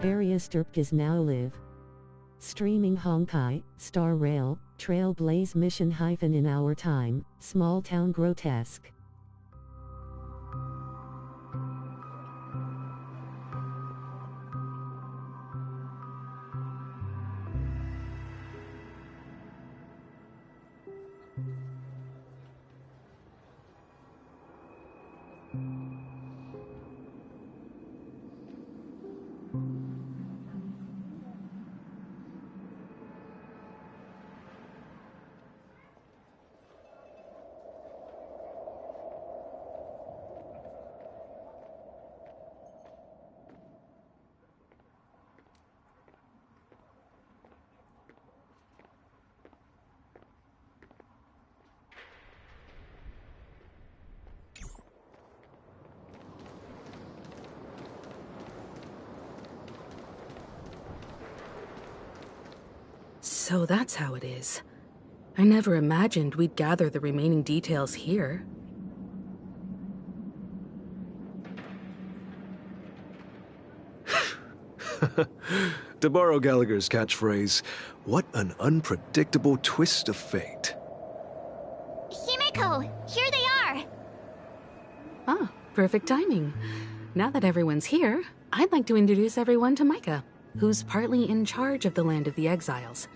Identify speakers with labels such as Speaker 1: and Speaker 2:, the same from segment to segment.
Speaker 1: Various derpkas now live. Streaming Honkai, Star Rail, Trailblaze Mission - in our time, small Town Grotesque.
Speaker 2: So that's how it is. I never imagined we'd gather the remaining details here.
Speaker 3: To borrow Gallagher's catchphrase, what an unpredictable twist of fate.
Speaker 4: Himeko, here they are!
Speaker 2: Ah, perfect timing. Now that everyone's here, I'd like to introduce everyone to Micah, who's partly in charge of the Land of the Exiles.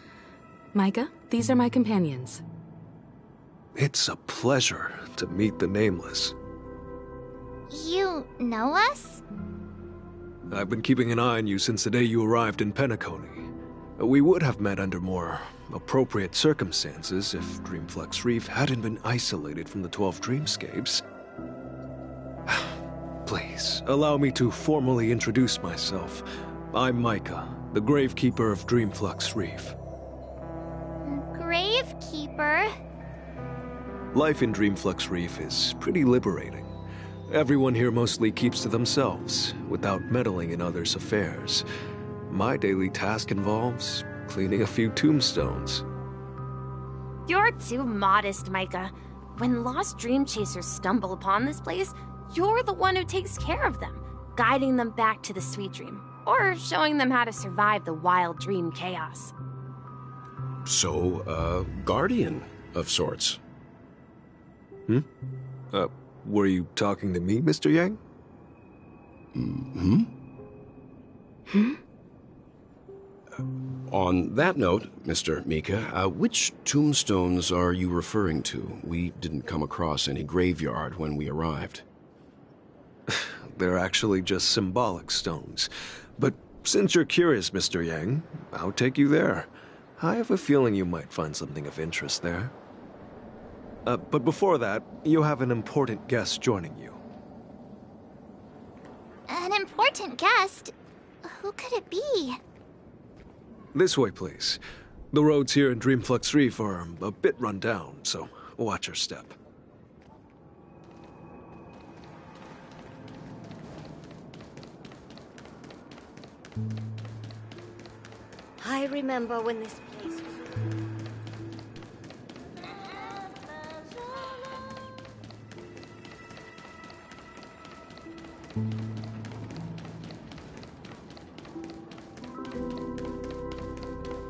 Speaker 2: Micah, these are my companions.
Speaker 3: It's a pleasure to meet the Nameless.
Speaker 4: You know us?
Speaker 3: I've been keeping an eye on you since the day you arrived in Penacony. We would have met under more appropriate circumstances if Dreamflux Reef hadn't been isolated from the 12 Dreamscapes. Please, allow me to formally introduce myself. I'm Micah, the Gravekeeper of Dreamflux Reef.
Speaker 4: Gravekeeper?
Speaker 3: Life in Dreamflux Reef is pretty liberating. Everyone here mostly keeps to themselves, without meddling in others' affairs. My daily task involves cleaning a few tombstones.
Speaker 5: You're too modest, Micah. When lost dream chasers stumble upon this place, you're the one who takes care of them, guiding them back to the sweet dream, or showing them how to survive the wild dream chaos.
Speaker 6: So, guardian of sorts.
Speaker 3: Were you talking to me, Mr. Yang?
Speaker 6: On that note, Mr. Mika, which tombstones are you referring to? We didn't come across any graveyard when we arrived.
Speaker 3: They're actually just symbolic stones. But since you're curious, Mr. Yang, I'll take you there. I have a feeling you might find something of interest there. But before that, you have an important guest joining you.
Speaker 4: An important guest? Who could it be?
Speaker 3: This way, please. The roads here in Dreamflux Reef are a bit run down, so watch your step.
Speaker 7: I remember when this place was...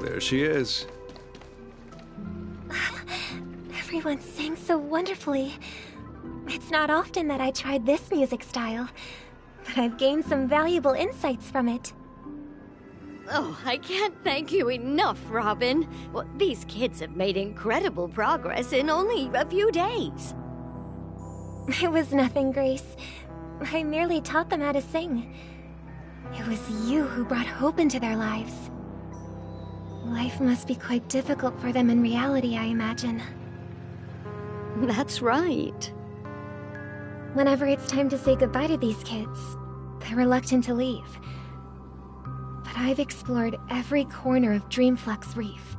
Speaker 3: There she is.
Speaker 4: Everyone sang so wonderfully. It's not often that I tried this music style, but I've gained some valuable insights from it.
Speaker 7: Oh, I can't thank you enough, Robin. Well, these kids have made incredible progress in only a few days.
Speaker 4: It was nothing, Grace. I merely taught them how to sing. It was you who brought hope into their lives. Life must be quite difficult for them in reality, I imagine.
Speaker 7: That's right.
Speaker 4: Whenever it's time to say goodbye to these kids, they're reluctant to leave. But I've explored every corner of Dreamflux Reef,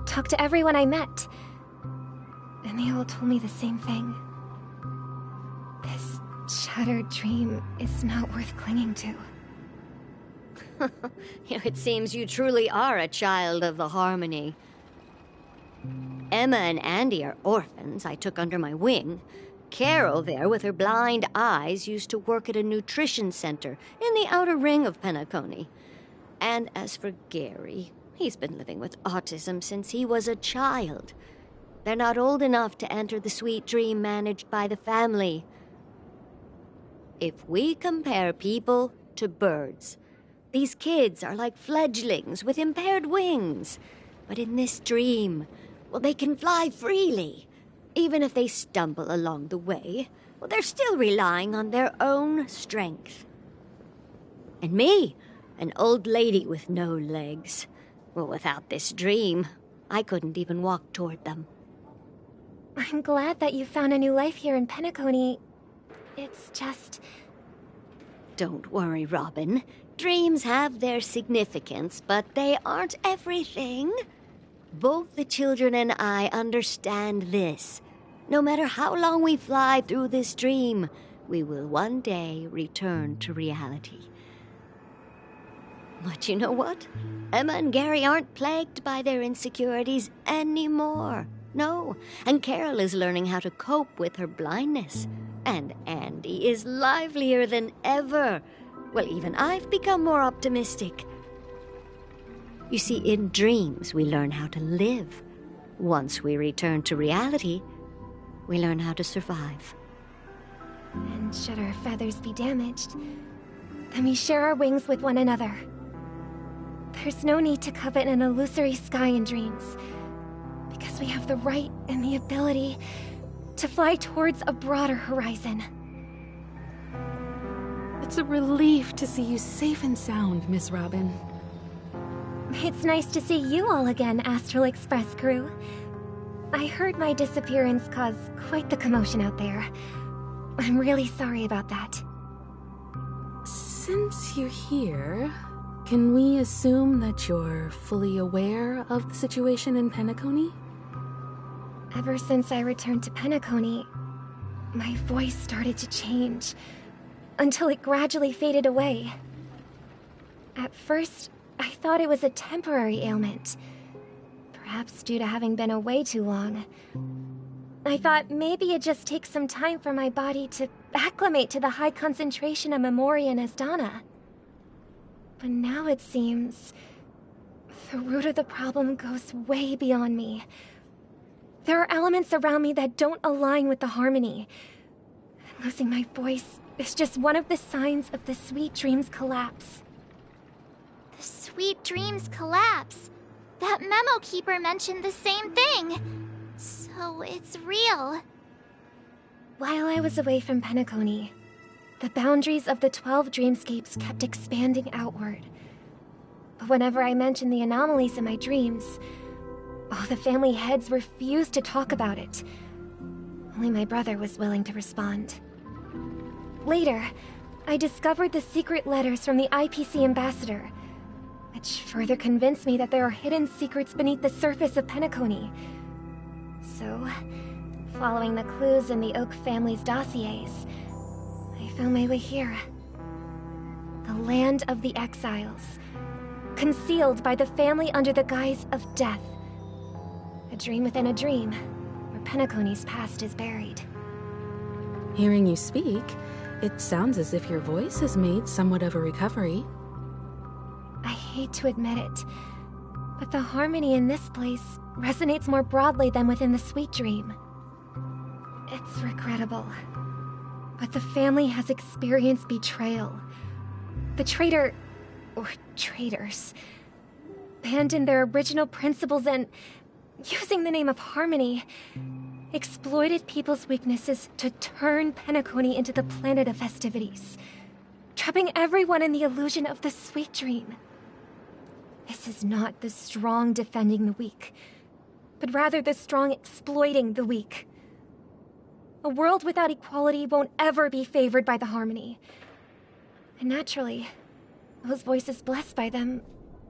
Speaker 4: talked to everyone I met, and they all told me the same thing. This shattered dream is not worth clinging to.
Speaker 7: It seems you truly are a child of the Harmony. Emma and Andy are orphans I took under my wing. Carol there, with her blind eyes, used to work at a nutrition center in the outer ring of Penacony. And as for Gary, he's been living with autism since he was a child. They're not old enough to enter the sweet dream managed by the family. If we compare people to birds, these kids are like fledglings with impaired wings. But in this dream, well, they can fly freely. Even if they stumble along the way, well, they're still relying on their own strength. And me, an old lady with no legs. Well, without this dream, I couldn't even walk toward them.
Speaker 4: I'm glad that you found a new life here in Penacony. It's just...
Speaker 7: Don't worry, Robin. Dreams have their significance, but they aren't everything. Both the children and I understand this. No matter how long we fly through this dream, we will one day return to reality. But you know what? Emma and Gary aren't plagued by their insecurities anymore. No, and Carol is learning how to cope with her blindness. And Andy is livelier than ever. Well, even I've become more optimistic. You see, in dreams, we learn how to live. Once we return to reality, we learn how to survive.
Speaker 4: And should our feathers be damaged, then we share our wings with one another. There's no need to covet an illusory sky in dreams, because we have the right and the ability to fly towards a broader horizon.
Speaker 2: It's a relief to see you safe and sound, Miss Robin.
Speaker 4: It's nice to see you all again, Astral Express crew. I heard my disappearance caused quite the commotion out there. I'm really sorry about that.
Speaker 2: Since you're here, can we assume that you're fully aware of the situation in Penacony?
Speaker 4: Ever since I returned to Penacony, my voice started to change, until it gradually faded away. At first, I thought it was a temporary ailment, perhaps due to having been away too long. I thought maybe it just takes some time for my body to acclimate to the high concentration of Memoria and Asdana. But now it seems the root of the problem goes way beyond me. There are elements around me that don't align with the harmony. And losing my voice is just one of the signs of the Sweet Dreams collapse.
Speaker 8: The Sweet Dreams collapse? That memo keeper mentioned the same thing. So it's real.
Speaker 4: While I was away from Penacony, the boundaries of the 12 dreamscapes kept expanding outward. But whenever I mentioned the anomalies in my dreams, all the family heads refused to talk about it. Only my brother was willing to respond. Later, I discovered the secret letters from the IPC ambassador, which further convinced me that there are hidden secrets beneath the surface of Penacony. So, following the clues in the Oak family's dossiers, I found my way here. The land of the exiles, concealed by the family under the guise of death. A dream within a dream, where Penacony's past is buried.
Speaker 2: Hearing you speak, it sounds as if your voice has made somewhat of a recovery.
Speaker 4: I hate to admit it, but the harmony in this place resonates more broadly than within the Sweet Dream. It's regrettable, but the family has experienced betrayal. The traitor, or traitors, abandoned their original principles and, using the name of harmony, exploited people's weaknesses to turn Penacony into the planet of festivities, trapping everyone in the illusion of the Sweet Dream. This is not the strong defending the weak, but rather the strong exploiting the weak. A world without equality won't ever be favored by the harmony. And naturally, those voices blessed by them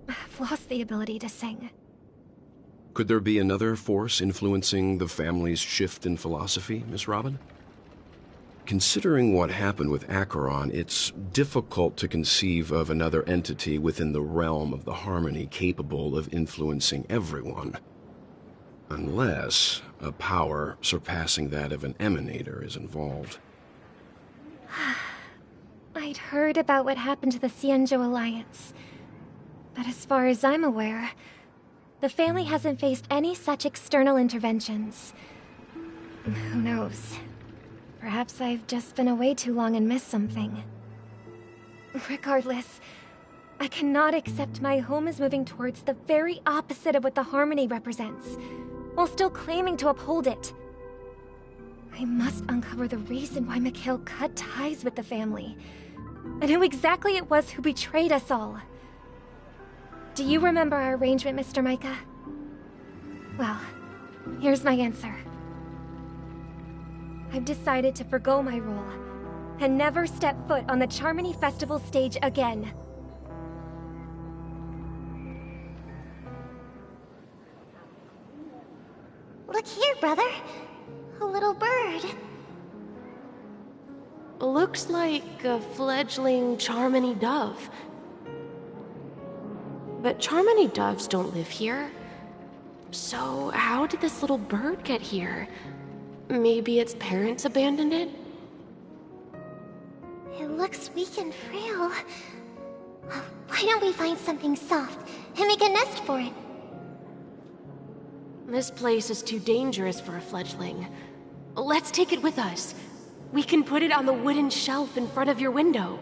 Speaker 4: have lost the ability to sing.
Speaker 6: Could there be another force influencing the family's shift in philosophy, Miss Robin? Considering what happened with Acheron, it's difficult to conceive of another entity within the realm of the harmony capable of influencing everyone. Unless a power surpassing that of an emanator is involved.
Speaker 4: I'd heard about what happened to the Xianzhou Alliance. But as far as I'm aware, the family hasn't faced any such external interventions. Who knows? Perhaps I've just been away too long and missed something. Regardless, I cannot accept my home is moving towards the very opposite of what the harmony represents, while still claiming to uphold it. I must uncover the reason why Mikhail cut ties with the family, and who exactly it was who betrayed us all. Do you remember our arrangement, Mr. Micah? Well, here's my answer. I've decided to forgo my role, and never step foot on the Charmony Festival stage again.
Speaker 8: Look here, brother. A little bird.
Speaker 9: Looks like a fledgling Charmony dove. But Charmony doves don't live here. So how did this little bird get here? Maybe its parents abandoned it?
Speaker 8: It looks weak and frail. Why don't we find something soft and make a nest for it?
Speaker 9: This place is too dangerous for a fledgling. Let's take it with us. We can put it on the wooden shelf in front of your window.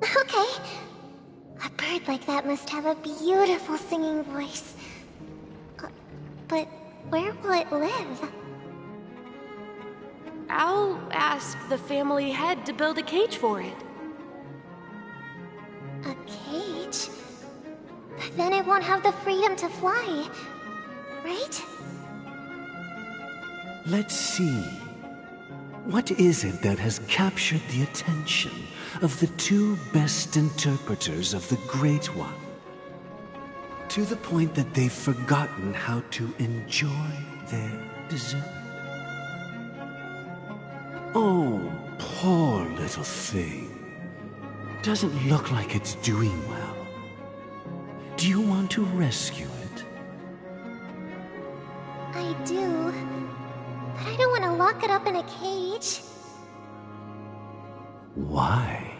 Speaker 8: Okay. A bird like that must have a beautiful singing voice. But where will it live?
Speaker 9: I'll ask the family head to build a cage for it.
Speaker 8: A cage? But then it won't have the freedom to fly, right?
Speaker 10: Let's see. What is it that has captured the attention of the two best interpreters of the Great One? To the point that they've forgotten how to enjoy their dessert. Oh, poor little thing. Doesn't look like it's doing well. Do you want to rescue it?
Speaker 8: I do. But I don't want to lock it up in a cage.
Speaker 10: Why?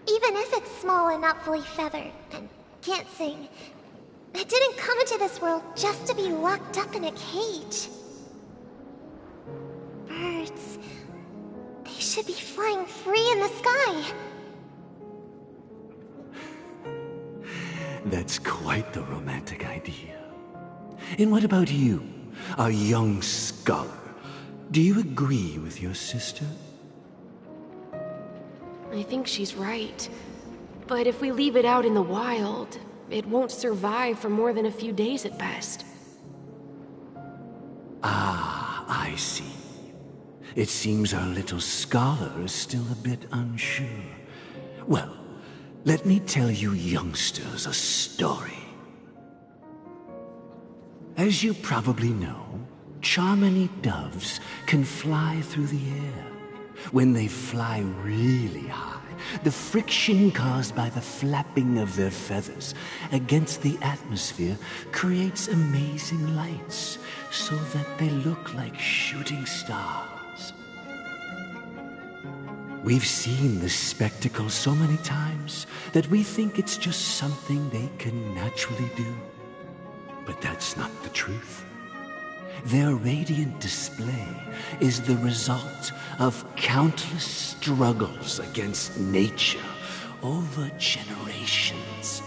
Speaker 8: Even if it's small and not fully feathered, and can't sing, it didn't come into this world just to be locked up in a cage. Birds, they should be flying free in the sky.
Speaker 10: That's quite the romantic idea. And what about you, a young scholar? Do you agree with your sister?
Speaker 9: I think she's right. But if we leave it out in the wild, it won't survive for more than a few days at best.
Speaker 10: Ah, I see. It seems our little scholar is still a bit unsure. Well, let me tell you youngsters a story. As you probably know, Charmony doves can fly through the air. When they fly really high, the friction caused by the flapping of their feathers against the atmosphere creates amazing lights, so that they look like shooting stars. We've seen this spectacle so many times that we think it's just something they can naturally do. But that's not the truth. Their radiant display is the result of countless struggles against nature over generations.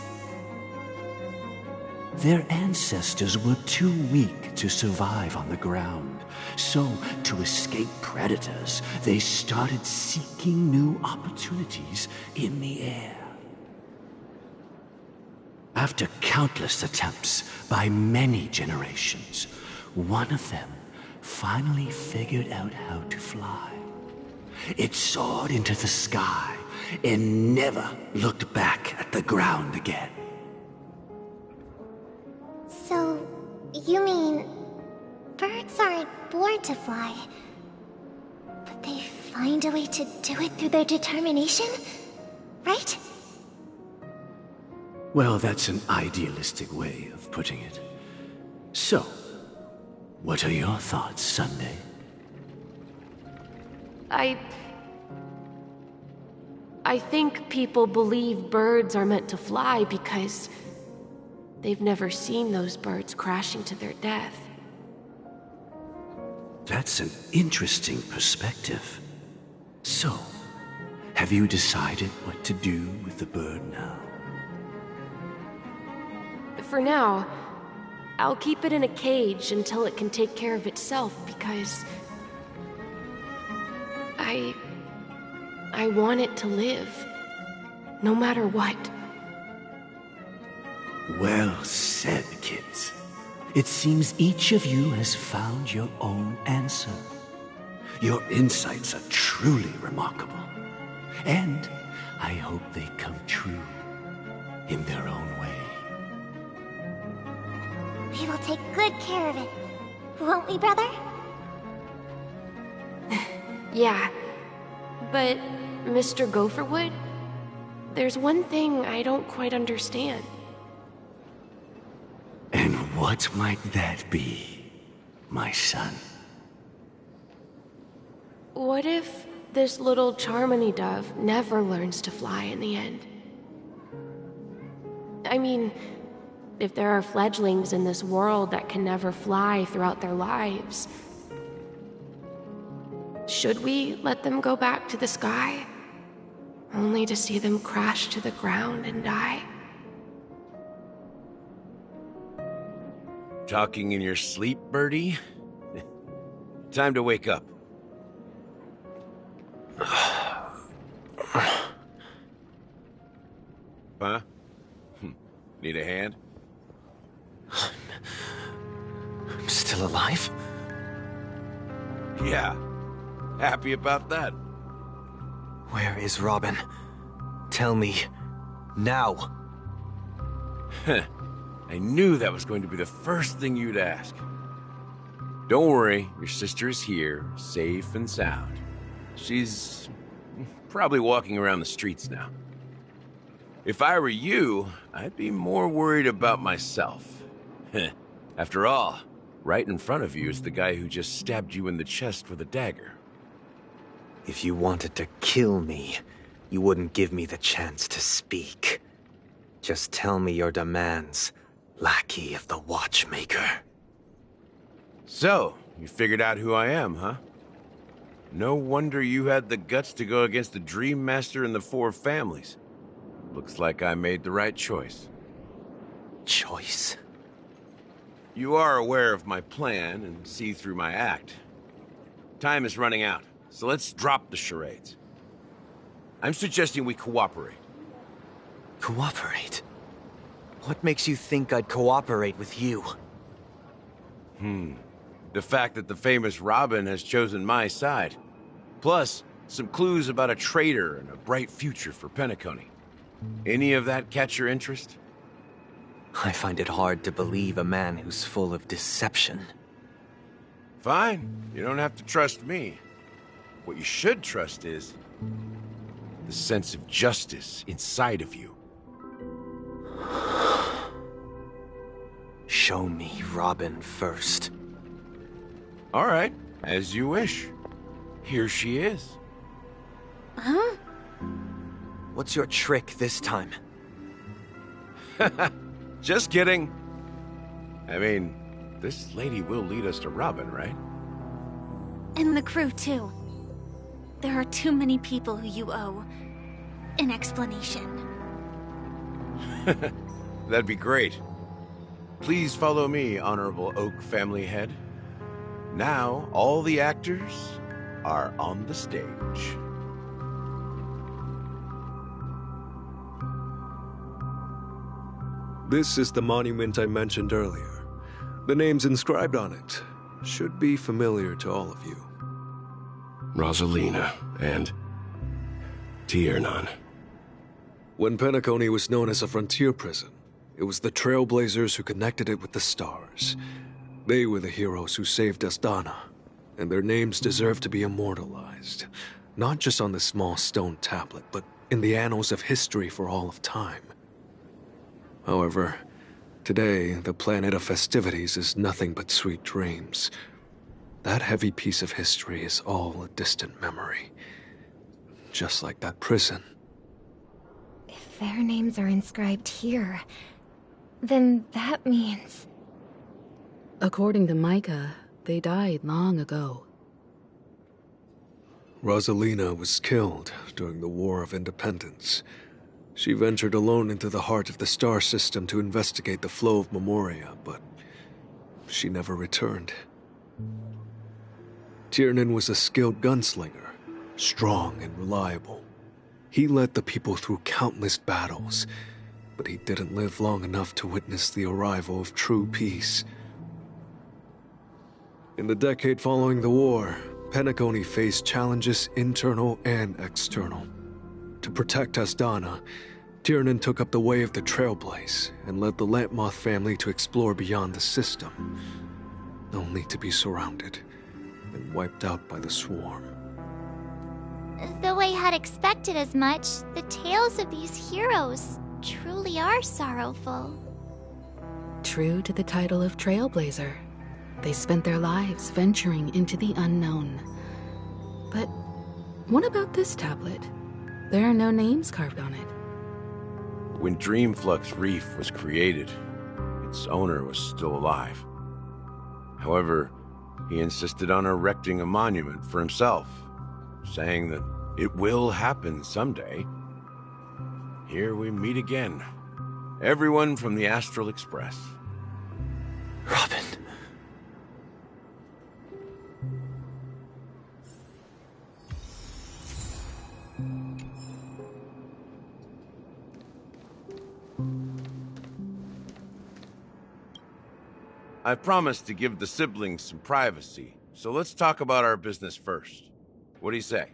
Speaker 10: Their ancestors were too weak to survive on the ground, so to escape predators, they started seeking new opportunities in the air. After countless attempts by many generations, one of them finally figured out how to fly. It soared into the sky and never looked back at the ground again.
Speaker 8: So, you mean birds aren't born to fly, but they find a way to do it through their determination, right?
Speaker 10: Well, that's an idealistic way of putting it. So, what are your thoughts, Sunday?
Speaker 9: I I think people believe birds are meant to fly because they've never seen those birds crashing to their death.
Speaker 10: That's an interesting perspective. So, have you decided what to do with the bird now?
Speaker 9: For now, I'll keep it in a cage until it can take care of itself because I want it to live, no matter what.
Speaker 10: Well said, kids. It seems each of you has found your own answer. Your insights are truly remarkable. And I hope they come true in their own way.
Speaker 8: We will take good care of it. Won't we, brother?
Speaker 9: Yeah, but Mr. Gopherwood, there's one thing I don't quite understand.
Speaker 10: And what might that be, my son?
Speaker 9: What if this little Charmony dove never learns to fly in the end? I mean, if there are fledglings in this world that can never fly throughout their lives, should we let them go back to the sky, only to see them crash to the ground and die?
Speaker 11: Talking in your sleep, Birdie? Time to wake up. Huh? Need a hand?
Speaker 12: I'm still alive?
Speaker 11: Yeah. Happy about that.
Speaker 12: Where is Robin? Tell me. Now.
Speaker 11: I knew that was going to be the first thing you'd ask. Don't worry, your sister is here, safe and sound. She's probably walking around the streets now. If I were you, I'd be more worried about myself. After all, right in front of you is the guy who just stabbed you in the chest with a dagger.
Speaker 12: If you wanted to kill me, you wouldn't give me the chance to speak. Just tell me your demands, lackey of the Watchmaker.
Speaker 11: So, you figured out who I am, huh? No wonder you had the guts to go against the Dream Master and the Four Families. Looks like I made the right choice.
Speaker 12: Choice?
Speaker 11: You are aware of my plan and see through my act. Time is running out, so let's drop the charades. I'm suggesting we cooperate.
Speaker 12: Cooperate? What makes you think I'd cooperate with you?
Speaker 11: The fact that the famous Robin has chosen my side. Plus, some clues about a traitor and a bright future for Penacony. Any of that catch your interest?
Speaker 12: I find it hard to believe a man who's full of deception.
Speaker 11: Fine. You don't have to trust me. What you should trust is the sense of justice inside of you.
Speaker 12: Show me Robin first.
Speaker 11: All right, as you wish. Here she is.
Speaker 8: Huh?
Speaker 12: What's your trick this time?
Speaker 11: Just kidding. I mean, this lady will lead us to Robin, right?
Speaker 13: And the crew, too. There are too many people who you owe an explanation.
Speaker 11: That'd be great. Please follow me, Honorable Oak Family Head. Now, all the actors are on the stage.
Speaker 3: This is the monument I mentioned earlier. The names inscribed on it should be familiar to all of you.
Speaker 6: Rosalina and Tiernan.
Speaker 3: When Penacony was known as a frontier prison, it was the Trailblazers who connected it with the stars. They were the heroes who saved Astana, and their names deserve to be immortalized, not just on this small stone tablet, but in the annals of history for all of time. However, today, the planet of festivities is nothing but sweet dreams. That heavy piece of history is all a distant memory. Just like that prison
Speaker 4: their names are inscribed here, then that means...
Speaker 2: According to Micah, they died long ago.
Speaker 3: Rosalina was killed during the War of Independence. She ventured alone into the heart of the star system to investigate the flow of Memoria, but she never returned. Tiernan was a skilled gunslinger, strong and reliable. He led the people through countless battles, but he didn't live long enough to witness the arrival of true peace. In the decade following the war, Penacony faced challenges internal and external. To protect Asdana, Tiernan took up the way of the Trailblaze and led the Lampmoth family to explore beyond the system, only to be surrounded and wiped out by the Swarm.
Speaker 8: Though I had expected as much, the tales of these heroes truly are sorrowful.
Speaker 2: True to the title of Trailblazer, they spent their lives venturing into the unknown. But what about this tablet? There are no names carved on it.
Speaker 11: When Dreamflux Reef was created, its owner was still alive. However, he insisted on erecting a monument for himself, saying that it will happen someday. Here we meet again. Everyone from the Astral Express.
Speaker 10: Robin.
Speaker 11: I promised to give the siblings some privacy, so let's talk about our business first. What do you say?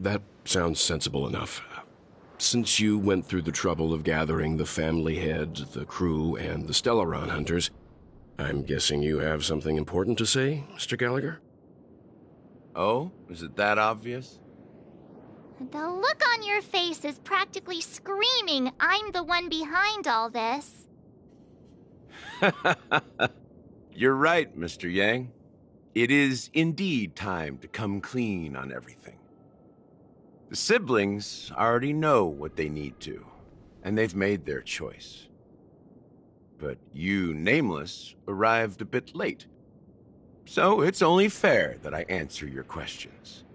Speaker 6: That sounds sensible enough. Since you went through the trouble of gathering the family head, the crew, and the Stellaron hunters, I'm guessing you have something important to say, Mr. Gallagher?
Speaker 11: Oh? Is it that obvious?
Speaker 8: The look on your face is practically screaming, I'm the one behind all this.
Speaker 11: You're right, Mr. Yang. It is indeed time to come clean on everything. The siblings already know what they need to, and they've made their choice. But you, Nameless, arrived a bit late. So it's only fair that I answer your questions.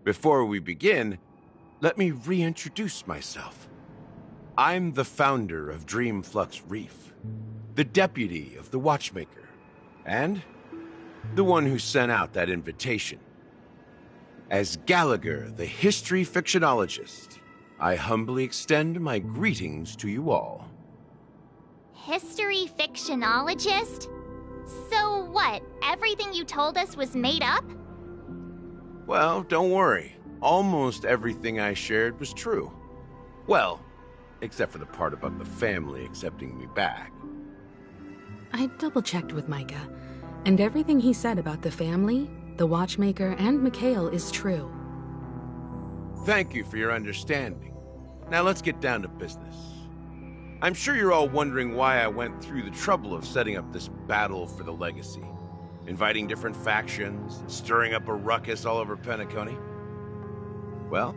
Speaker 11: Before we begin, let me reintroduce myself. I'm the founder of Dreamflux Reef, the deputy of the Watchmaker, and the one who sent out that invitation. As Gallagher, the history fictionologist, I humbly extend my greetings to you all.
Speaker 8: History fictionologist? So what, everything you told us was made up?
Speaker 11: Well, don't worry. Almost everything I shared was true. Well, except for the part about the family accepting me back.
Speaker 2: I double-checked with Micah, and everything he said about the family, the Watchmaker, and Mikhail is true.
Speaker 11: Thank you for your understanding. Now let's get down to business. I'm sure you're all wondering why I went through the trouble of setting up this battle for the legacy, inviting different factions, and stirring up a ruckus all over Penacony. Well,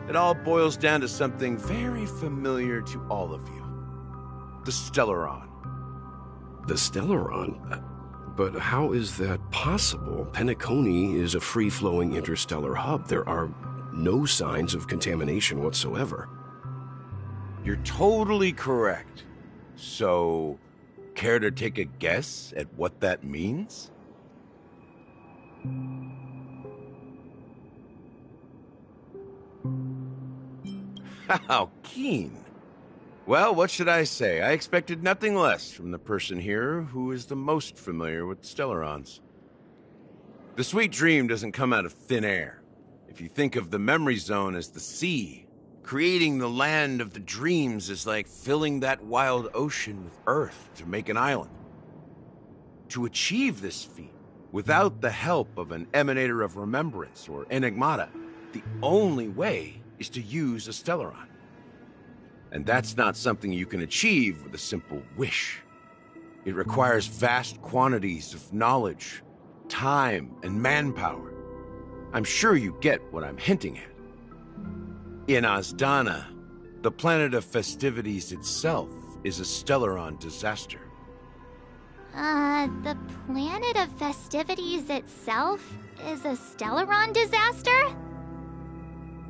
Speaker 11: it all boils down to something very familiar to all of you. The Stellaron.
Speaker 6: The Stellaron? But how is that possible? Penacony is a free-flowing interstellar hub. There are no signs of contamination whatsoever.
Speaker 11: You're totally correct. So, care to take a guess at what that means? How keen. Well, what should I say? I expected nothing less from the person here who is the most familiar with Stellarons. The sweet dream doesn't come out of thin air. If you think of the memory zone as the sea, creating the land of the dreams is like filling that wild ocean with earth to make an island. To achieve this feat, without the help of an emanator of remembrance or enigmata, the only way is to use a Stellaron. And that's not something you can achieve with a simple wish. It requires vast quantities of knowledge, time, and manpower. I'm sure you get what I'm hinting at. In Asdana, the planet of festivities itself is a Stellaron disaster.
Speaker 8: The planet of festivities itself is a Stellaron disaster?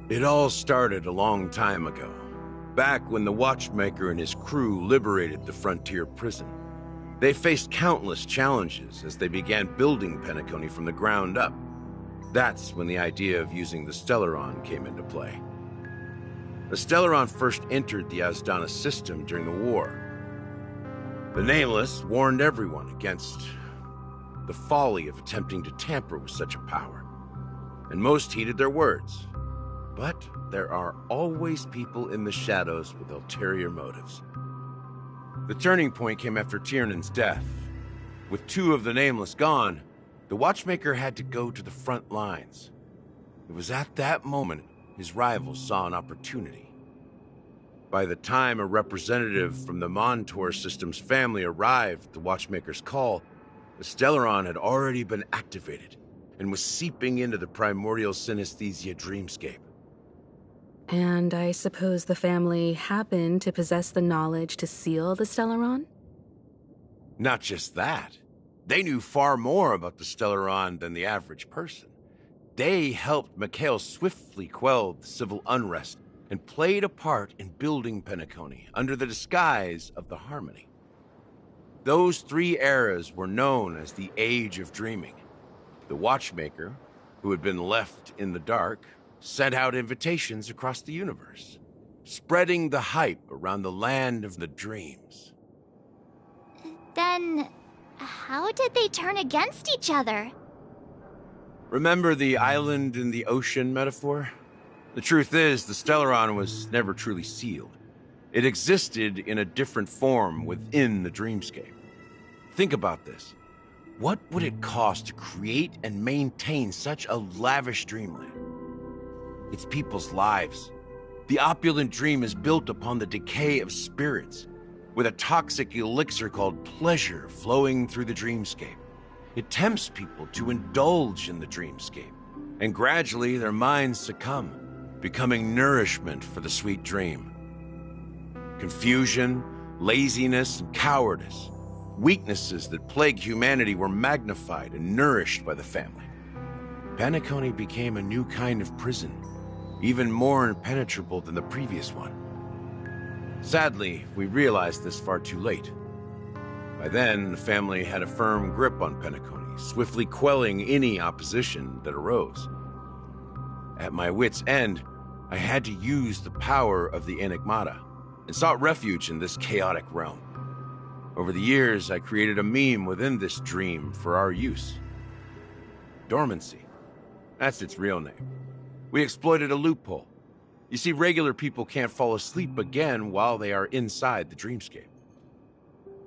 Speaker 11: It all started a long time ago, back when the Watchmaker and his crew liberated the frontier prison. They faced countless challenges as they began building Penacony from the ground up. That's when the idea of using the Stellaron came into play. The Stellaron first entered the Asdana system during the war. The Nameless warned everyone against the folly of attempting to tamper with such a power, and most heeded their words. But there are always people in the shadows with ulterior motives. The turning point came after Tiernan's death. With 2 of the Nameless gone, the Watchmaker had to go to the front lines. It was at that moment his rivals saw an opportunity. By the time a representative from the Montour Systems family arrived at the Watchmaker's call, the Stellaron had already been activated and was seeping into the primordial synesthesia dreamscape.
Speaker 2: And I suppose the family happened to possess the knowledge to seal the Stellaron?
Speaker 11: Not just that. They knew far more about the Stellaron than the average person. They helped Mikhail swiftly quell the civil unrest and played a part in building Penacony under the disguise of the Harmony. Those 3 eras were known as the Age of Dreaming. The Watchmaker, who had been left in the dark, sent out invitations across the universe, spreading the hype around the land of the dreams.
Speaker 8: Then, how did they turn against each other?
Speaker 11: Remember the island in the ocean metaphor? The truth is, the Stellaron was never truly sealed. It existed in a different form within the dreamscape. Think about this. What would it cost to create and maintain such a lavish dreamland? It's people's lives. The opulent dream is built upon the decay of spirits, with a toxic elixir called pleasure flowing through the dreamscape. It tempts people to indulge in the dreamscape, and gradually their minds succumb, becoming nourishment for the sweet dream. Confusion, laziness, and cowardice, weaknesses that plague humanity, were magnified and nourished by the family. Penacony became a new kind of prison, even more impenetrable than the previous one. Sadly, we realized this far too late. By then, the family had a firm grip on Penacony, swiftly quelling any opposition that arose. At my wit's end, I had to use the power of the Enigmata, and sought refuge in this chaotic realm. Over the years, I created a meme within this dream for our use. Dormancy. That's its real name. We exploited a loophole. You see, regular people can't fall asleep again while they are inside the dreamscape.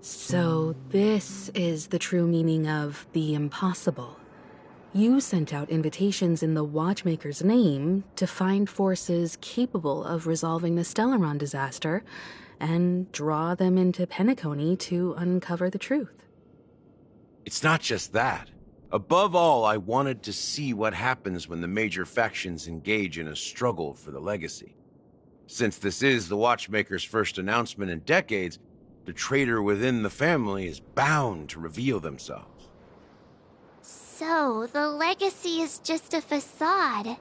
Speaker 2: So this is the true meaning of the impossible. You sent out invitations in the Watchmaker's name to find forces capable of resolving the Stellaron disaster and draw them into Penacony to uncover the truth.
Speaker 11: It's not just that. Above all, I wanted to see what happens when the major factions engage in a struggle for the legacy. Since this is the Watchmaker's first announcement in decades, the traitor within the family is bound to reveal themselves.
Speaker 8: So, the legacy is just a facade.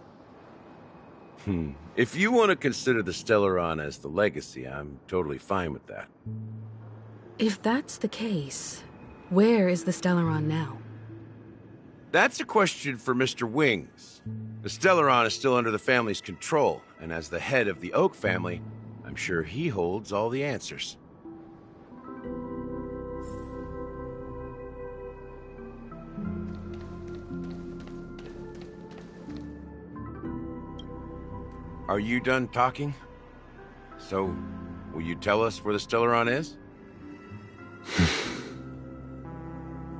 Speaker 11: If you want to consider the Stellaron as the legacy, I'm totally fine with that.
Speaker 2: If that's the case, where is the Stellaron now?
Speaker 11: That's a question for Mr. Wings. The Stellaron is still under the family's control, and as the head of the Oak family, I'm sure he holds all the answers. Are you done talking? So, will you tell us where the Stellaron is?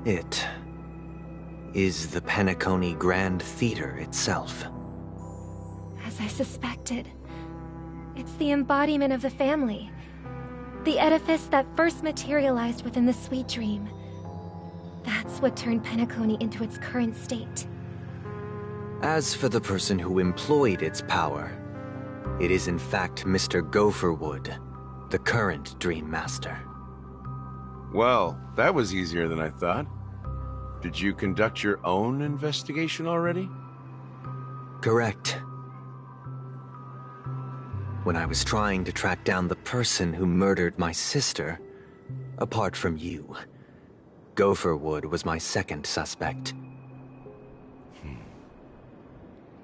Speaker 12: It is the Penacony Grand Theater itself.
Speaker 4: As I suspected, it's the embodiment of the family. The edifice that first materialized within the Sweet Dream. That's what turned Penacony into its current state.
Speaker 12: As for the person who employed its power, It is in fact Mr. Gopherwood, the current Dream Master.
Speaker 11: Well, that was easier than I thought. Did you conduct your own investigation already?
Speaker 12: Correct. When I was trying to track down the person who murdered my sister, apart from you, Gopherwood was my second suspect.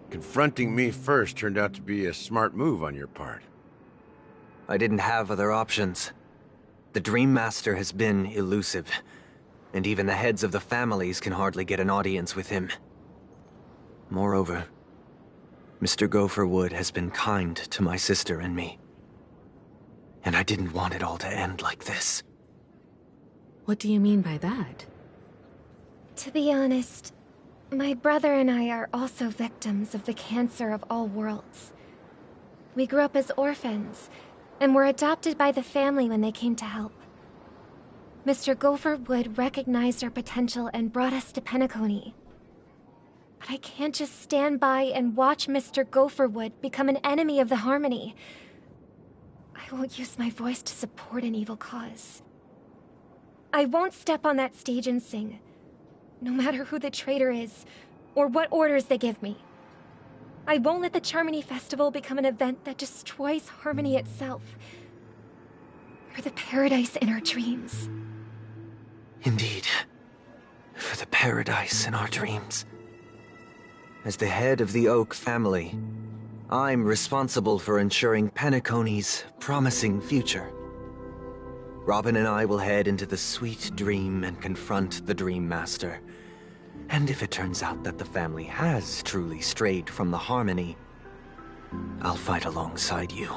Speaker 11: Confronting me first turned out to be a smart move on your part.
Speaker 12: I didn't have other options. The Dream Master has been elusive, and even the heads of the families can hardly get an audience with him. Moreover, Mr. Gopherwood has been kind to my sister and me. And I didn't want it all to end like this.
Speaker 2: What do you mean by that?
Speaker 4: To be honest, my brother and I are also victims of the cancer of all worlds. We grew up as orphans, and were adopted by the family when they came to help. Mr. Gopherwood recognized our potential and brought us to Penacony. But I can't just stand by and watch Mr. Gopherwood become an enemy of the Harmony. I won't use my voice to support an evil cause. I won't step on that stage and sing, no matter who the traitor is, or what orders they give me. I won't let the Charmony Festival become an event that destroys Harmony itself, or the paradise in our dreams.
Speaker 12: Indeed, for the paradise in our dreams. As the head of the Oak family, I'm responsible for ensuring Penacony's promising future. Robin and I will head into the Sweet Dream and confront the Dream Master. And if it turns out that the family has truly strayed from the Harmony, I'll fight alongside you.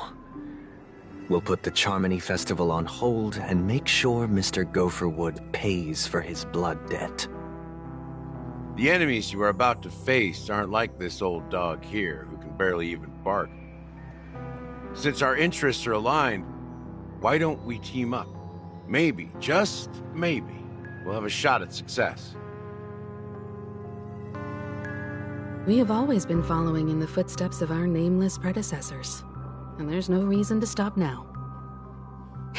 Speaker 12: We'll put the Charmony Festival on hold and make sure Mr. Gopherwood pays for his blood debt.
Speaker 11: The enemies you are about to face aren't like this old dog here, who can barely even bark. Since our interests are aligned, why don't we team up? Maybe, just maybe, we'll have a shot at success.
Speaker 2: We have always been following in the footsteps of our nameless predecessors, and there's no reason to stop now.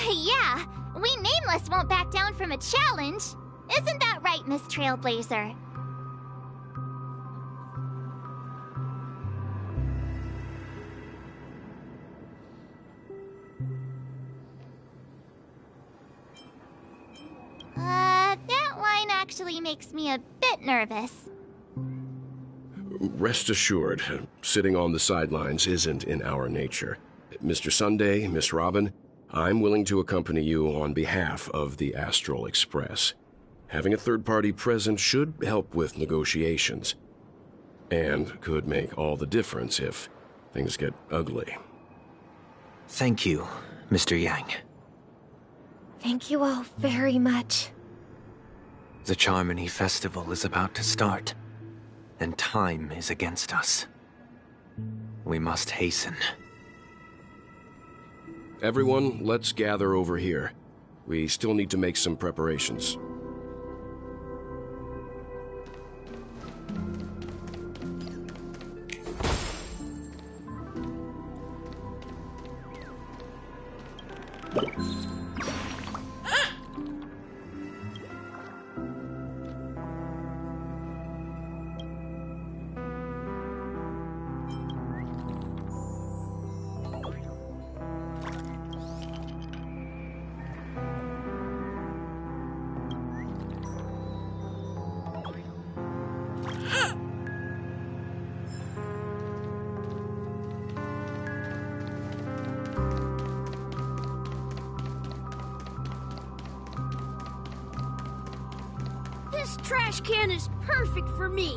Speaker 8: Yeah, we Nameless won't back down from a challenge. Isn't that right, Miss Trailblazer? That line actually makes me a bit nervous.
Speaker 6: Rest assured, sitting on the sidelines isn't in our nature. Mr. Sunday, Miss Robin, I'm willing to accompany you on behalf of the Astral Express. Having a third party present should help with negotiations, and could make all the difference if things get ugly.
Speaker 12: Thank you, Mr. Yang.
Speaker 4: Thank you all very much.
Speaker 12: The Charmony Festival is about to start, and time is against us. We must hasten.
Speaker 6: Everyone, let's gather over here. We still need to make some preparations.
Speaker 14: This trash can is perfect for me.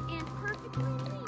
Speaker 14: And perfectly legal.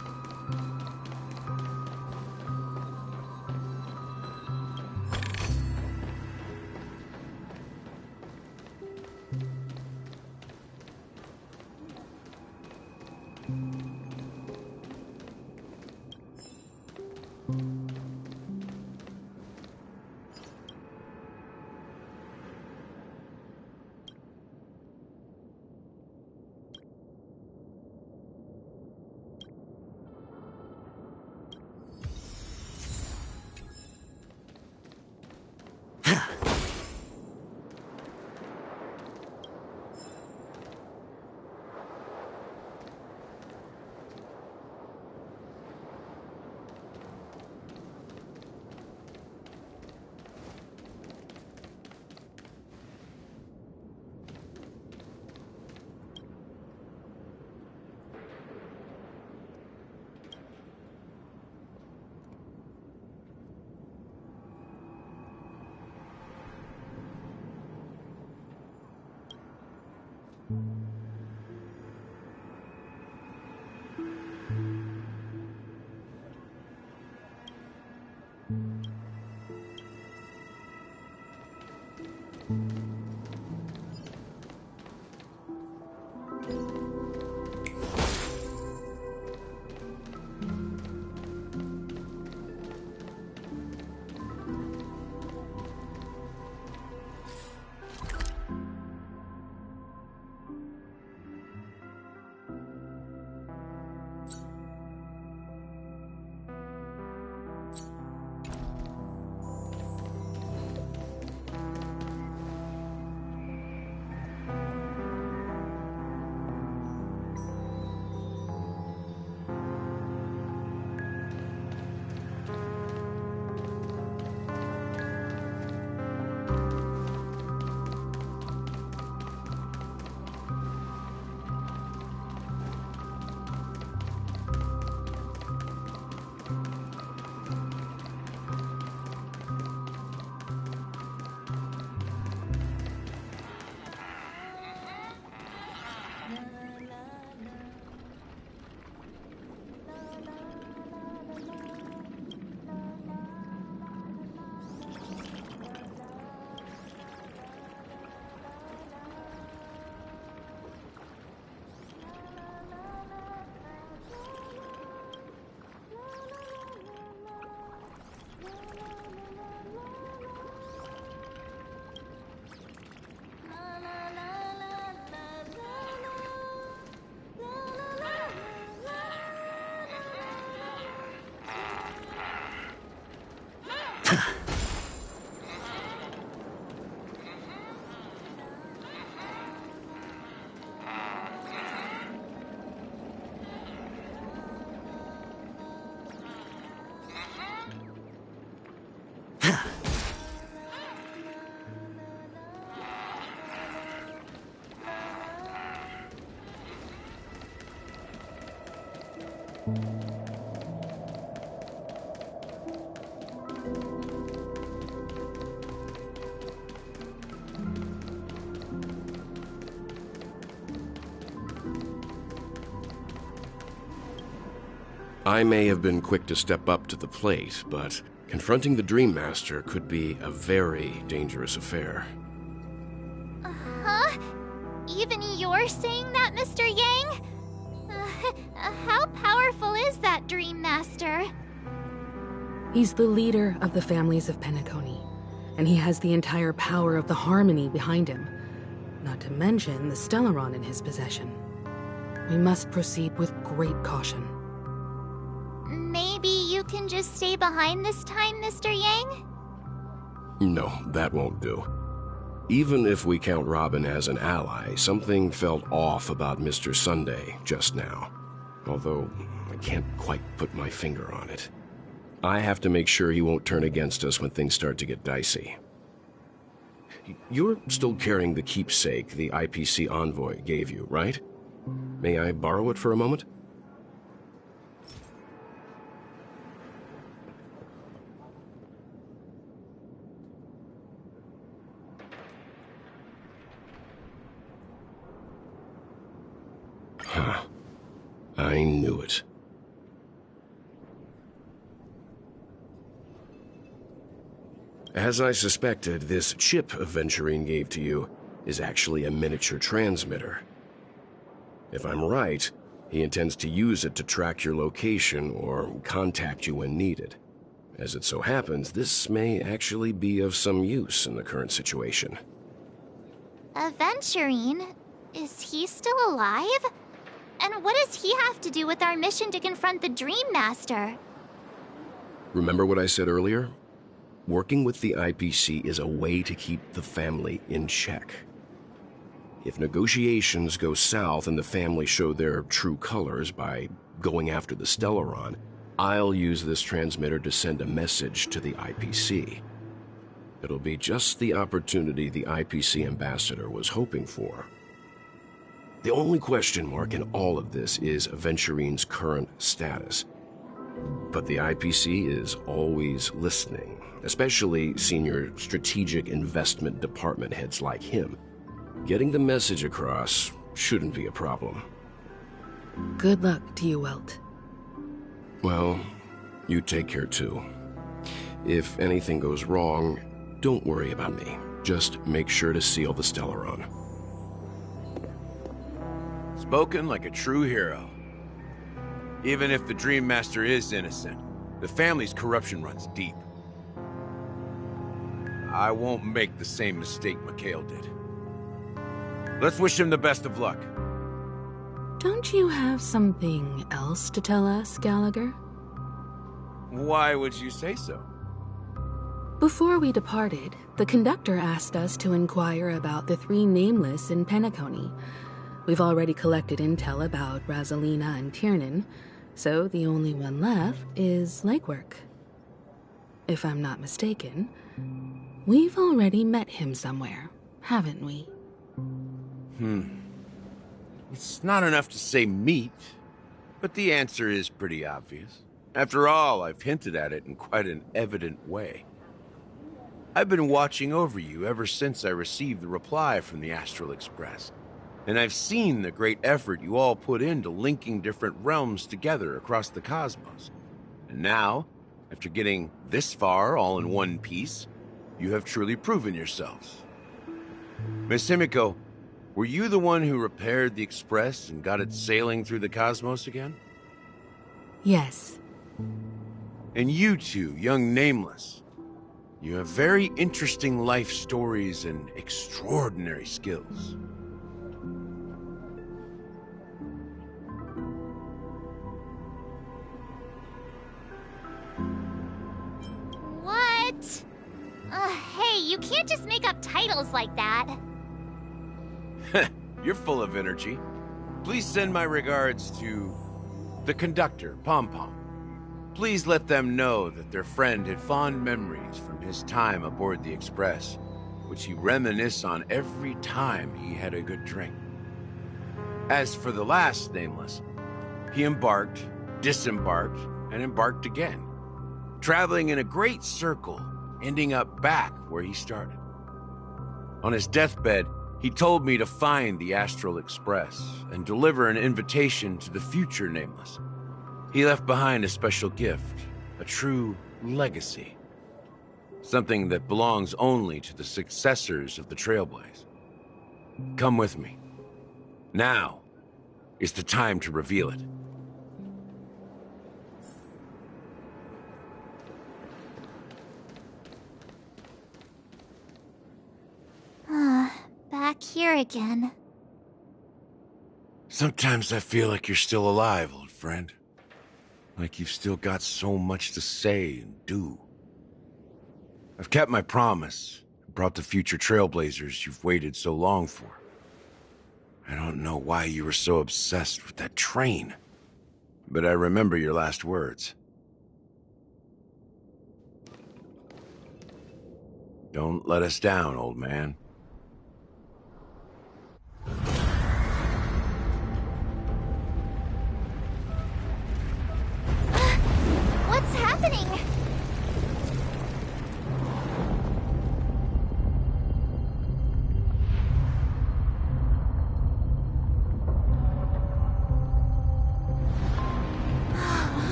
Speaker 6: I may have been quick to step up to the plate, but confronting the Dream Master could be a very dangerous affair.
Speaker 8: Huh? Even you're saying that, Mr. Yang? How powerful is that Dream Master?
Speaker 2: He's the leader of the families of Penacony, and he has the entire power of the Harmony behind him, not to mention the Stellaron in his possession. We must proceed with great caution.
Speaker 8: Maybe you can just stay behind this time, Mr. Yang?
Speaker 6: No, that won't do. Even if we count Robin as an ally, something felt off about Mr. Sunday just now. Although, I can't quite put my finger on it. I have to make sure he won't turn against us when things start to get dicey. You're still carrying the keepsake the IPC envoy gave you, right? May I borrow it for a moment? Huh. I knew it. As I suspected, this chip Aventurine gave to you is actually a miniature transmitter. If I'm right, he intends to use it to track your location or contact you when needed. As it so happens, this may actually be of some use in the current situation.
Speaker 8: Aventurine? Is he still alive? And what does he have to do with our mission to confront the Dream Master?
Speaker 6: Remember what I said earlier? Working with the IPC is a way to keep the family in check. If negotiations go south and the family show their true colors by going after the Stellaron, I'll use this transmitter to send a message to the IPC. It'll be just the opportunity the IPC ambassador was hoping for. The only question mark in all of this is Aventurine's current status. But the IPC is always listening, especially senior strategic investment department heads like him. Getting the message across shouldn't be a problem.
Speaker 2: Good luck to you, Welt.
Speaker 6: Well, you take care too. If anything goes wrong, don't worry about me. Just make sure to seal the Stellaron.
Speaker 11: Spoken like a true hero. Even if the Dream Master is innocent, the family's corruption runs deep. I won't make the same mistake Mikhail did. Let's wish him the best of luck.
Speaker 2: Don't you have something else to tell us, Gallagher?
Speaker 11: Why would you say so?
Speaker 2: Before we departed, the conductor asked us to inquire about the 3 nameless in Penacony. We've already collected intel about Rosalina and Tiernan, so the only one left is legwork. If I'm not mistaken, we've already met him somewhere, haven't we?
Speaker 11: It's not enough to say meet, but the answer is pretty obvious. After all, I've hinted at it in quite an evident way. I've been watching over you ever since I received the reply from the Astral Express, and I've seen the great effort you all put into linking different realms together across the cosmos. And now, after getting this far all in one piece, you have truly proven yourselves. Miss Himiko, were you the one who repaired the Express and got it sailing through the cosmos again?
Speaker 2: Yes.
Speaker 11: And you two, young Nameless, you have very interesting life stories and extraordinary skills.
Speaker 8: What? Hey, you can't just make up titles like that.
Speaker 11: You're full of energy. Please send my regards to the conductor, Pom Pom. Please let them know that their friend had fond memories from his time aboard the Express, which he reminisced on every time he had a good drink. As for the last Nameless, he embarked, disembarked, and embarked again, traveling in a great circle, ending up back where he started. On his deathbed, he told me to find the Astral Express and deliver an invitation to the future Nameless. He left behind a special gift, a true legacy. Something that belongs only to the successors of the Trailblaze. Come with me. Now is the time to reveal it.
Speaker 8: Back here again.
Speaker 11: Sometimes I feel like you're still alive, old friend. Like you've still got so much to say and do. I've kept my promise and brought the future Trailblazers you've waited so long for. I don't know why you were so obsessed with that train, but I remember your last words. Don't let us down, old man.
Speaker 8: What's happening?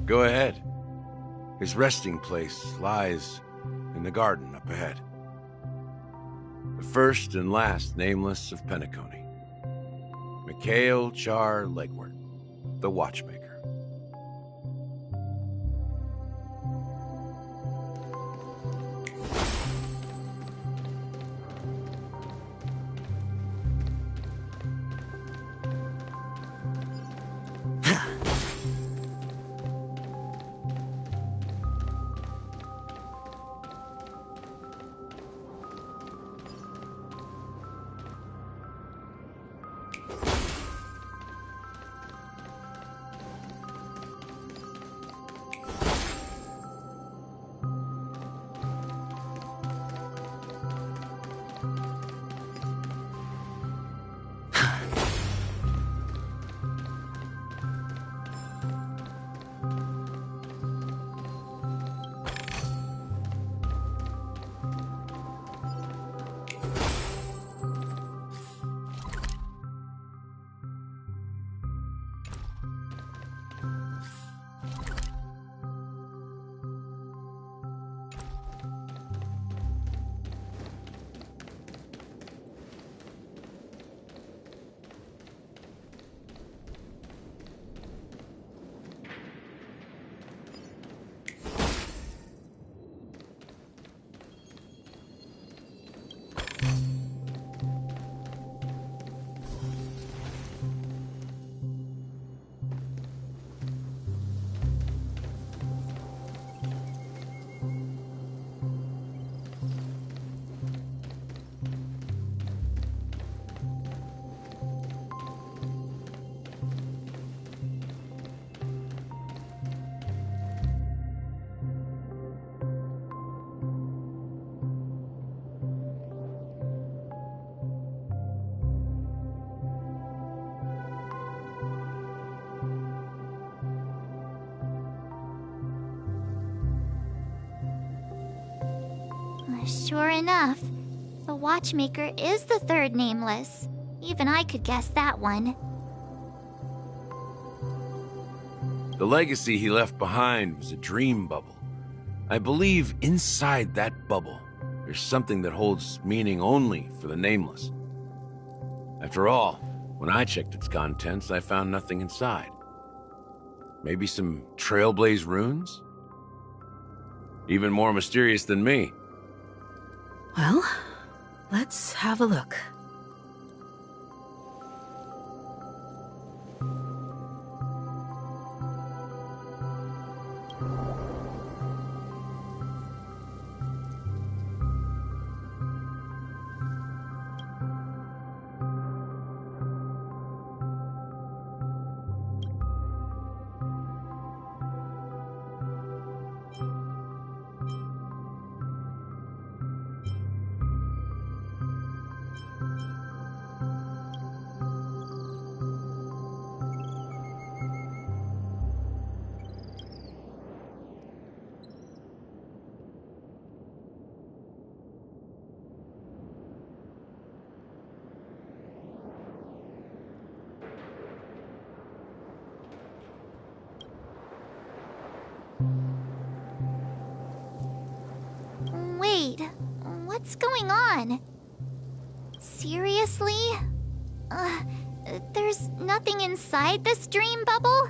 Speaker 11: Go ahead. His resting place lies in the garden up ahead. The first and last Nameless of Penacony. Mikhail Char Legwart, the Watchmaker.
Speaker 8: Sure enough, the watchmaker is the third nameless. Even I could guess that one.
Speaker 11: The legacy he left behind was a dream bubble. I believe inside that bubble, there's something that holds meaning only for the nameless. After all, when I checked its contents, I found nothing inside. Maybe some Trailblaze runes? Even more mysterious than me.
Speaker 2: Well, let's have a look.
Speaker 8: Wait, what's going on? Seriously? There's nothing inside this dream bubble?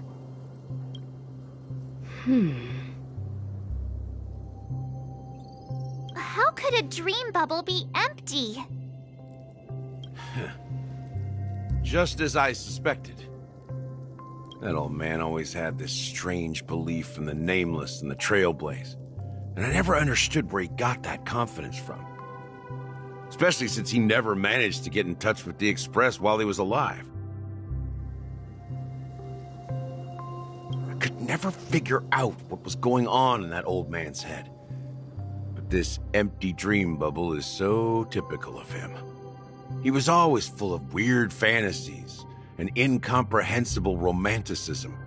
Speaker 8: How could a dream bubble be empty?
Speaker 11: Just as I suspected. That old man always had this strange belief in the nameless and the Trailblaze. And I never understood where he got that confidence from. Especially since he never managed to get in touch with the Express while he was alive. I could never figure out what was going on in that old man's head. But this empty dream bubble is so typical of him. He was always full of weird fantasies and incomprehensible romanticism.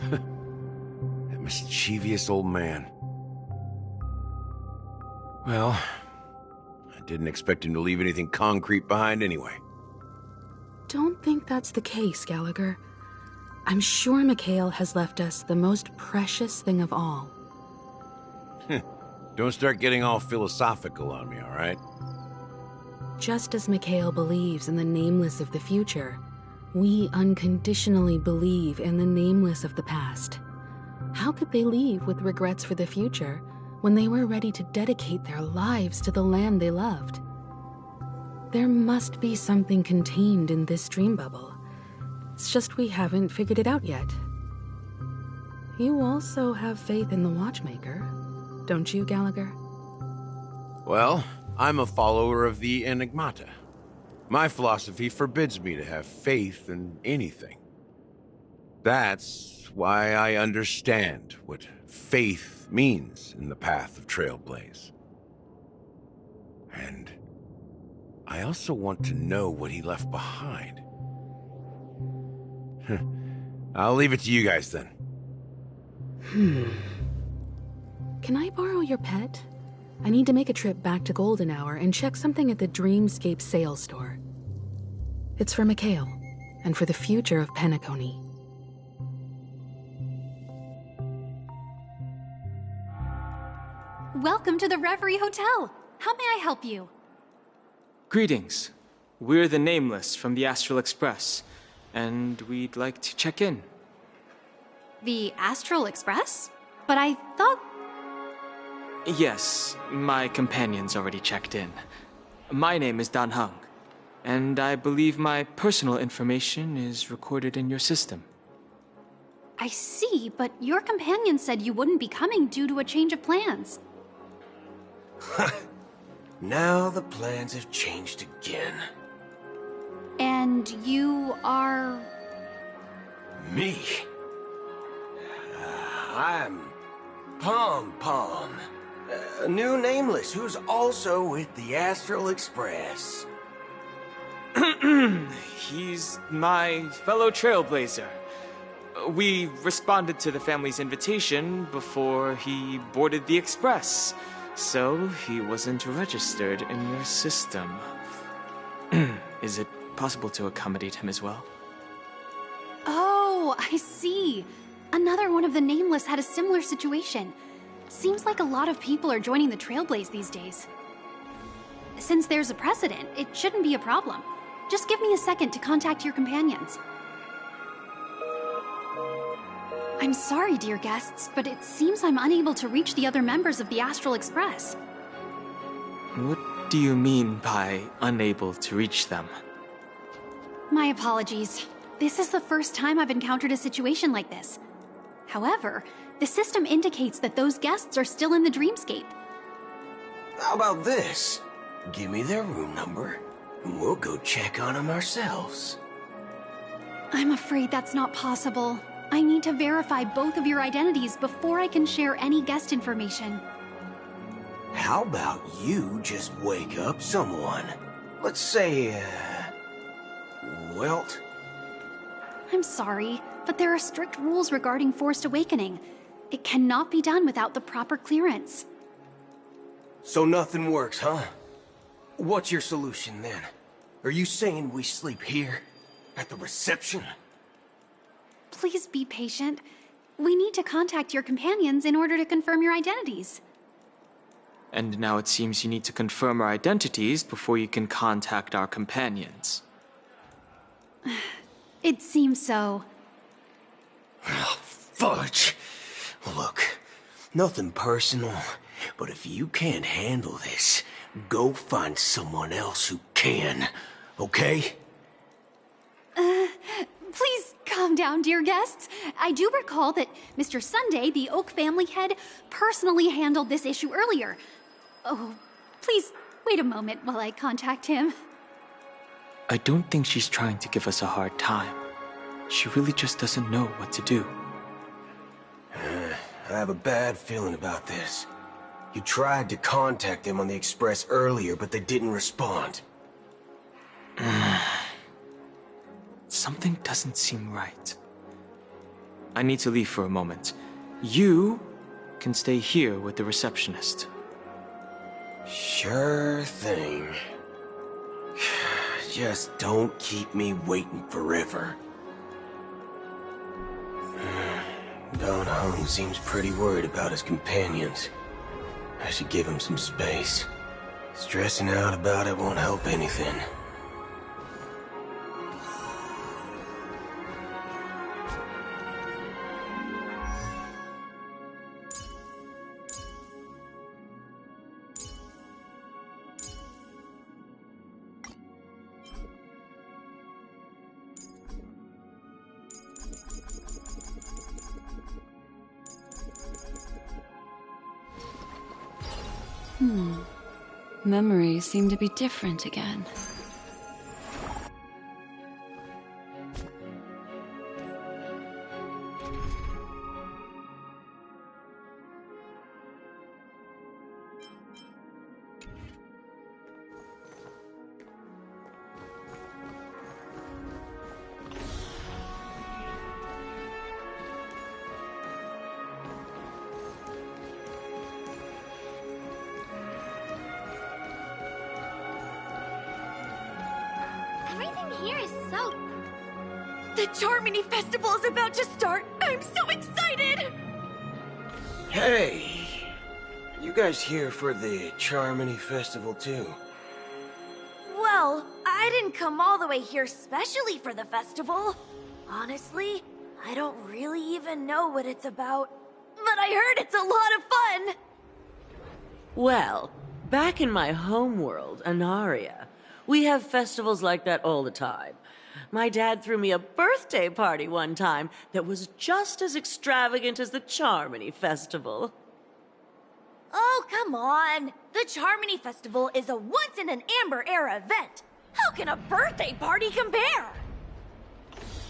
Speaker 11: That mischievous old man. Well, I didn't expect him to leave anything concrete behind anyway.
Speaker 2: Don't think that's the case, Gallagher. I'm sure Mikhail has left us the most precious thing of all.
Speaker 11: Don't start getting all philosophical on me, all right?
Speaker 2: Just as Mikhail believes in the nameless of the future, we unconditionally believe in the nameless of the past. How could they leave with regrets for the future when they were ready to dedicate their lives to the land they loved? There must be something contained in this dream bubble. It's just we haven't figured it out yet. You also have faith in the watchmaker, don't you, Gallagher?
Speaker 11: Well, I'm a follower of the Enigmata. My philosophy forbids me to have faith in anything. That's why I understand what faith means in the path of Trailblaze. And I also want to know what he left behind. I'll leave it to you guys then.
Speaker 2: Can I borrow your pet? I need to make a trip back to Golden Hour and check something at the Dreamscape sales store. It's for Mikhail, and for the future of Penacony.
Speaker 15: Welcome to the Reverie Hotel. How may I help you?
Speaker 16: Greetings. We're the Nameless from the Astral Express, and we'd like to check in.
Speaker 15: The Astral Express? But I thought...
Speaker 16: Yes, my companion's already checked in. My name is Dan Hung, and I believe my personal information is recorded in your system.
Speaker 15: I see, but your companion said you wouldn't be coming due to a change of plans.
Speaker 17: Now the plans have changed again.
Speaker 15: And you are...
Speaker 17: Me? I'm Pom Pom, a new Nameless who's also with the Astral Express.
Speaker 16: He's my fellow Trailblazer. We responded to the family's invitation before he boarded the express, so he wasn't registered in your system. Is it possible to accommodate him as well?
Speaker 15: Oh, I see. Another one of the Nameless had a similar situation. Seems like a lot of people are joining the Trailblaze these days. Since there's a precedent, it shouldn't be a problem. Just give me a second to contact your companions. I'm sorry, dear guests, but it seems I'm unable to reach the other members of the Astral Express.
Speaker 16: What do you mean by unable to reach them?
Speaker 15: My apologies. This is the first time I've encountered a situation like this. However, the system indicates that those guests are still in the dreamscape.
Speaker 17: How about this? Give me their room number, and we'll go check on them ourselves.
Speaker 15: I'm afraid that's not possible. I need to verify both of your identities before I can share any guest information.
Speaker 17: How about you just wake up someone? Let's say, Welt?
Speaker 15: I'm sorry, but there are strict rules regarding forced awakening. It cannot be done without the proper clearance.
Speaker 17: So nothing works, huh? What's your solution then? Are you saying we sleep here? At the reception?
Speaker 15: Please be patient. We need to contact your companions in order to confirm your identities.
Speaker 16: And now it seems you need to confirm our identities before you can contact our companions.
Speaker 15: It seems so.
Speaker 17: Oh, fudge! Look, nothing personal, but if you can't handle this, go find someone else who can, okay?
Speaker 15: Please calm down, dear guests. I do recall that Mr. Sunday, the Oak family head, personally handled this issue earlier. Oh, please wait a moment while I contact him.
Speaker 16: I don't think she's trying to give us a hard time. She really just doesn't know what to do.
Speaker 17: I have a bad feeling about this. You tried to contact them on the express earlier, but they didn't respond.
Speaker 16: Something doesn't seem right. I need to leave for a moment. You can stay here with the receptionist.
Speaker 17: Sure thing. Just don't keep me waiting forever. Don Hung seems pretty worried about his companions. I should give him some space. Stressing out about it won't help anything.
Speaker 18: Memories seem to be different again.
Speaker 14: The Charmony Festival is about to start! I'm so excited!
Speaker 17: Hey! You guys here for the Charmony Festival too?
Speaker 5: Well, I didn't come all the way here specially for the festival. Honestly, I don't really even know what it's about. But I heard it's a lot of fun!
Speaker 19: Well, back in my home world, Anaria, we have festivals like that all the time. My dad threw me a birthday party one time that was just as extravagant as the Charmony Festival.
Speaker 5: Oh, come on! The Charmony Festival is a once-in-an-Amber Era event! How can a birthday party compare?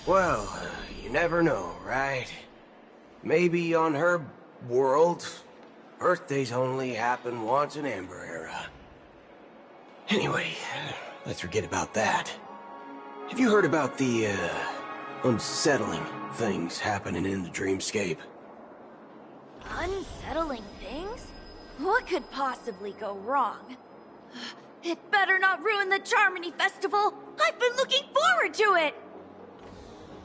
Speaker 17: Well, you never know, right? Maybe on her world, birthdays only happen once in Amber Era. Anyway, let's forget about that. Have you heard about the unsettling things happening in the dreamscape.
Speaker 14: Unsettling things? What could possibly go wrong? It better not ruin the Charmony Festival! I've been looking forward to it!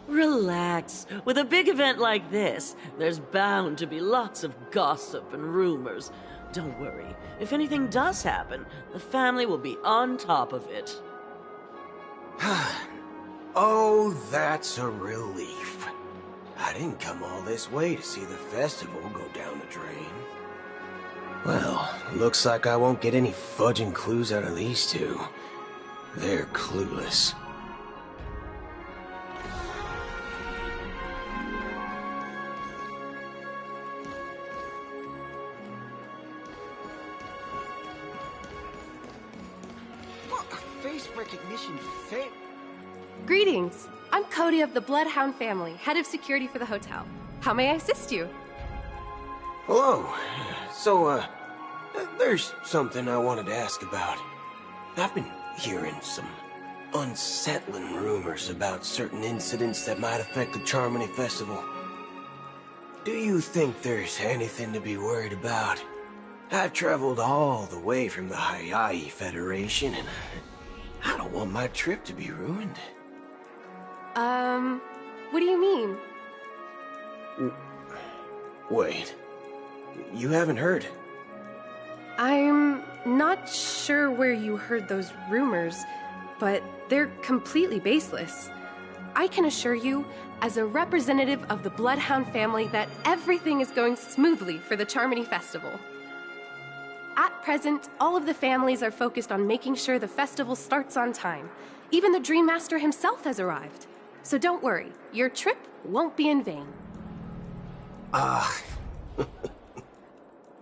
Speaker 19: Relax. With a big event like this, there's bound to be lots of gossip and rumors. Don't worry. If anything does happen, the family will be on top of it.
Speaker 17: Oh, that's a relief. I didn't come all this way to see the festival go down the drain. Well, looks like I won't get any fudging clues out of these two. They're clueless.
Speaker 20: Face recognition fit.
Speaker 21: Greetings. I'm Cody of the Bloodhound family, head of security for the hotel. How may I assist you?
Speaker 17: Hello. So, there's something I wanted to ask about. I've been hearing some unsettling rumors about certain incidents that might affect the Charmony Festival. Do you think there's anything to be worried about? I've traveled all the way from the miHoYo Federation, and I don't want my trip to be ruined.
Speaker 21: What do you mean?
Speaker 17: Wait. You haven't heard?
Speaker 21: I'm not sure where you heard those rumors, but they're completely baseless. I can assure you, as a representative of the Bloodhound family, that everything is going smoothly for the Charmony Festival. At present, all of the families are focused on making sure the festival starts on time. Even the Dream Master himself has arrived. So don't worry, your trip won't be in vain.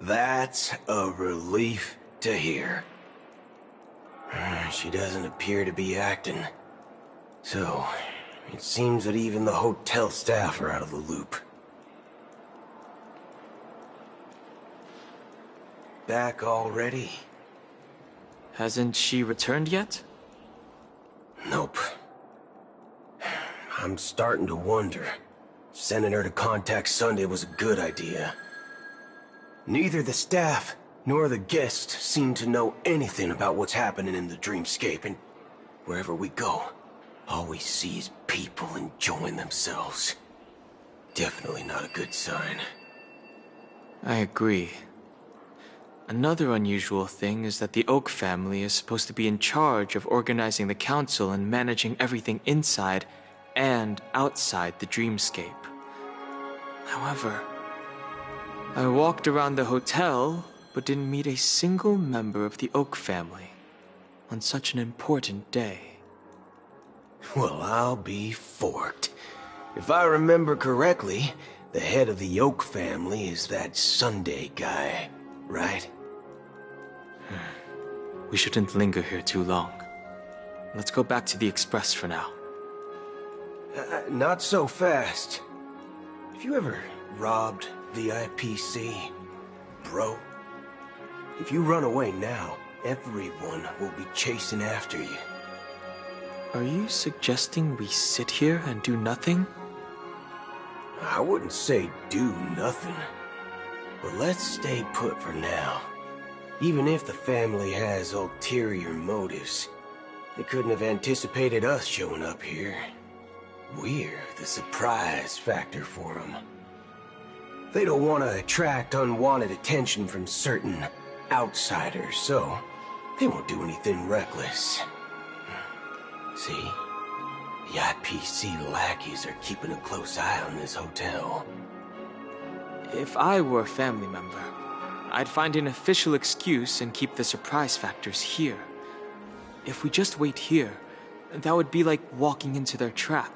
Speaker 17: That's a relief to hear. She doesn't appear to be acting. So, it seems that even the hotel staff are out of the loop. Back already?
Speaker 16: Hasn't she returned yet?
Speaker 17: Nope. I'm starting to wonder. Sending her to contact Sunday was a good idea. Neither the staff nor the guests seem to know anything about what's happening in the dreamscape, and wherever we go, all we see is people enjoying themselves. Definitely not a good sign.
Speaker 16: I agree. Another unusual thing is that the Oak family is supposed to be in charge of organizing the council and managing everything inside and outside the dreamscape. However, I walked around the hotel but didn't meet a single member of the Oak family on such an important day.
Speaker 17: Well, I'll be forked. If I remember correctly, the head of the Oak family is that Sunday guy, right?
Speaker 16: We shouldn't linger here too long. Let's go back to the Express for now.
Speaker 17: Not so fast. Have you ever robbed the IPC, bro? If you run away now, everyone will be chasing after you.
Speaker 16: Are you suggesting we sit here and do nothing?
Speaker 17: I wouldn't say do nothing. But let's stay put for now. Even if the family has ulterior motives, they couldn't have anticipated us showing up here. We're the surprise factor for them. They don't want to attract unwanted attention from certain outsiders, so they won't do anything reckless. See? The IPC lackeys are keeping a close eye on this hotel.
Speaker 16: If I were a family member, I'd find an official excuse and keep the surprise factors here. If we just wait here, that would be like walking into their trap.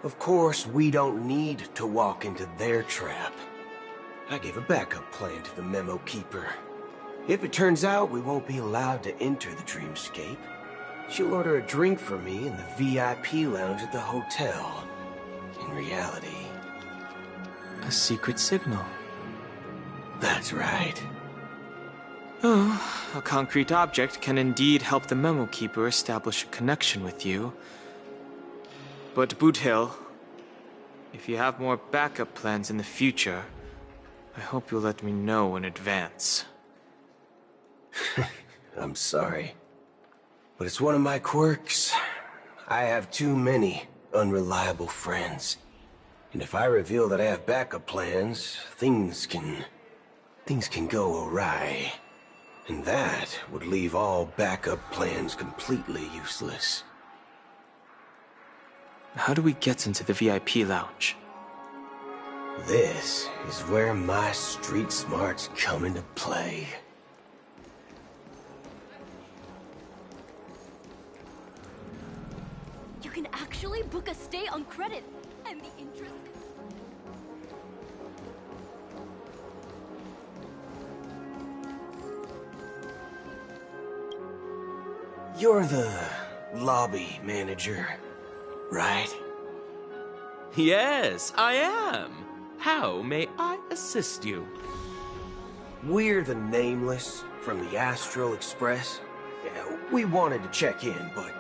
Speaker 17: Of course, we don't need to walk into their trap. I gave a backup plan to the memo keeper. If it turns out we won't be allowed to enter the dreamscape, she'll order a drink for me in the VIP lounge at the hotel. In reality...
Speaker 16: a secret signal.
Speaker 17: That's right.
Speaker 16: Oh, a concrete object can indeed help the memo keeper establish a connection with you. But Boot Hill, if you have more backup plans in the future, I hope you'll let me know in advance.
Speaker 17: I'm sorry, but it's one of my quirks. I have too many unreliable friends. And if I reveal that I have backup plans, things can go awry. And that would leave all backup plans completely useless.
Speaker 16: How do we get into the VIP lounge?
Speaker 17: This is where my street smarts come into play.
Speaker 1: You can actually book a stay on credit, and the interest is...
Speaker 17: You're the lobby manager, right?
Speaker 22: Yes, I am. How may I assist you?
Speaker 17: We're the Nameless from the Astral Express. Yeah, we wanted to check in, but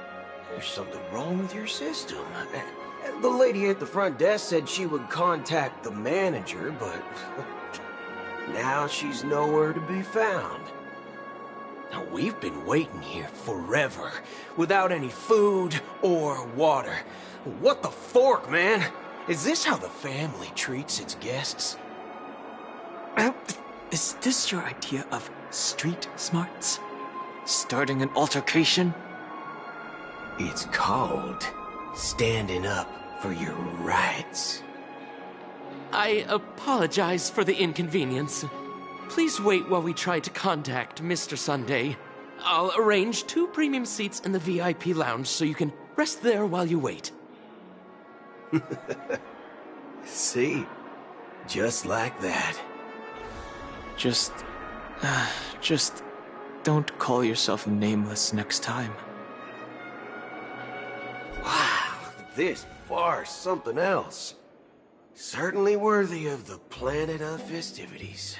Speaker 17: there's something wrong with your system. The lady at the front desk said she would contact the manager, but now she's nowhere to be found. Now, we've been waiting here forever, without any food or water. What the fork, man? Is this how the family treats its guests?
Speaker 16: Is this your idea of street smarts? Starting an altercation?
Speaker 17: It's called standing up for your rights.
Speaker 22: I apologize for the inconvenience. Please wait while we try to contact Mr. Sunday. I'll arrange 2 premium seats in the VIP lounge so you can rest there while you wait.
Speaker 17: See? Just like that.
Speaker 16: Just don't call yourself Nameless next time.
Speaker 17: Wow, this bar's something else. Certainly worthy of the planet of festivities.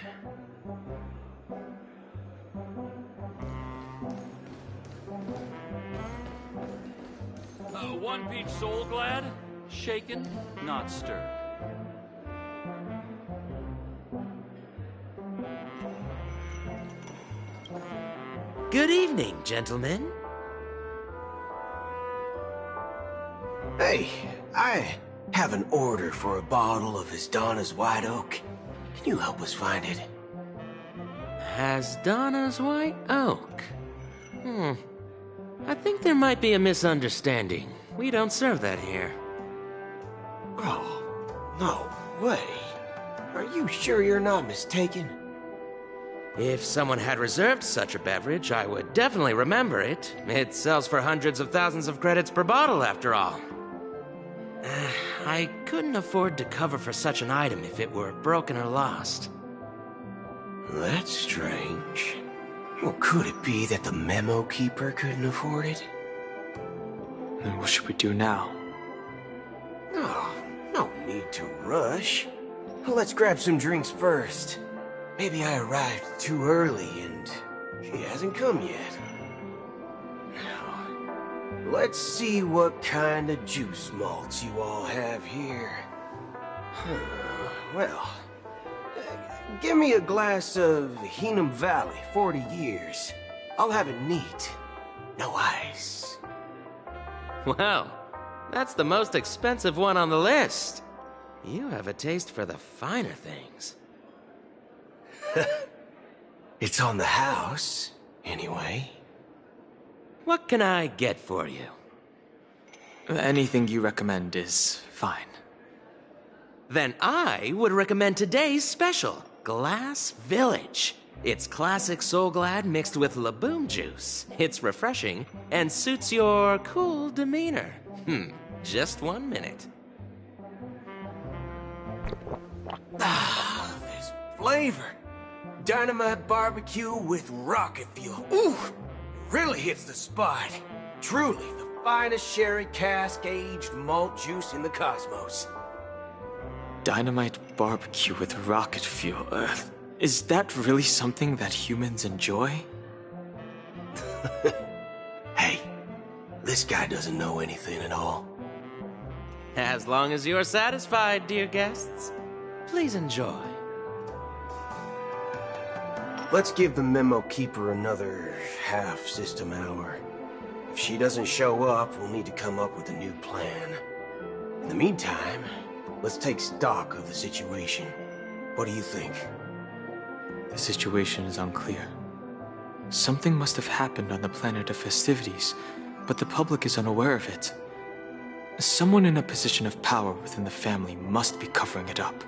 Speaker 23: One peach soul glad, shaken, not stirred.
Speaker 24: Good evening, gentlemen.
Speaker 17: Hey, I have an order for a bottle of Hasdana's White Oak. Can you help us find it?
Speaker 24: Hasdana's White Oak? I think there might be a misunderstanding. We don't serve that here.
Speaker 17: Oh, no way. Are you sure you're not mistaken?
Speaker 24: If someone had reserved such a beverage, I would definitely remember it. It sells for hundreds of thousands of credits per bottle, after all. I couldn't afford to cover for such an item if it were broken or lost.
Speaker 17: That's strange. Well, could it be that the memo keeper couldn't afford it?
Speaker 16: Then what should we do now?
Speaker 17: Oh, no need to rush. Let's grab some drinks first. Maybe I arrived too early and she hasn't come yet. Now, let's see what kind of juice malts you all have here. Well, give me a glass of Heenum Valley, 40 years. I'll have it neat. No ice.
Speaker 24: Well, that's the most expensive one on the list. You have a taste for the finer things.
Speaker 17: It's on the house, anyway.
Speaker 24: What can I get for you?
Speaker 16: Anything you recommend is fine.
Speaker 24: Then I would recommend today's special, Glass Village. It's classic Soul Glad mixed with Laboom juice. It's refreshing and suits your cool demeanor. Just 1 minute.
Speaker 17: Ah, this flavor. Dynamite barbecue with rocket fuel. Ooh, really hits the spot. Truly the finest sherry cask-aged malt juice in the cosmos.
Speaker 16: Dynamite barbecue with rocket fuel. Is that really something that humans enjoy?
Speaker 17: Hey, this guy doesn't know anything at all.
Speaker 24: As long as you're satisfied, dear guests, please enjoy.
Speaker 17: Let's give the memo keeper another half-system hour. If she doesn't show up, we'll need to come up with a new plan. In the meantime, let's take stock of the situation. What do you think?
Speaker 16: The situation is unclear. Something must have happened on the planet of festivities, but the public is unaware of it. Someone in a position of power within the family must be covering it up.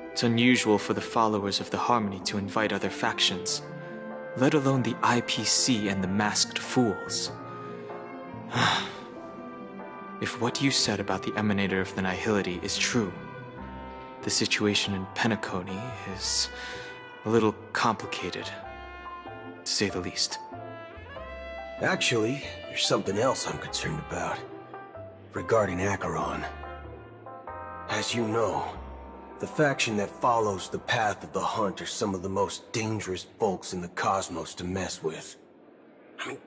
Speaker 16: It's unusual for the followers of the Harmony to invite other factions, let alone the IPC and the Masked Fools. If what you said about the Emanator of the Nihility is true, the situation in Penacony is a little complicated, to say the least.
Speaker 17: Actually, there's something else I'm concerned about. Regarding Acheron. As you know, the faction that follows the path of the Hunt are some of the most dangerous folks in the cosmos to mess with. I mean,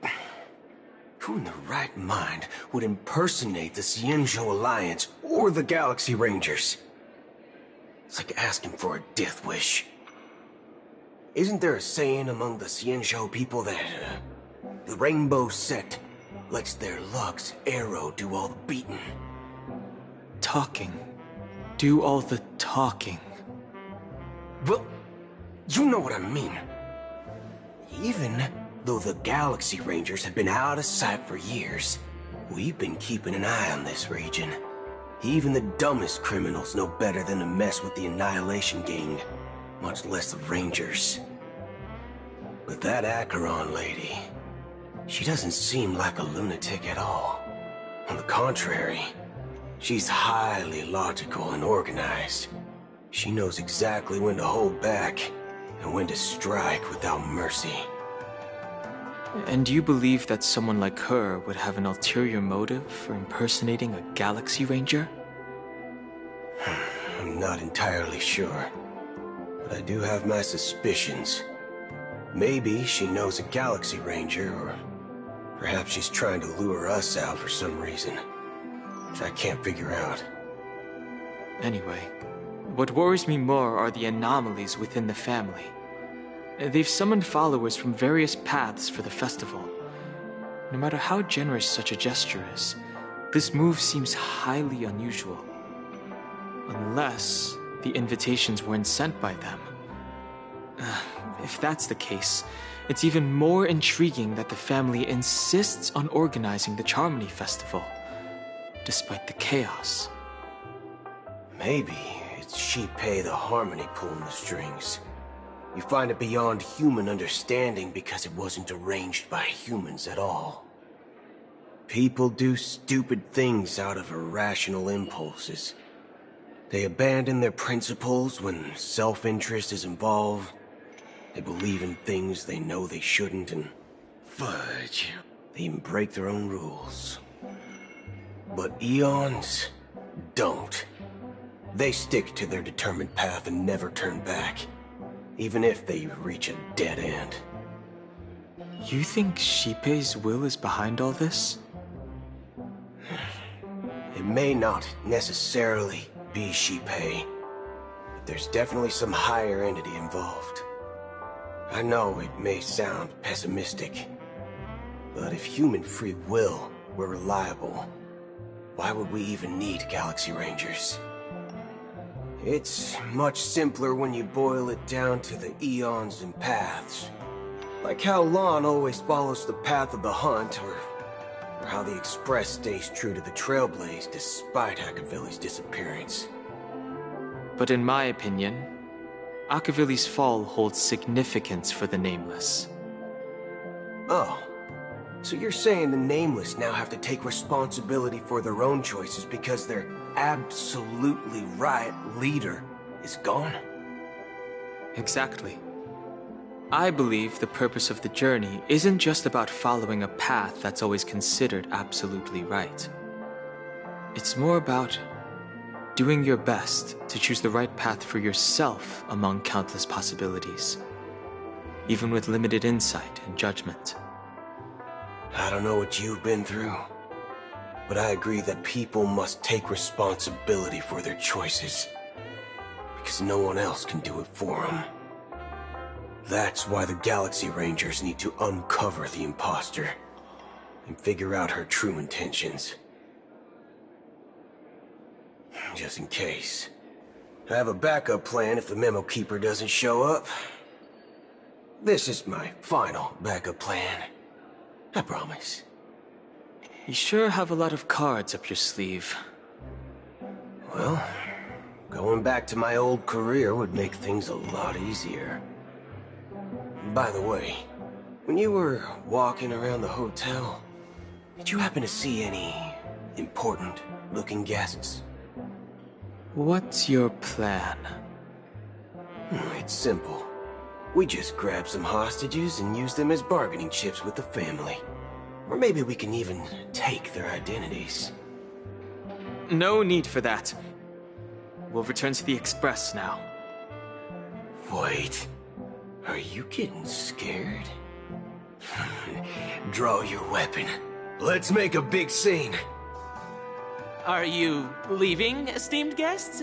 Speaker 17: who in their right mind would impersonate the Xianzhou Alliance or the Galaxy Rangers? It's like asking for a death wish. Isn't there a saying among the Xianzhou people that the Rainbow Sect lets their Lux arrow do all the beating?
Speaker 16: Talking. Do all the talking.
Speaker 17: Well, you know what I mean. Even though the Galaxy Rangers have been out of sight for years, we've been keeping an eye on this region. Even the dumbest criminals know better than to mess with the Annihilation Gang, much less the Rangers. But that Acheron lady, she doesn't seem like a lunatic at all. On the contrary, she's highly logical and organized. She knows exactly when to hold back and when to strike without mercy.
Speaker 16: And you believe that someone like her would have an ulterior motive for impersonating a Galaxy Ranger?
Speaker 17: I'm not entirely sure, but I do have my suspicions. Maybe she knows a Galaxy Ranger, or perhaps she's trying to lure us out for some reason, which I can't figure out.
Speaker 16: Anyway, what worries me more are the anomalies within the family. They've summoned followers from various paths for the festival. No matter how generous such a gesture is, this move seems highly unusual. Unless the invitations weren't sent by them. If that's the case, it's even more intriguing that the family insists on organizing the Charmony Festival, despite the chaos.
Speaker 17: Maybe it's Shipei the Harmony pulling the strings. You find it beyond human understanding because it wasn't arranged by humans at all. People do stupid things out of irrational impulses. They abandon their principles when self-interest is involved. They believe in things they know they shouldn't, and fudge, they even break their own rules. But Eons don't. They stick to their determined path and never turn back, even if they reach a dead end.
Speaker 16: You think Shipei's will is behind all this?
Speaker 17: It may not necessarily be Shipei, but there's definitely some higher entity involved. I know it may sound pessimistic, but if human free will were reliable, why would we even need Galaxy Rangers? It's much simpler when you boil it down to the eons and paths. Like how Lon always follows the path of the Hunt, or how the Express stays true to the Trailblaze despite Akavili's disappearance.
Speaker 16: But in my opinion, Akavili's fall holds significance for the Nameless.
Speaker 17: Oh, so you're saying the Nameless now have to take responsibility for their own choices because their absolutely right leader is gone?
Speaker 16: Exactly. I believe the purpose of the journey isn't just about following a path that's always considered absolutely right. It's more about doing your best to choose the right path for yourself among countless possibilities, even with limited insight and judgment.
Speaker 17: I don't know what you've been through, but I agree that people must take responsibility for their choices. Because no one else can do it for them. That's why the Galaxy Rangers need to uncover the imposter and figure out her true intentions. Just in case. I have a backup plan if the Memo Keeper doesn't show up. This is my final backup plan. I promise.
Speaker 16: You sure have a lot of cards up your sleeve.
Speaker 17: Well, going back to my old career would make things a lot easier. By the way, when you were walking around the hotel, did you happen to see any important-looking guests?
Speaker 16: What's your plan?
Speaker 17: It's simple. We just grab some hostages and use them as bargaining chips with the family. Or maybe we can even take their identities.
Speaker 16: No need for that. We'll return to the Express now.
Speaker 17: Wait. Are you getting scared? Draw your weapon. Let's make a big scene.
Speaker 22: Are you leaving, esteemed guests?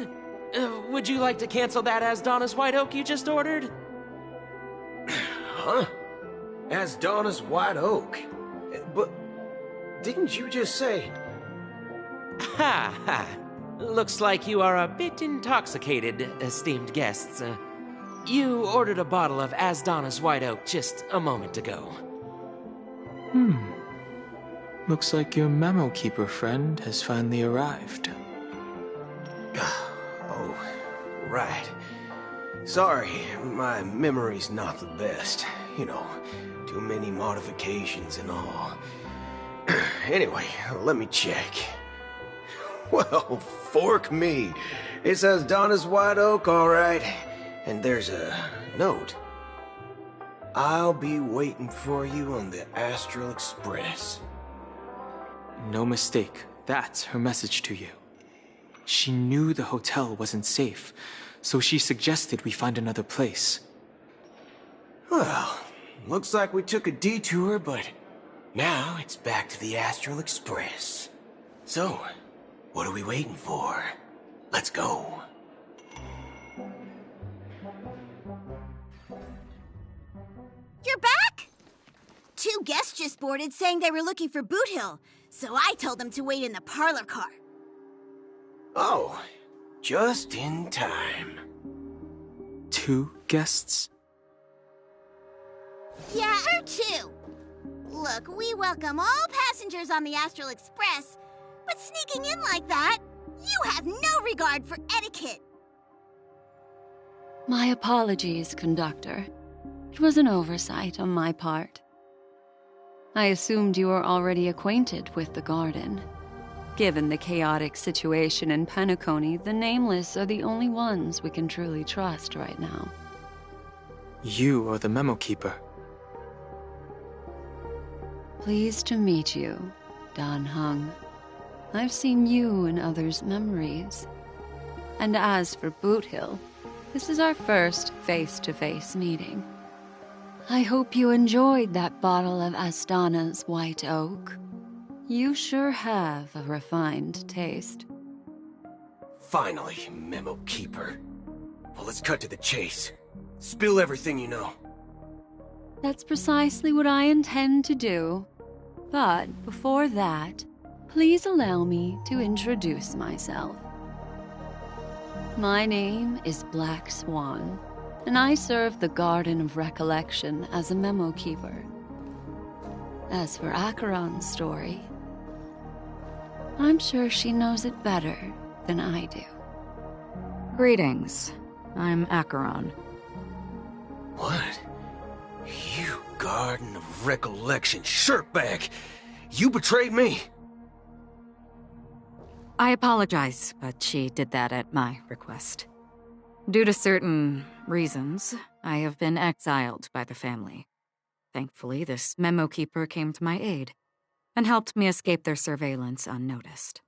Speaker 22: Would you like to cancel that Asdana's White Oak you just ordered?
Speaker 17: Huh? Asdana's White Oak? But didn't you just say...
Speaker 22: Ha ha. Looks like you are a bit intoxicated, esteemed guests. You ordered a bottle of Asdana's White Oak just a moment ago.
Speaker 16: Looks like your Memo Keeper friend has finally arrived.
Speaker 17: Oh, right. Sorry, my memory's not the best. You know, too many modifications and all. Anyway, let me check. Well, fork me. It says Donna's White Oak, all right. And there's a note. I'll be waiting for you on the Astral Express.
Speaker 16: No mistake. That's her message to you. She knew the hotel wasn't safe, so she suggested we find another place.
Speaker 17: Well, looks like we took a detour, but now it's back to the Astral Express. So, what are we waiting for? Let's go.
Speaker 3: You're back? 2 guests just boarded saying they were looking for Boot Hill, so I told them to wait in the parlor car.
Speaker 17: Oh, just in time.
Speaker 16: 2 guests?
Speaker 3: Yeah, or 2. Look, we welcome all passengers on the Astral Express, but sneaking in like that, you have no regard for etiquette.
Speaker 18: My apologies, conductor. It was an oversight on my part. I assumed you were already acquainted with the garden. Given the chaotic situation in Penacony, the Nameless are the only ones we can truly trust right now.
Speaker 16: You are the Memo Keeper.
Speaker 18: Pleased to meet you, Dan Hung. I've seen you in others' memories. And as for Boot Hill, this is our first face-to-face meeting. I hope you enjoyed that bottle of Astana's White Oak. You sure have a refined taste.
Speaker 17: Finally, Memo Keeper. Well, let's cut to the chase. Spill everything you know.
Speaker 18: That's precisely what I intend to do. But before that, please allow me to introduce myself. My name is Black Swan, and I serve the Garden of Recollection as a Memo Keeper. As for Acheron's story, I'm sure she knows it better than I do.
Speaker 7: Greetings. I'm Acheron.
Speaker 17: What? You Garden of Recollection shirtbag! You betrayed me!
Speaker 7: I apologize, but she did that at my request. Due to certain reasons, I have been exiled by the family. Thankfully, this Memo Keeper came to my aid and helped me escape their surveillance unnoticed.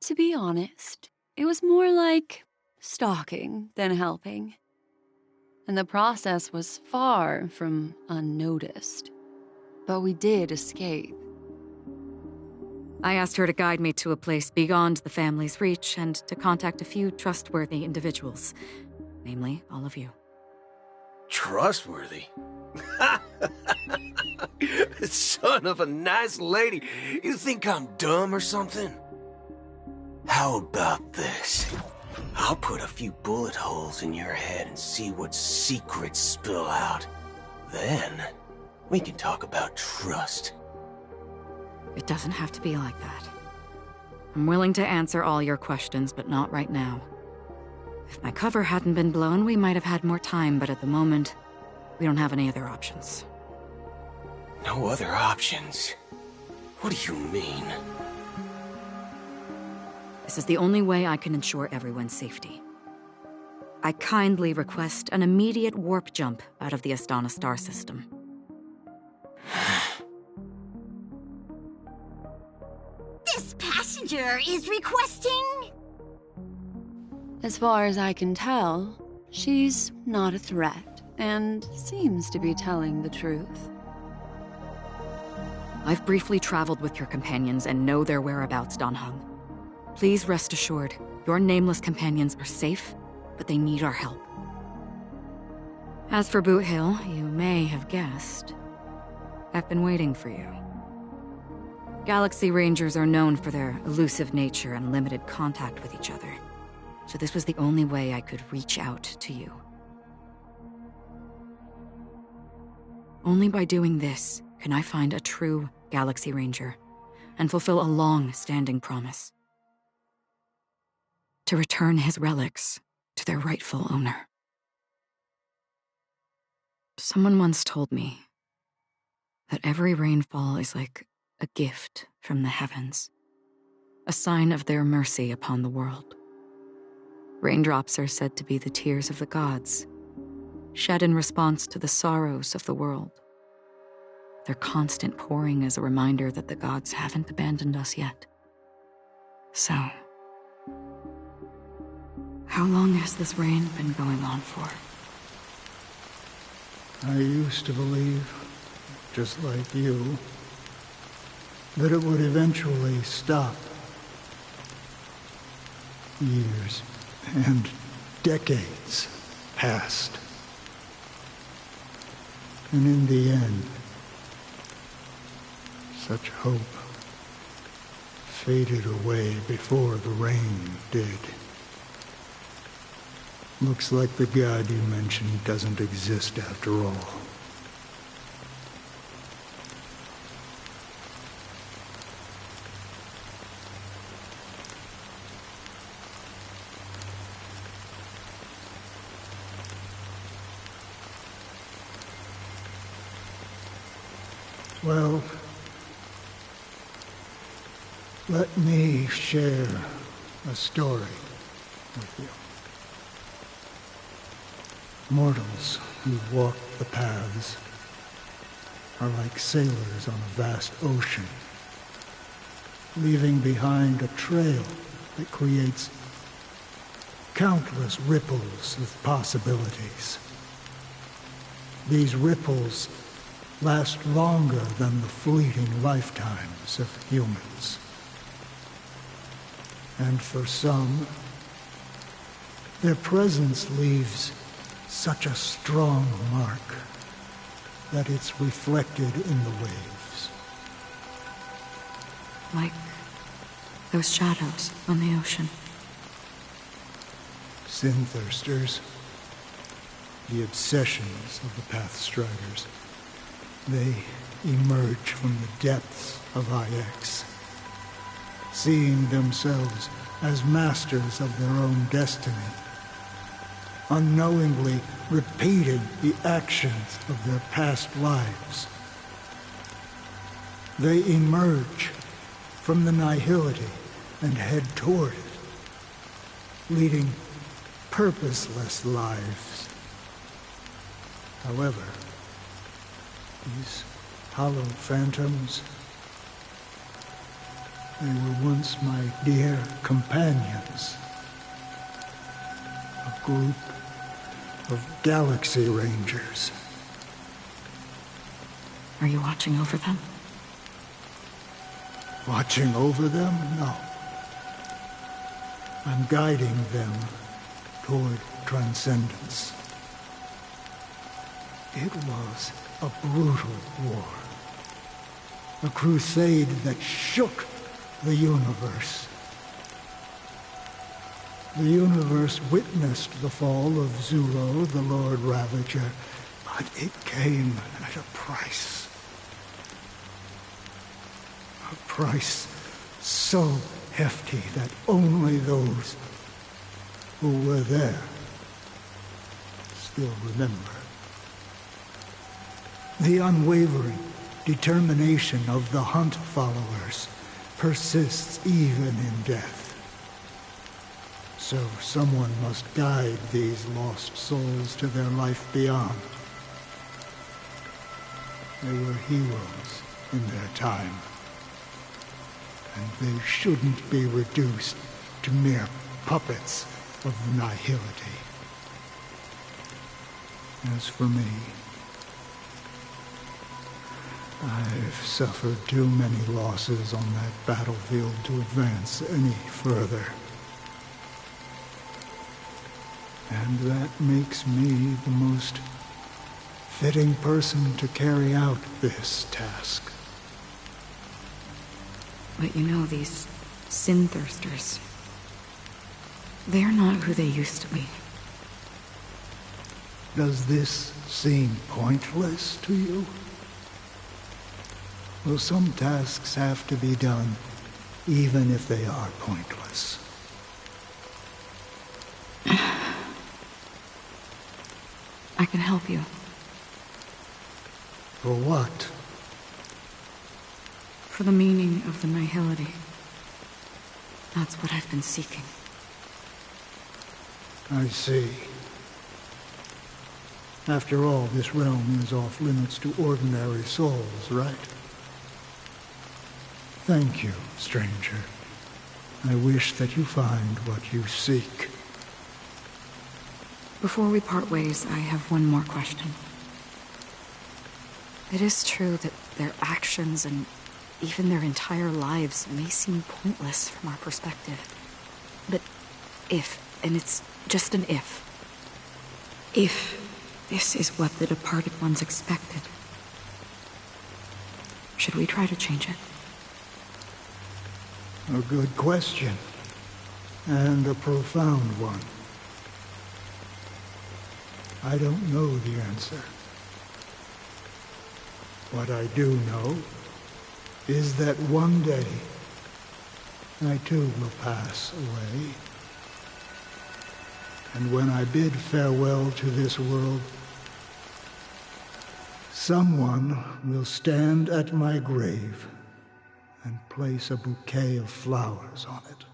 Speaker 18: To be honest, it was more like stalking than helping. And the process was far from unnoticed. But we did escape.
Speaker 7: I asked her to guide me to a place beyond the family's reach and to contact a few trustworthy individuals. Namely, all of you.
Speaker 17: Trustworthy? Son of a nice lady. You think I'm dumb or something? How about this? I'll put a few bullet holes in your head and see what secrets spill out. Then, we can talk about trust.
Speaker 7: It doesn't have to be like that. I'm willing to answer all your questions, but not right now. If my cover hadn't been blown, we might have had more time, but at the moment, we don't have any other options.
Speaker 17: No other options? What do you mean?
Speaker 7: This is the only way I can ensure everyone's safety. I kindly request an immediate warp jump out of the Astana star system.
Speaker 3: This passenger is requesting...
Speaker 18: As far as I can tell, she's not a threat, and seems to be telling the truth.
Speaker 7: I've briefly traveled with your companions and know their whereabouts, Dan Heng. Please rest assured, your nameless companions are safe, but they need our help. As for Boot Hill, you may have guessed. I've been waiting for you. Galaxy Rangers are known for their elusive nature and limited contact with each other, so this was the only way I could reach out to you. Only by doing this can I find a true Galaxy Ranger and fulfill a long-standing promise. To return his relics to their rightful owner. Someone once told me that every rainfall is like a gift from the heavens, a sign of their mercy upon the world. Raindrops are said to be the tears of the gods, shed in response to the sorrows of the world. Their constant pouring is a reminder that the gods haven't abandoned us yet. So, how long has this rain been going on for?
Speaker 4: I used to believe, just like you, that it would eventually stop. Years and decades passed. And in the end, such hope faded away before the rain did. Looks like the god you mentioned doesn't exist after all. Well, let me share a story with you. Mortals who walk the paths are like sailors on a vast ocean, leaving behind a trail that creates countless ripples of possibilities. These ripples last longer than the fleeting lifetimes of humans. And for some, their presence leaves such a strong mark that it's reflected in the waves.
Speaker 7: Like those shadows on the ocean.
Speaker 4: Sin-thirsters, the obsessions of the Pathstriders, they emerge from the depths of IX, seeing themselves as masters of their own destiny, unknowingly repeating the actions of their past lives. They emerge from the nihility and head toward it, leading purposeless lives. However, these hollow phantoms, they were once my dear companions. A group of Galaxy Rangers.
Speaker 7: Are you watching over them?
Speaker 4: Watching over them? No. I'm guiding them toward transcendence. It was a brutal war. A crusade that shook the universe. The universe witnessed the fall of Zulo, the Lord Ravager, but it came at a price. A price so hefty that only those who were there still remember. The unwavering determination of the Hunt followers persists even in death. So someone must guide these lost souls to their life beyond. They were heroes in their time, and they shouldn't be reduced to mere puppets of nihility. As for me, I've suffered too many losses on that battlefield to advance any further. And that makes me the most fitting person to carry out this task.
Speaker 7: But you know, these sin thirsters, they're not who they used to be.
Speaker 4: Does this seem pointless to you? Well, some tasks have to be done, even if they are pointless.
Speaker 7: I can help you.
Speaker 4: For what?
Speaker 7: For the meaning of the nihility. That's what I've been seeking.
Speaker 4: I see. After all, this realm is off limits to ordinary souls, right? Thank you, stranger. I wish that you find what you seek.
Speaker 7: Before we part ways, I have one more question. It is true that their actions and even their entire lives may seem pointless from our perspective. But if, and it's just an if this is what the departed ones expected, should we try to change it?
Speaker 4: A good question. And a profound one. I don't know the answer. What I do know is that one day I too will pass away. And when I bid farewell to this world, someone will stand at my grave and place a bouquet of flowers on it.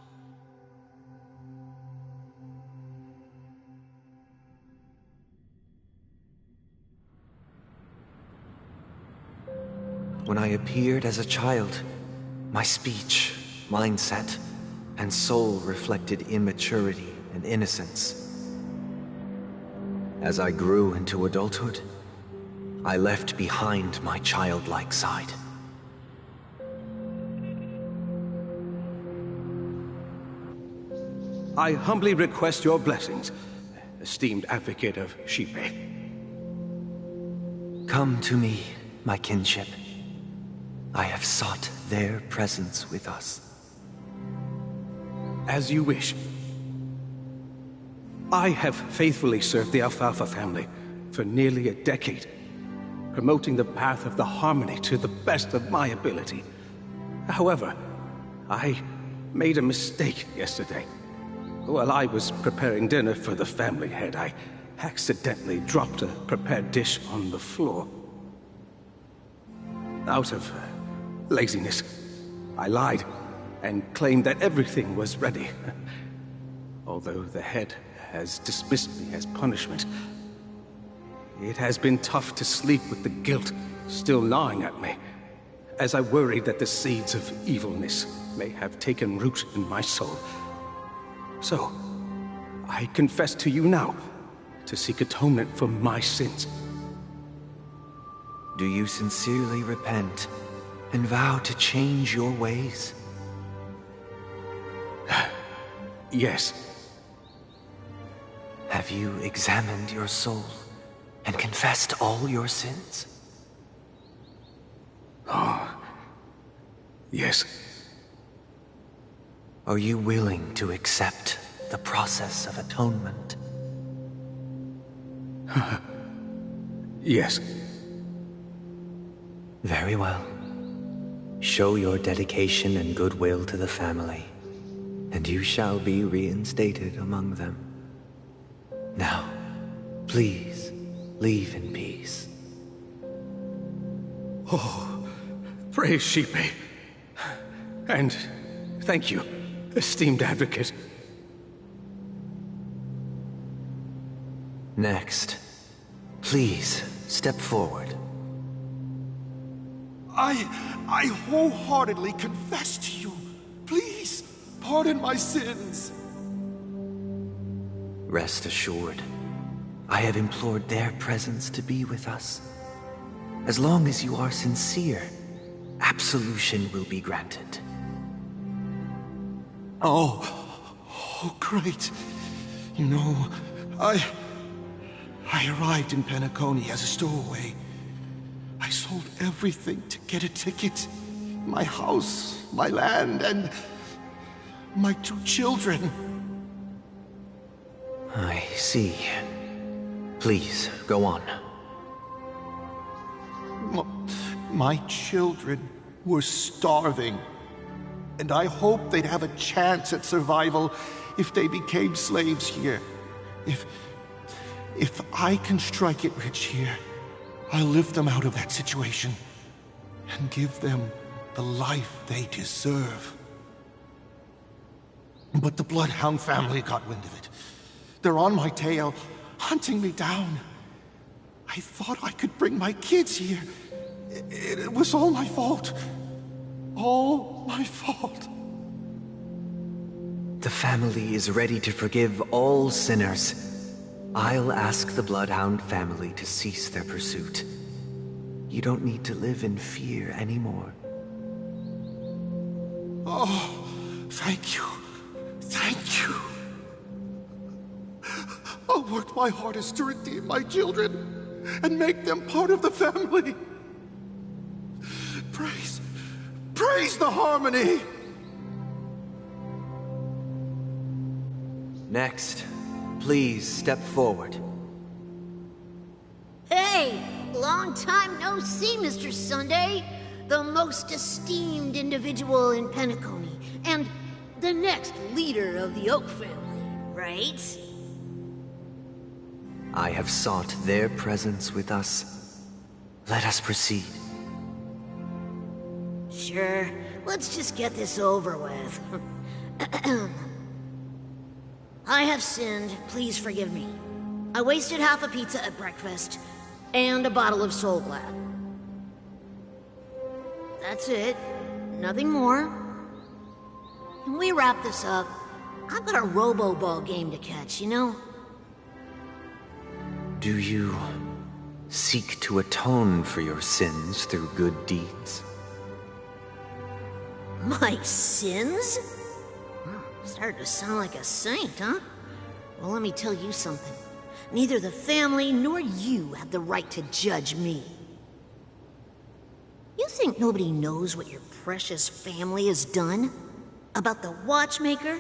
Speaker 9: When I appeared as a child, my speech, mindset, and soul reflected immaturity and innocence. As I grew into adulthood, I left behind my childlike side.
Speaker 10: I humbly request your blessings, esteemed advocate of Shipe.
Speaker 9: Come to me, my kinship. I have sought their presence with us.
Speaker 10: As you wish. I have faithfully served the Alfalfa family for nearly a decade, promoting the path of the harmony to the best of my ability. However, I made a mistake yesterday. While I was preparing dinner for the family head, I accidentally dropped a prepared dish on the floor. Out of laziness, I lied and claimed that everything was ready. Although the head has dismissed me as punishment, it has been tough to sleep with the guilt still gnawing at me, as I worried that the seeds of evilness may have taken root in my soul. So, I confess to you now, to seek atonement for my sins.
Speaker 9: Do you sincerely repent and vow to change your ways?
Speaker 10: Yes.
Speaker 9: Have you examined your soul and confessed all your sins?
Speaker 10: Oh, yes.
Speaker 9: Are you willing to accept the process of atonement?
Speaker 10: Yes.
Speaker 9: Very well. Show your dedication and goodwill to the family, and you shall be reinstated among them. Now, please, leave in peace.
Speaker 10: Oh, praise Sheepy. And thank you, esteemed advocate.
Speaker 9: Next, please step forward.
Speaker 6: I wholeheartedly confess to you. Please, pardon my sins.
Speaker 9: Rest assured, I have implored their presence to be with us. As long as you are sincere, absolution will be granted.
Speaker 6: Oh, great. You know, I arrived in Penacony as a stowaway. I sold everything to get a ticket. My house, my land, and my 2 children.
Speaker 9: I see. Please, go on.
Speaker 6: My children were starving, and I hoped they'd have a chance at survival if they became slaves here. If I can strike it rich here, I'll lift them out of that situation and give them the life they deserve. But the Bloodhound family got wind of it. They're on my tail, hunting me down. I thought I could bring my kids here. It was all my fault. All my fault.
Speaker 9: The family is ready to forgive all sinners. I'll ask the Bloodhound family to cease their pursuit. You don't need to live in fear anymore.
Speaker 6: Oh, thank you. Thank you. I'll work my hardest to redeem my children and make them part of the family. Praise the harmony!
Speaker 9: Next, please step forward.
Speaker 3: Hey! Long time no see, Mr. Sunday. The most esteemed individual in Penacony, and the next leader of the Oak family, right?
Speaker 9: I have sought their presence with us. Let us proceed.
Speaker 3: Sure, let's just get this over with. I have sinned, please forgive me. I wasted half a pizza at breakfast, and a bottle of Soul Glad. That's it, nothing more. Can we wrap this up? I've got a Robo-Ball game to catch, you know?
Speaker 9: Do you seek to atone for your sins through good deeds?
Speaker 3: My sins? Started to sound like a saint, huh? Well, let me tell you something. Neither the family nor you have the right to judge me. You think nobody knows what your precious family has done? About the watchmaker?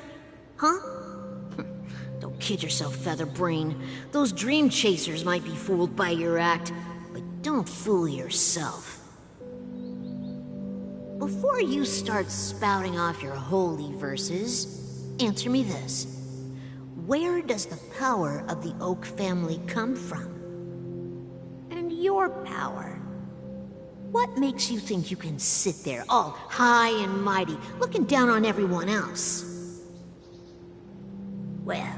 Speaker 3: Huh? Don't kid yourself, Featherbrain. Those dream chasers might be fooled by your act, but don't fool yourself. Before you start spouting off your holy verses, answer me this. Where does the power of the Oak family come from? And your power? What makes you think you can sit there all high and mighty, looking down on everyone else? Well,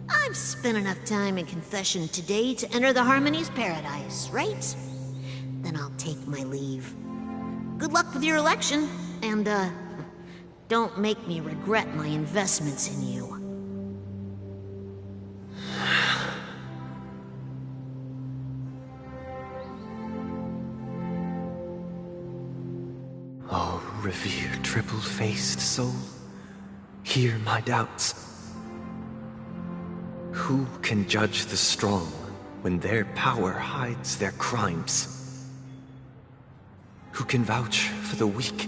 Speaker 3: I've spent enough time in confession today to enter the Harmony's paradise, right? Then I'll take my leave. Good luck with your election, and, don't make me regret my investments in you.
Speaker 9: revered triple-faced soul, hear my doubts. Who can judge the strong when their power hides their crimes? Who can vouch for the weak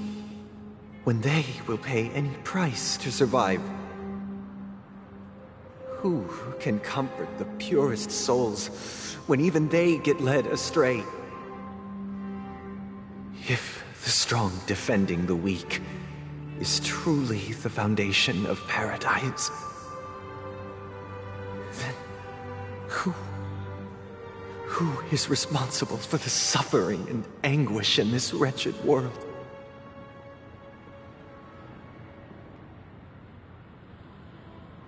Speaker 9: when they will pay any price to survive? Who can comfort the purest souls when even they get led astray? If the strong defending the weak is truly the foundation of paradise, then who is responsible for the suffering and anguish in this wretched world?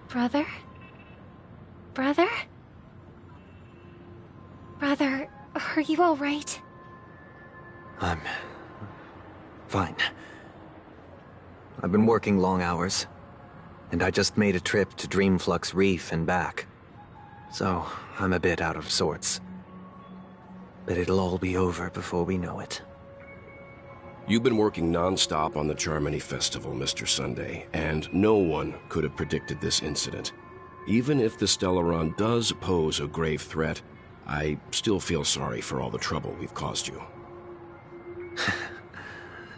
Speaker 5: Brother? Brother? Brother, are you all right?
Speaker 9: I'm fine. I've been working long hours, and I just made a trip to Dreamflux Reef and back. So, I'm a bit out of sorts. But it'll all be over before we know it.
Speaker 8: You've been working non-stop on the Charmony Festival, Mr. Sunday, and no one could have predicted this incident. Even if the Stellaron does pose a grave threat, I still feel sorry for all the trouble we've caused you.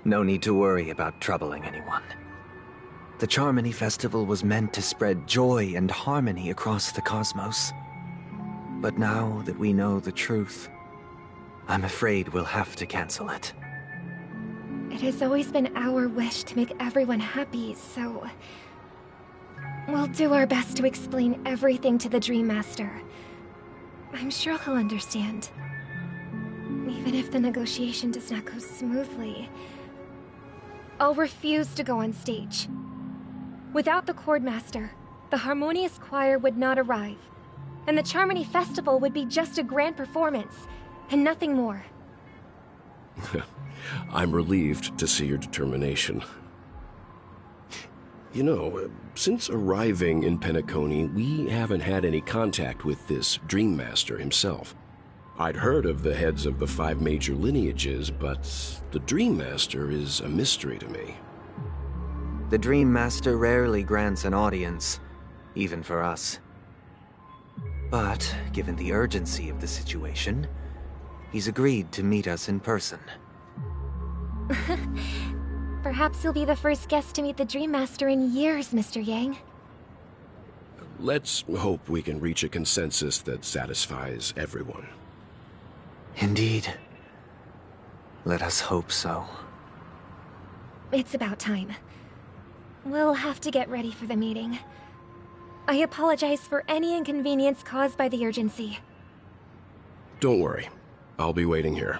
Speaker 9: No need to worry about troubling anyone. The Charmony Festival was meant to spread joy and harmony across the cosmos. But now that we know the truth, I'm afraid we'll have to cancel it.
Speaker 11: It has always been our wish to make everyone happy, so... we'll do our best to explain everything to the Dream Master. I'm sure he'll understand. Even if the negotiation does not go smoothly, I'll refuse to go on stage. Without the Chord Master, the Harmonious Choir would not arrive, and the Charmony Festival would be just a grand performance, and nothing more.
Speaker 8: I'm relieved to see your determination. You know, since arriving in Penacony, we haven't had any contact with this Dream Master himself. I'd heard of the heads of the 5 major lineages, but the Dream Master is a mystery to me.
Speaker 9: The Dream Master rarely grants an audience, even for us. But, given the urgency of the situation, he's agreed to meet us in person.
Speaker 11: Perhaps you'll be the first guest to meet the Dream Master in years, Mr. Yang.
Speaker 8: Let's hope we can reach a consensus that satisfies everyone.
Speaker 9: Indeed. Let us hope so.
Speaker 11: It's about time. We'll have to get ready for the meeting. I apologize for any inconvenience caused by the urgency.
Speaker 8: Don't worry. I'll be waiting here.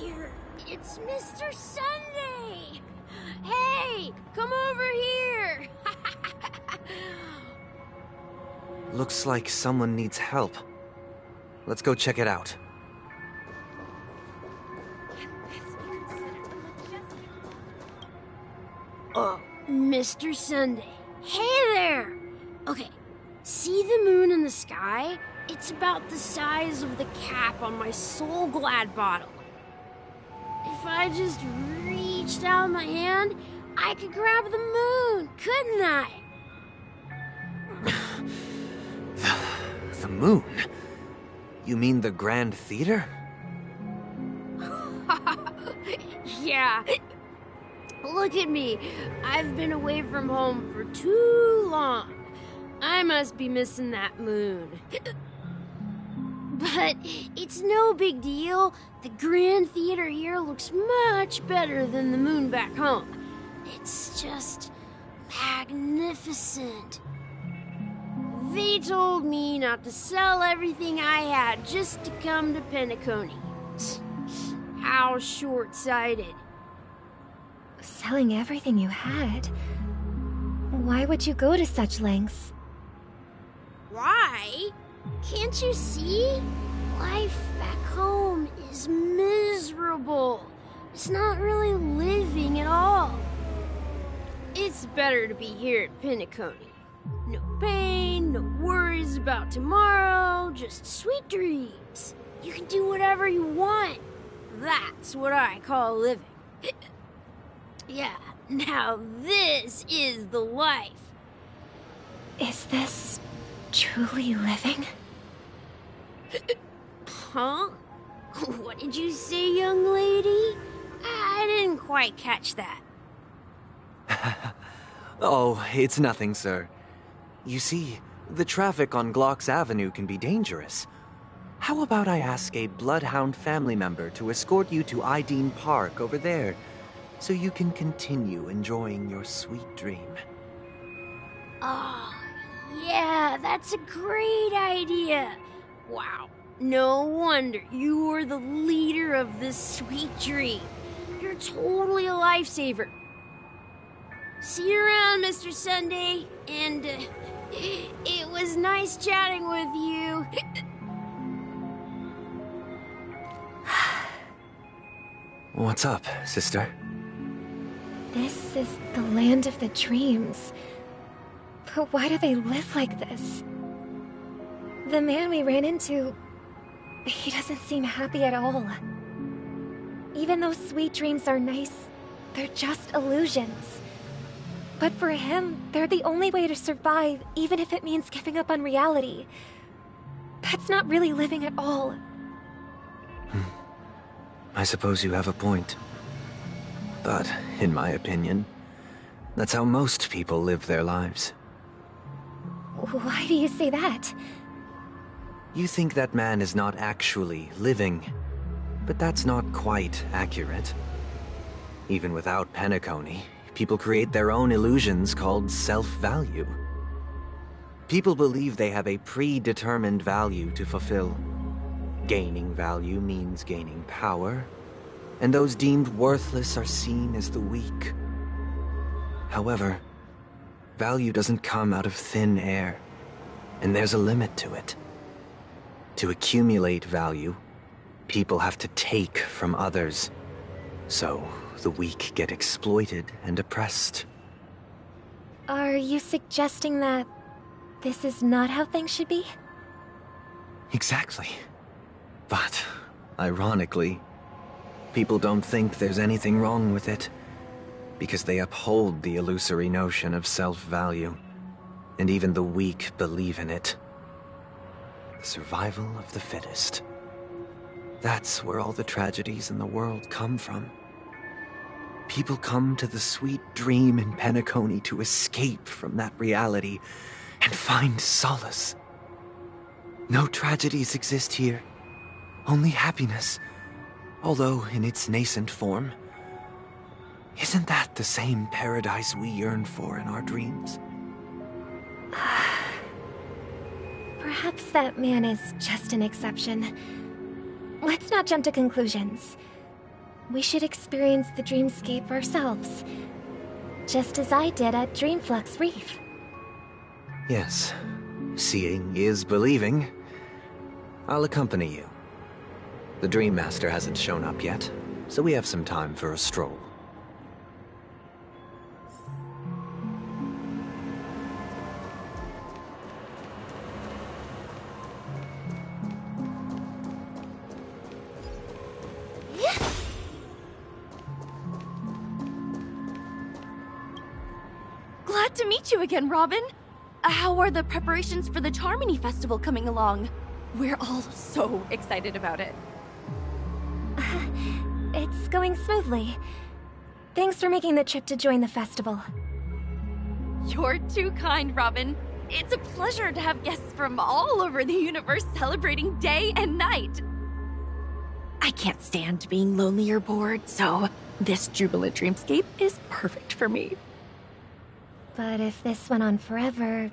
Speaker 12: Dear, it's Mr. Sunday! Hey, come over here!
Speaker 9: Looks like someone needs help. Let's go check it out.
Speaker 12: Mr. Sunday. Hey there! Okay, see the moon in the sky? It's about the size of the cap on my Soul Glad bottle. If I just reached out my hand, I could grab the moon, couldn't I?
Speaker 9: The moon? You mean the Grand Theater?
Speaker 12: Yeah. Look at me. I've been away from home for too long. I must be missing that moon. But it's no big deal. The Grand Theater here looks much better than the moon back home. It's just magnificent. They told me not to sell everything I had just to come to Penacony. How short-sighted.
Speaker 11: Selling everything you had? Why would you go to such lengths?
Speaker 12: Why? Can't you see? Life back home is miserable. It's not really living at all. It's better to be here at Penacony. No pain, no worries about tomorrow, just sweet dreams. You can do whatever you want. That's what I call living. Yeah, now this is the life.
Speaker 11: Is this truly living?
Speaker 12: Huh? What did you say, young lady? I didn't quite catch that.
Speaker 9: Oh, it's nothing, sir. You see, the traffic on Glock's Avenue can be dangerous. How about I ask a Bloodhound family member to escort you to Ideen Park over there, so you can continue enjoying your sweet dream?
Speaker 12: Oh, yeah, that's a great idea. Wow, no wonder you were the leader of this sweet dream. You're totally a lifesaver. See you around, Mr. Sunday, and it was nice chatting with you.
Speaker 9: What's up, sister?
Speaker 11: This is the land of the dreams. But why do they live like this? The man we ran into, he doesn't seem happy at all. Even though sweet dreams are nice, they're just illusions. But for him, they're the only way to survive, even if it means giving up on reality. That's not really living at all.
Speaker 9: I suppose you have a point. But, in my opinion, that's how most people live their lives.
Speaker 11: Why do you say that?
Speaker 9: You think that man is not actually living, but that's not quite accurate. Even without Penacony, people create their own illusions called self-value. People believe they have a predetermined value to fulfill. Gaining value means gaining power, and those deemed worthless are seen as the weak. However, value doesn't come out of thin air, and there's a limit to it. To accumulate value, people have to take from others, so the weak get exploited and oppressed.
Speaker 11: Are you suggesting that this is not how things should be?
Speaker 9: Exactly. But, ironically, people don't think there's anything wrong with it, because they uphold the illusory notion of self-value, and even the weak believe in it. The survival of the fittest. That's where all the tragedies in the world come from. People come to the sweet dream in Penacony to escape from that reality and find solace. No tragedies exist here. Only happiness, although in its nascent form. Isn't that the same paradise we yearn for in our dreams?
Speaker 11: Perhaps that man is just an exception. Let's not jump to conclusions. We should experience the dreamscape ourselves, just as I did at Dreamflux Reef.
Speaker 9: Yes, seeing is believing. I'll accompany you. The Dream Master hasn't shown up yet, so we have some time for a stroll.
Speaker 1: Glad to meet you again, Robin. How are the preparations for the Charmony Festival coming along? We're all so excited about it.
Speaker 11: It's going smoothly. Thanks for making the trip to join the festival.
Speaker 1: You're too kind, Robin. It's a pleasure to have guests from all over the universe celebrating day and night. I can't stand being lonely or bored, so this jubilant dreamscape is perfect for me.
Speaker 11: But if this went on forever,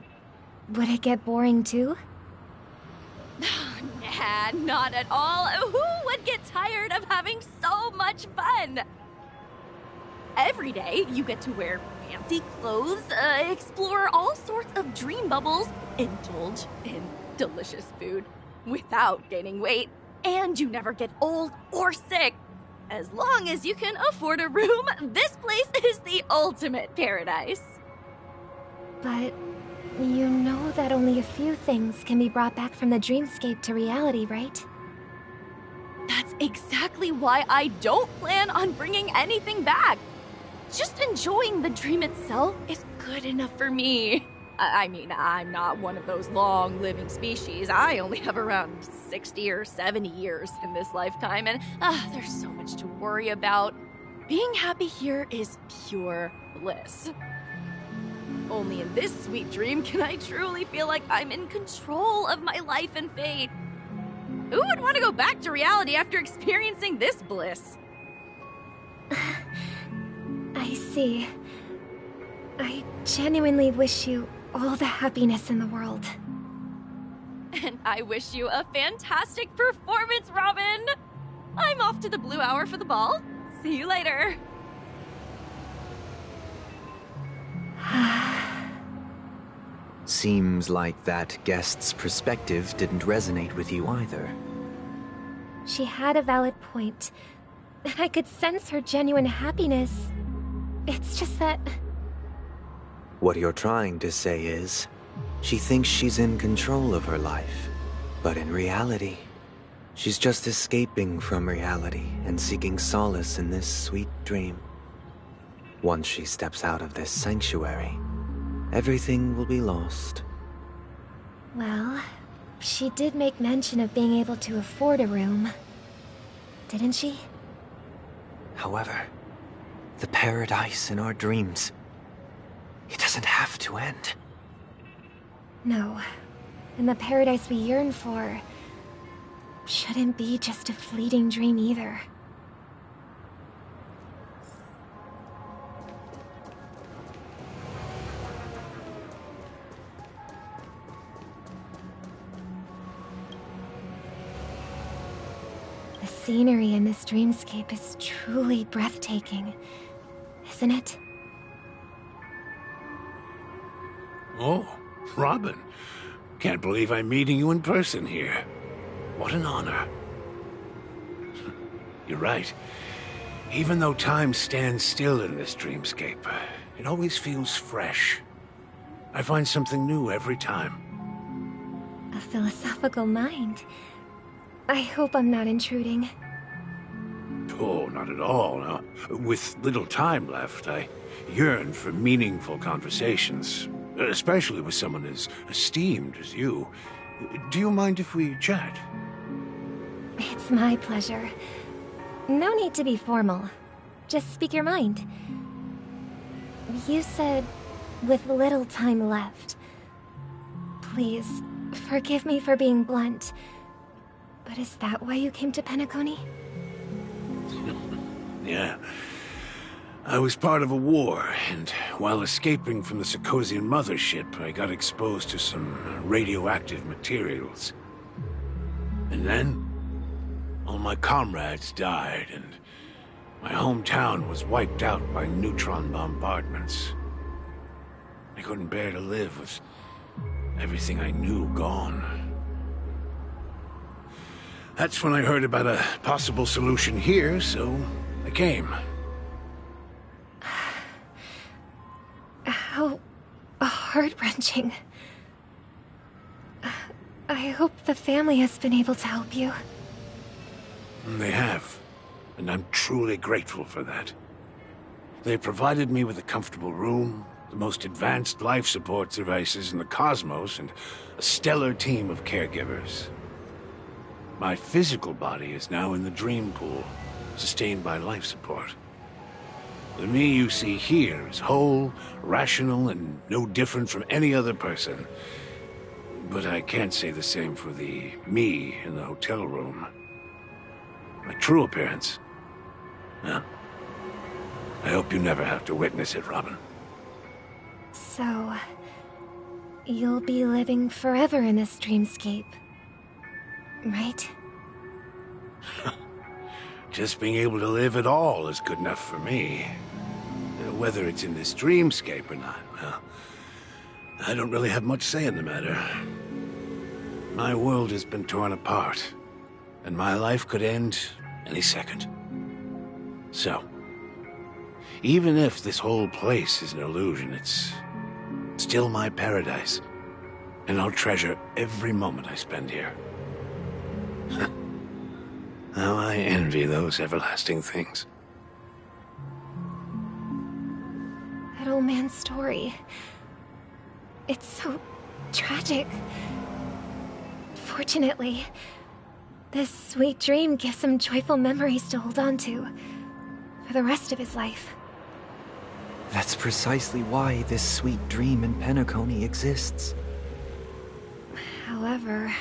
Speaker 11: would it get boring too?
Speaker 1: Nah, not at all. Who would get tired of having so much fun? Every day, you get to wear fancy clothes, explore all sorts of dream bubbles, indulge in delicious food without gaining weight, and you never get old or sick. As long as you can afford a room, this place is the ultimate paradise.
Speaker 11: But you know that only a few things can be brought back from the dreamscape to reality, right?
Speaker 1: That's exactly why I don't plan on bringing anything back. Just enjoying the dream itself is good enough for me. I mean, I'm not one of those long-living species. I only have around 60 or 70 years in this lifetime, and there's so much to worry about. Being happy here is pure bliss. Only in this sweet dream can I truly feel like I'm in control of my life and fate. Who would want to go back to reality after experiencing this bliss?
Speaker 11: I see. I genuinely wish you all the happiness in the world.
Speaker 1: And I wish you a fantastic performance, Robin! I'm off to the Blue Hour for the ball. See you later.
Speaker 9: Seems like that guest's perspective didn't resonate with you either.
Speaker 11: She had a valid point. I could sense her genuine happiness. It's just that...
Speaker 9: What you're trying to say is, she thinks she's in control of her life. But in reality, she's just escaping from reality and seeking solace in this sweet dream. Once she steps out of this sanctuary, everything will be lost.
Speaker 11: Well, she did make mention of being able to afford a room. Didn't she?
Speaker 9: However, the paradise in our dreams, it doesn't have to end.
Speaker 11: No. And the paradise we yearn for shouldn't be just a fleeting dream either. The scenery in this dreamscape is truly breathtaking, isn't it?
Speaker 2: Oh, Robin. Can't believe I'm meeting you in person here. What an honor. You're right. Even though time stands still in this dreamscape, it always feels fresh. I find something new every time.
Speaker 11: A philosophical mind. I hope I'm not intruding.
Speaker 2: Oh, not at all. No. With little time left, I yearn for meaningful conversations, especially with someone as esteemed as you. Do you mind if we chat?
Speaker 11: It's my pleasure. No need to be formal. Just speak your mind. You said, with little time left. Please, forgive me for being blunt. But is that why you came to Penacony?
Speaker 2: Yeah. I was part of a war, and while escaping from the Sarkosian mothership, I got exposed to some radioactive materials. And then, all my comrades died, and my hometown was wiped out by neutron bombardments. I couldn't bear to live with everything I knew gone. That's when I heard about a possible solution here, so I came.
Speaker 11: How heart-wrenching. I hope the family has been able to help you.
Speaker 2: They have, and I'm truly grateful for that. They provided me with a comfortable room, the most advanced life support devices in the cosmos, and a stellar team of caregivers. My physical body is now in the dream pool, sustained by life support. The me you see here is whole, rational, and no different from any other person. But I can't say the same for the me in the hotel room. My true appearance? Well, I hope you never have to witness it, Robin.
Speaker 11: So, you'll be living forever in this dreamscape, right?
Speaker 2: Just being able to live at all is good enough for me. Whether it's in this dreamscape or not, well, I don't really have much say in the matter. My world has been torn apart, and my life could end any second. So, even if this whole place is an illusion, it's still my paradise, and I'll treasure every moment I spend here. Now, I envy those everlasting things.
Speaker 11: That old man's story. It's so tragic. Fortunately, this sweet dream gives him joyful memories to hold on to for the rest of his life.
Speaker 9: That's precisely why this sweet dream in Penacony exists.
Speaker 11: However,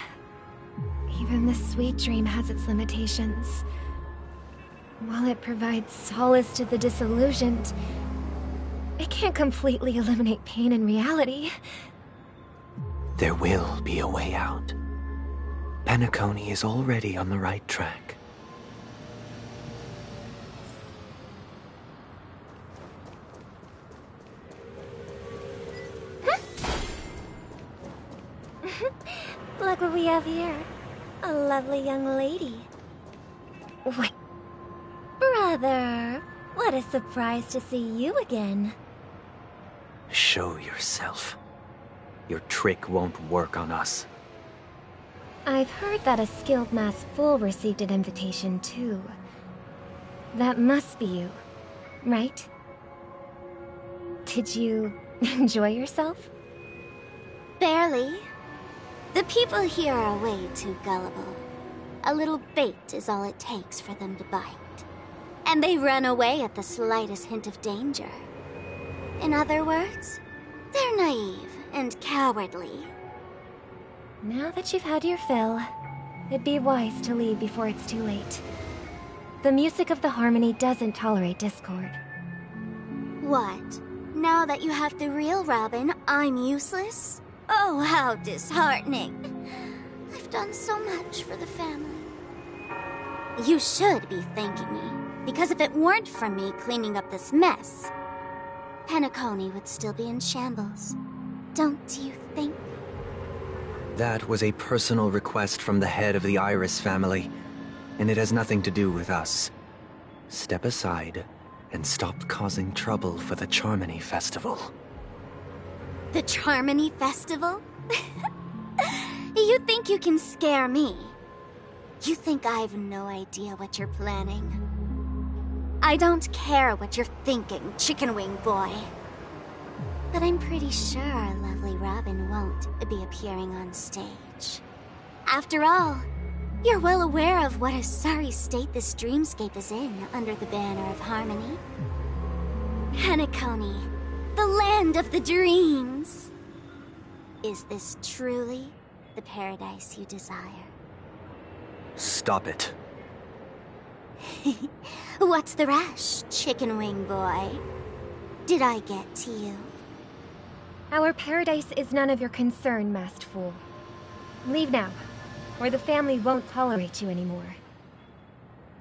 Speaker 11: even this sweet dream has its limitations. While it provides solace to the disillusioned, it can't completely eliminate pain in reality.
Speaker 9: There will be a way out. Penacony is already on the right track.
Speaker 11: Look what we have here. A lovely young lady. Wait.
Speaker 13: Brother, what a surprise to see you again.
Speaker 9: Show yourself. Your trick won't work on us.
Speaker 11: I've heard that a skilled mass fool received an invitation too. That must be you, right? Did you enjoy yourself?
Speaker 13: Barely. The people here are way too gullible. A little bait is all it takes for them to bite. And they run away at the slightest hint of danger. In other words, they're naive and cowardly.
Speaker 11: Now that you've had your fill, it'd be wise to leave before it's too late. The music of the harmony doesn't tolerate discord.
Speaker 13: What? Now that you have the real Robin, I'm useless? Oh, how disheartening. I've done so much for the family. You should be thanking me, because if it weren't for me cleaning up this mess, Penacony would still be in shambles. Don't you think?
Speaker 9: That was a personal request from the head of the Iris family, and it has nothing to do with us. Step aside and stop causing trouble for the Charmony Festival.
Speaker 13: The Charmony Festival? You think you can scare me? You think I've no idea what you're planning? I don't care what you're thinking, chicken wing boy. But I'm pretty sure our lovely Robin won't be appearing on stage. After all, you're well aware of what a sorry state this dreamscape is in under the banner of harmony. Penacony, the land of the dreams. Is this truly the paradise you desire?
Speaker 9: Stop it.
Speaker 13: What's the rush, chicken wing boy? Did I get to you?
Speaker 11: Our paradise is none of your concern, masked fool. Leave now, or the family won't tolerate you anymore.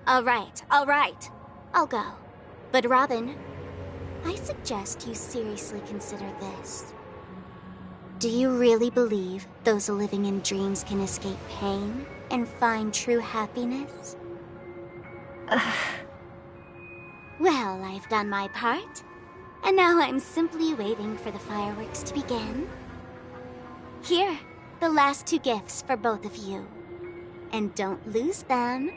Speaker 13: All right, I'll go. But Robin, I suggest you seriously consider this. Do you really believe those living in dreams can escape pain and find true happiness? Well, I've done my part, and now I'm simply waiting for the fireworks to begin. Here, the last 2 gifts for both of you. And don't lose them.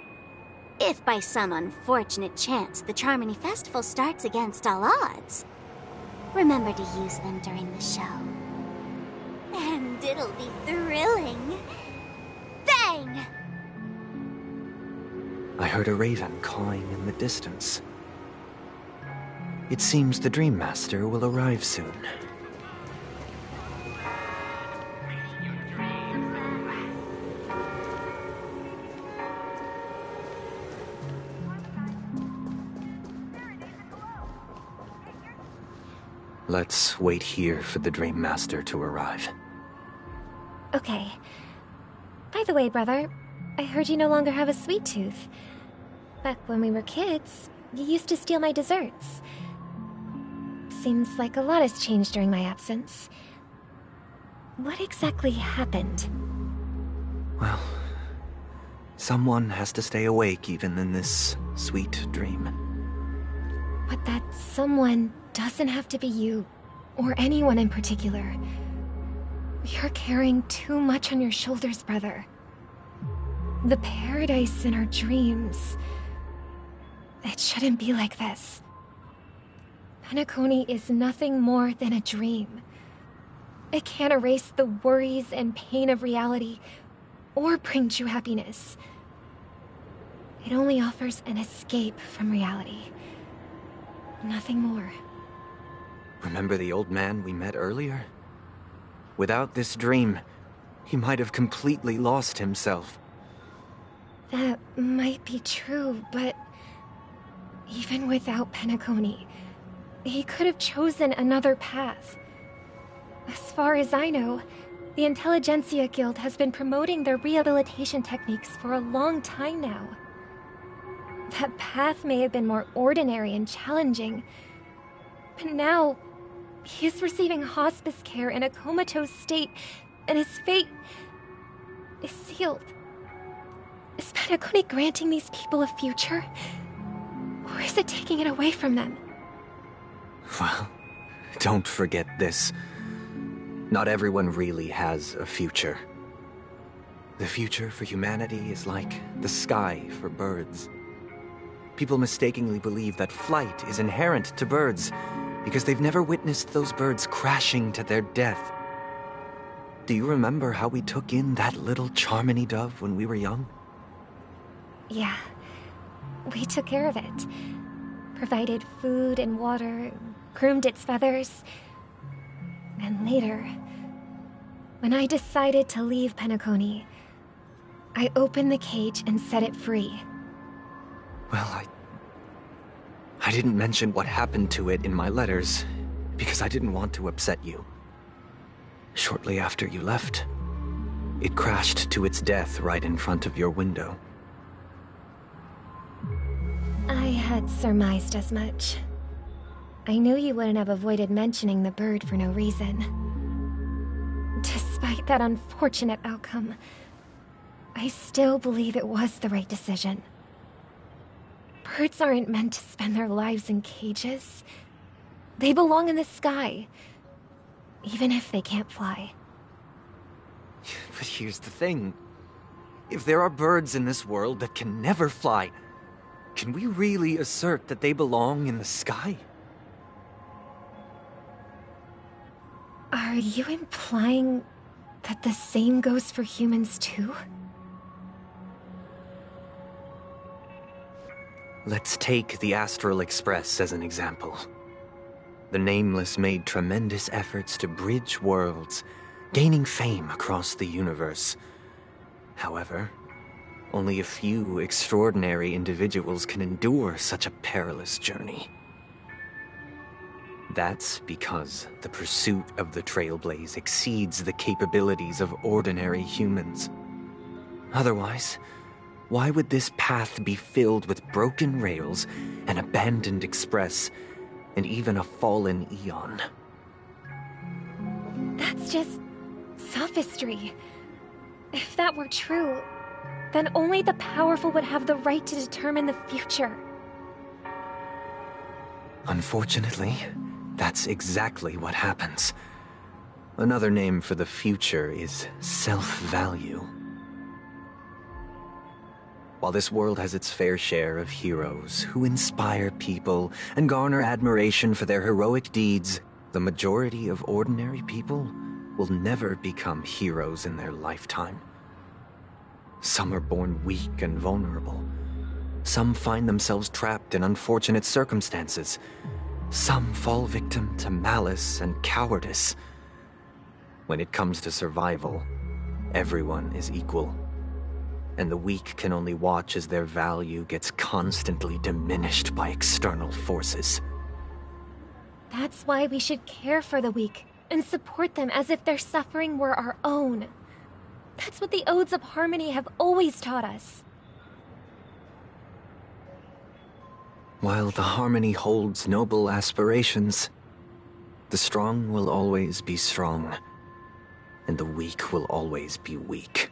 Speaker 13: If by some unfortunate chance the Charmony Festival starts against all odds, remember to use them during the show. And it'll be thrilling. Bang!
Speaker 9: I heard a raven cawing in the distance. It seems the Dream Master will arrive soon. Let's wait here for the Dream Master to arrive.
Speaker 11: Okay. By the way, brother, I heard you no longer have a sweet tooth. Back when we were kids, you used to steal my desserts. Seems like a lot has changed during my absence. What exactly happened?
Speaker 9: Well, someone has to stay awake even in this sweet dream.
Speaker 11: But that someone doesn't have to be you, or anyone in particular. You're carrying too much on your shoulders, brother. The paradise in our dreams. It shouldn't be like this. Penacony is nothing more than a dream. It can't erase the worries and pain of reality, or bring true happiness. It only offers an escape from reality. Nothing more.
Speaker 9: Remember the old man we met earlier? Without this dream, he might have completely lost himself.
Speaker 11: That might be true, but even without Penacony, he could have chosen another path. As far as I know, the Intelligentsia Guild has been promoting their rehabilitation techniques for a long time now. That path may have been more ordinary and challenging, but now he is receiving hospice care in a comatose state, and his fate is sealed. Is Penacony granting these people a future? Or is it taking it away from them?
Speaker 9: Well, don't forget this. Not everyone really has a future. The future for humanity is like the sky for birds. People mistakenly believe that flight is inherent to birds because they've never witnessed those birds crashing to their death. Do you remember how we took in that little Charmony dove when we were young?
Speaker 11: Yeah. We took care of it. Provided food and water, groomed its feathers. And later, when I decided to leave Penacony, I opened the cage and set it free.
Speaker 9: Well, I didn't mention what happened to it in my letters because I didn't want to upset you. Shortly after you left, it crashed to its death right in front of your window.
Speaker 11: I had surmised as much. I knew you wouldn't have avoided mentioning the bird for no reason. Despite that unfortunate outcome, I still believe it was the right decision. Birds aren't meant to spend their lives in cages. They belong in the sky, even if they can't fly.
Speaker 9: But here's the thing. If there are birds in this world that can never fly, can we really assert that they belong in the sky?
Speaker 11: Are you implying that the same goes for humans too?
Speaker 9: Let's take the Astral Express as an example. The Nameless made tremendous efforts to bridge worlds, gaining fame across the universe. However, only a few extraordinary individuals can endure such a perilous journey. That's because the pursuit of the Trailblaze exceeds the capabilities of ordinary humans. Otherwise, why would this path be filled with broken rails, an abandoned express, and even a fallen Eon?
Speaker 11: That's just sophistry. If that were true, then only the powerful would have the right to determine the future.
Speaker 9: Unfortunately, that's exactly what happens. Another name for the future is self-value. While this world has its fair share of heroes who inspire people and garner admiration for their heroic deeds, the majority of ordinary people will never become heroes in their lifetime. Some are born weak and vulnerable. Some find themselves trapped in unfortunate circumstances. Some fall victim to malice and cowardice. When it comes to survival, everyone is equal. And the weak can only watch as their value gets constantly diminished by external forces.
Speaker 11: That's why we should care for the weak and support them as if their suffering were our own. That's what the Odes of Harmony have always taught us.
Speaker 9: While the Harmony holds noble aspirations, the strong will always be strong, and the weak will always be weak.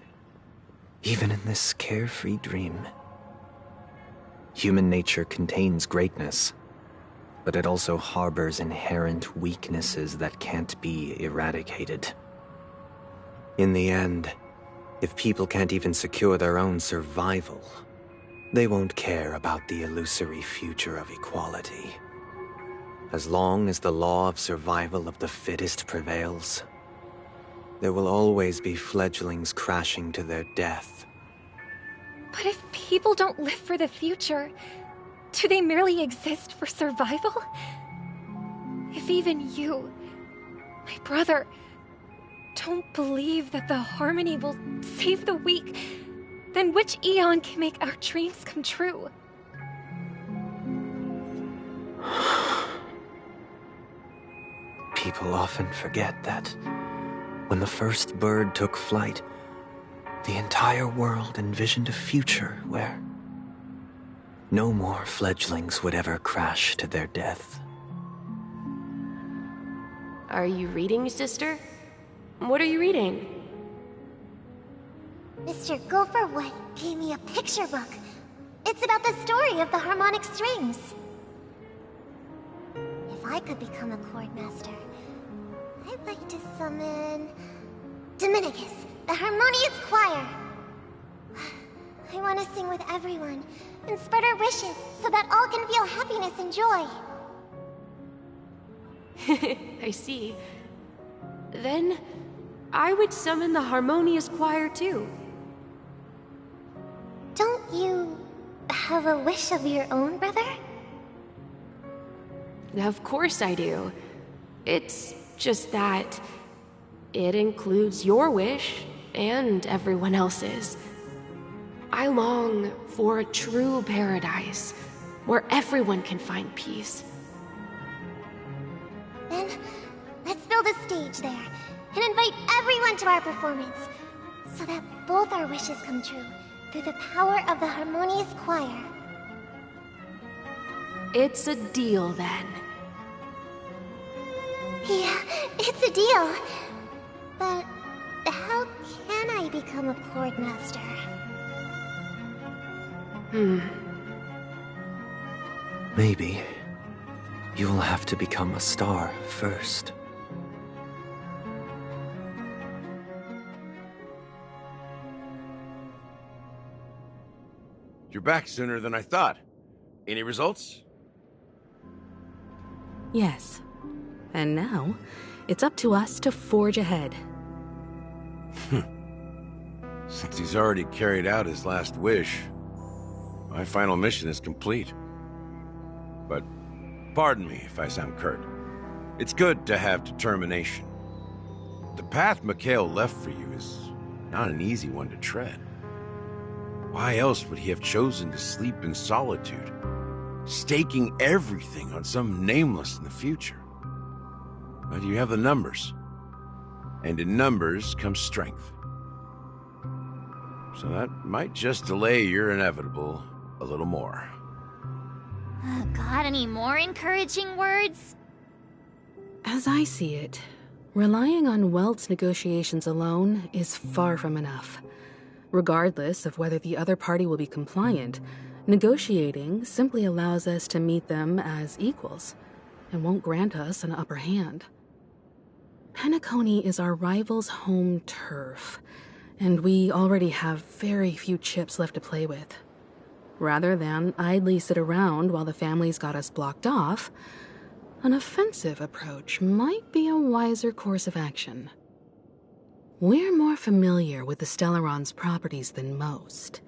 Speaker 9: Even in this carefree dream. Human nature contains greatness, but it also harbors inherent weaknesses that can't be eradicated. In the end, If people can't even secure their own survival, they won't care about the illusory future of equality. As long as the law of survival of the fittest prevails, there will always be fledglings crashing to their death.
Speaker 11: But if people don't live for the future, do they merely exist for survival? If even you, my brother, don't believe that the harmony will save the weak, then which Aeon can make our dreams come true?
Speaker 9: People often forget that when the first bird took flight, the entire world envisioned a future where no more fledglings would ever crash to their death.
Speaker 21: Are you reading, sister? What are you reading?
Speaker 14: Mr. Gopherwood gave me a picture book. It's about the story of the harmonic strings. If I could become a chord master, I'd like to summon Dominicus, the harmonious choir. I want to sing with everyone and spread our wishes so that all can feel happiness and joy.
Speaker 21: I see. Then, I would summon the harmonious choir too.
Speaker 14: Don't you have a wish of your own, brother?
Speaker 21: Of course I do. It's just that it includes your wish and everyone else's. I long for a true paradise where everyone can find peace.
Speaker 14: Then, let's build a stage there and invite everyone to our performance so that both our wishes come true through the power of the harmonious choir.
Speaker 21: It's a deal then.
Speaker 14: Yeah, it's a deal. But how can I become a chord master?
Speaker 9: Maybe you will have to become a star first.
Speaker 2: You're back sooner than I thought. Any results?
Speaker 15: Yes. And now, it's up to us to forge ahead.
Speaker 2: Since he's already carried out his last wish, my final mission is complete. But pardon me if I sound curt. It's good to have determination. The path Mikhail left for you is not an easy one to tread. Why else would he have chosen to sleep in solitude, staking everything on some nameless in the future? But you have the numbers, and in numbers comes strength. So that might just delay your inevitable a little more.
Speaker 13: Got any more encouraging words?
Speaker 15: As I see it, relying on Welt's negotiations alone is far from enough. Regardless of whether the other party will be compliant, negotiating simply allows us to meet them as equals and won't grant us an upper hand. Penacony is our rival's home turf, and we already have very few chips left to play with. Rather than idly sit around while the family's got us blocked off, an offensive approach might be a wiser course of action. We're more familiar with the Stellaron's properties than most,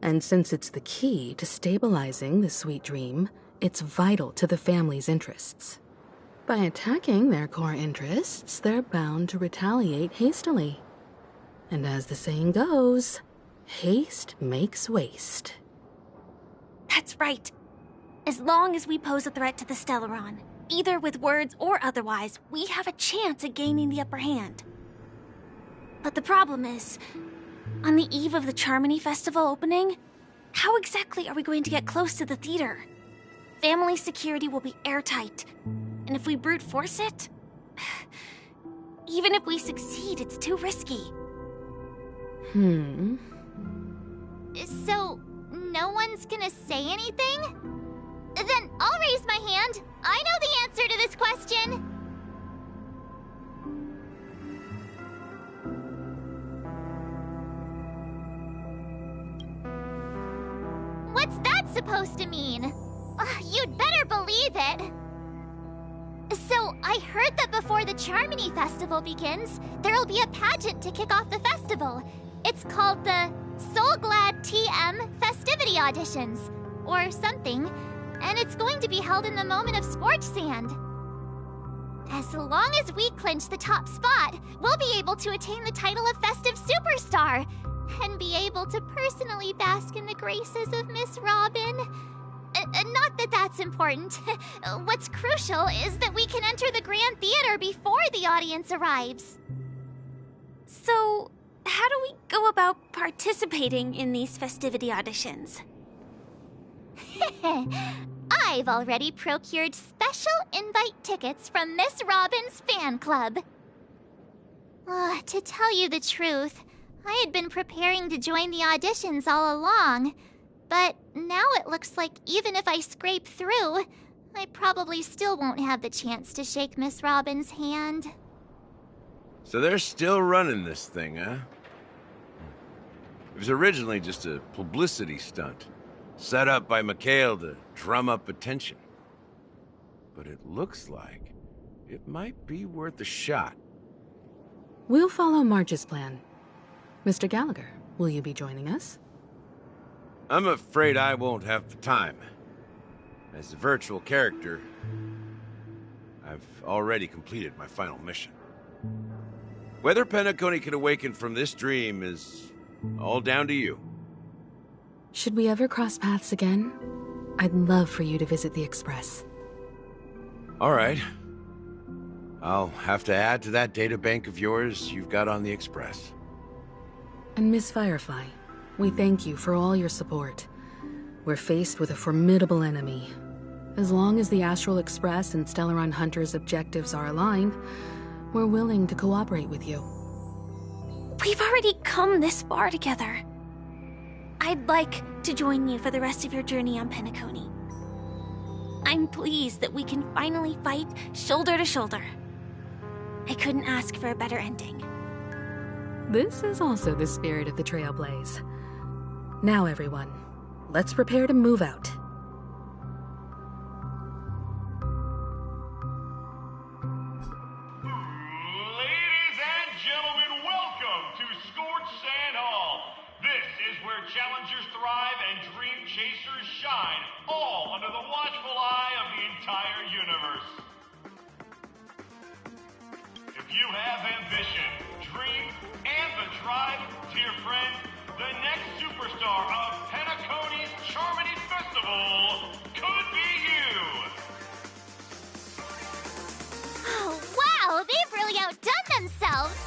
Speaker 15: and since it's the key to stabilizing the sweet dream, it's vital to the family's interests. By attacking their core interests, they're bound to retaliate hastily. And as the saying goes, haste makes waste.
Speaker 13: That's right. As long as we pose a threat to the Stellaron, either with words or otherwise, we have a chance at gaining the upper hand. But the problem is, on the eve of the Charmony Festival opening, how exactly are we going to get close to the theater? Family security will be airtight, and if we brute force it, even if we succeed, it's too risky. So, no one's gonna say anything? Then I'll raise my hand. I know the answer to this question.
Speaker 14: What's that supposed to mean? You'd better believe it. So, I heard that before the Charmony Festival begins, there'll be a pageant to kick off the festival. It's called the Soul Glad TM Festivity Auditions, or something, and it's going to be held in the moment of Scorch Sand. As long as we clinch the top spot, we'll be able to attain the title of Festive Superstar, and be able to personally bask in the graces of Miss Robin. Not that that's important. What's crucial is that we can enter the Grand Theater before the audience arrives.
Speaker 5: So, how do we go about participating in these festivity auditions?
Speaker 14: I've already procured special invite tickets from Miss Robin's fan club. To tell you the truth, I had been preparing to join the auditions all along. But now it looks like even if I scrape through, I probably still won't have the chance to shake Miss Robin's hand.
Speaker 19: So they're still running this thing, huh? It was originally just a publicity stunt, set up by Mikhail to drum up attention. But it looks like it might be worth a shot.
Speaker 15: We'll follow Marge's plan. Mr. Gallagher, will you be joining us?
Speaker 19: I'm afraid I won't have the time. As a virtual character, I've already completed my final mission. Whether Penacony can awaken from this dream is all down to you.
Speaker 15: Should we ever cross paths again, I'd love for you to visit the Express.
Speaker 19: All right. I'll have to add to that databank of yours you've got on the Express.
Speaker 15: And Miss Firefly, we thank you for all your support. We're faced with a formidable enemy. As long as the Astral Express and Stellaron Hunter's objectives are aligned, we're willing to cooperate with you.
Speaker 5: We've already come this far together. I'd like to join you for the rest of your journey on Penacony. I'm pleased that we can finally fight shoulder to shoulder. I couldn't ask for a better ending.
Speaker 15: This is also the spirit of the Trailblaze. Now, everyone, let's prepare to move out.
Speaker 20: Ladies and gentlemen, welcome to Scorch Sand Hall. This is where challengers thrive and dream chasers shine, all under the watchful eye of the entire universe. If you have ambition, dreams, and the drive, dear friend, the next superstar of Penacony's Charmony Festival could be you!
Speaker 14: Oh, wow! They've really outdone themselves!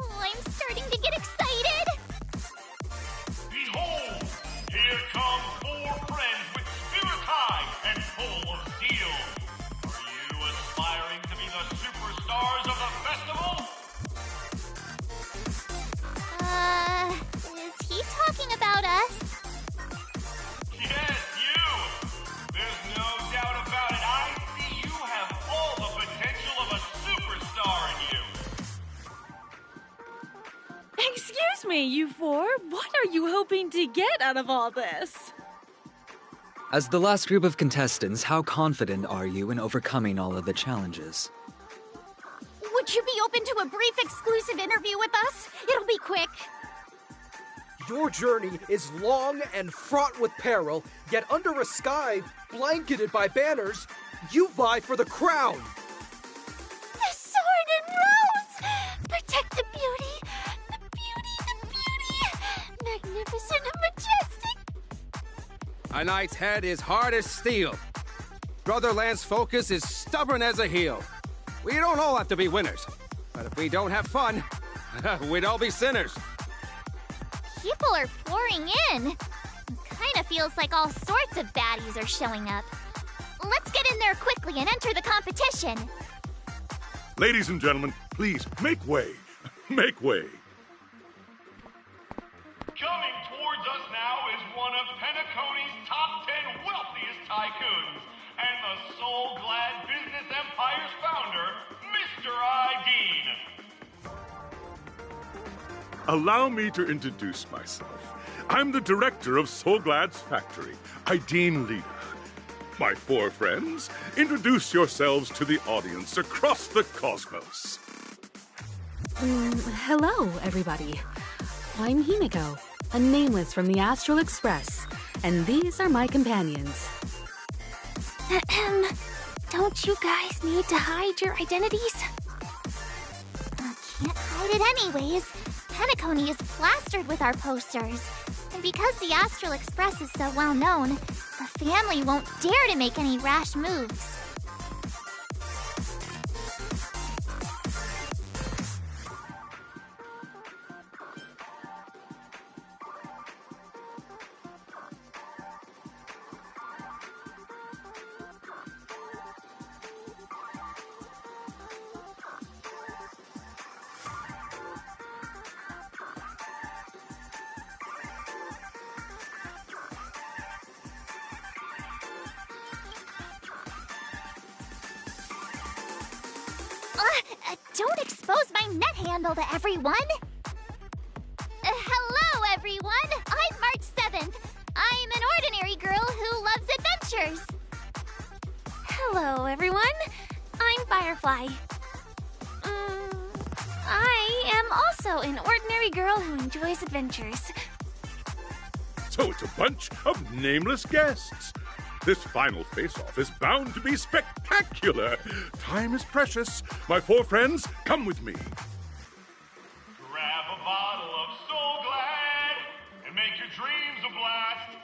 Speaker 14: Oh, I'm starting to get excited!
Speaker 20: Behold! Here come 4 friends with spirits high and full of steel! Are you aspiring to be the superstars of the festival?
Speaker 14: Is he talking about us?
Speaker 20: Yes, you! There's no doubt about it. I see you have all the potential of a superstar in you.
Speaker 1: Excuse me, you 4. What are you hoping to get out of all this?
Speaker 23: As the last group of contestants, how confident are you in overcoming all of the challenges?
Speaker 14: Would you be open to a brief exclusive interview with us? It'll be quick.
Speaker 24: Your journey is long and fraught with peril, yet under a sky blanketed by banners, you vie for the crown.
Speaker 14: The sword and rose! Protect the beauty! The beauty, the beauty! Magnificent and majestic!
Speaker 25: A knight's head is hard as steel. Brother Lance's focus is stubborn as a heel. We don't all have to be winners, but if we don't have fun, we'd all be sinners.
Speaker 14: People are pouring in. It kind of feels like all sorts of baddies are showing up. Let's get in there quickly and enter the competition.
Speaker 26: Ladies and gentlemen, please, make way. Make way.
Speaker 20: Coming towards us now is one of Penacony's top 10 wealthiest tycoons, and the soul-glad business empire's founder, Mr. Ideen.
Speaker 26: Allow me to introduce myself. I'm the director of Soulglad's factory, Ideen Leader. My four friends, introduce yourselves to the audience across the cosmos.
Speaker 15: Hello, everybody. I'm Himiko, a nameless from the Astral Express, and these are my companions.
Speaker 5: Don't you guys need to hide your identities?
Speaker 14: Can't hide it anyways. Penacony is plastered with our posters. And because the Astral Express is so well known, the family won't dare to make any rash moves. Don't expose my net handle to everyone! Hello, everyone! I'm March 7th. I'm an ordinary girl who loves adventures.
Speaker 5: Hello, everyone. I'm Firefly. I am also an ordinary girl who enjoys adventures.
Speaker 26: So it's a bunch of nameless guests. This final face-off is bound to be spectacular. Time is precious. My four friends, come with me.
Speaker 20: Grab a bottle of Soulglad and make your dreams a blast.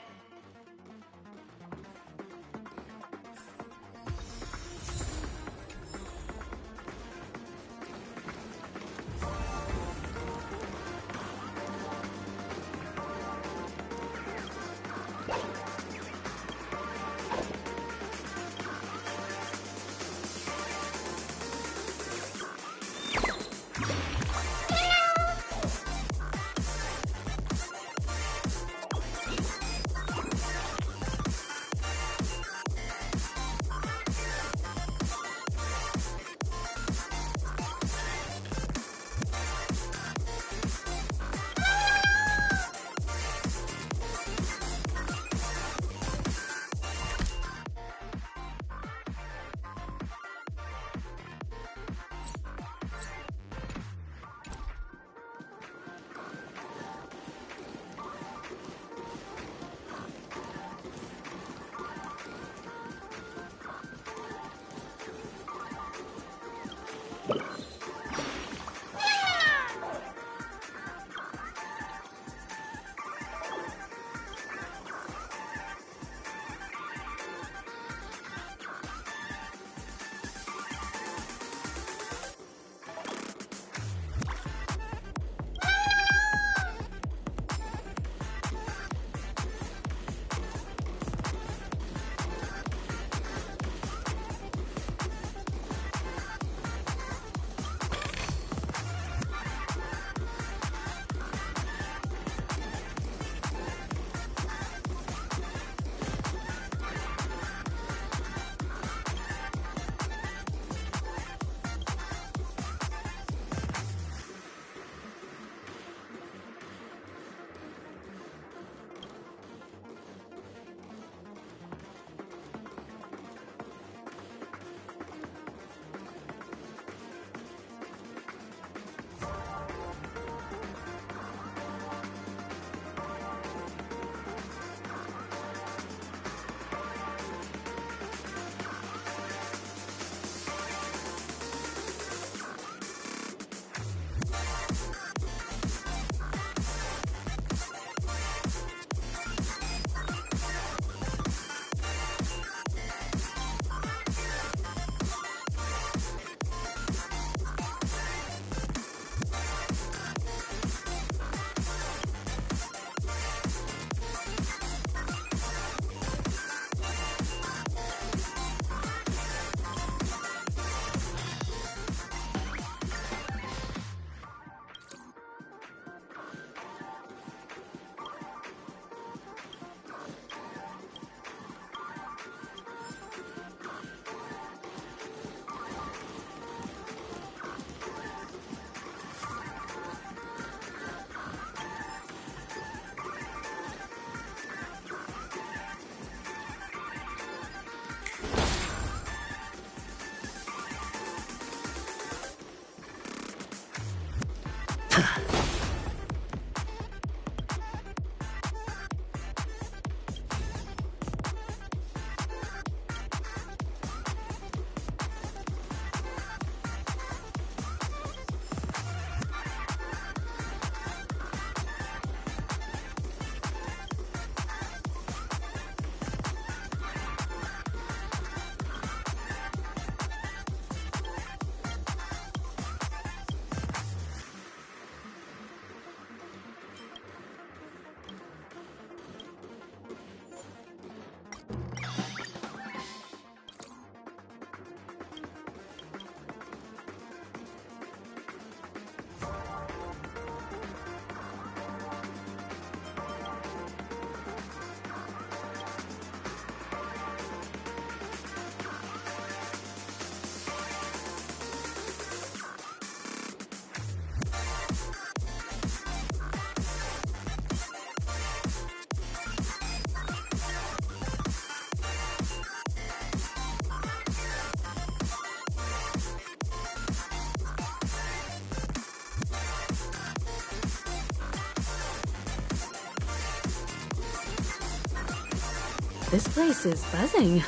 Speaker 15: This place is buzzing.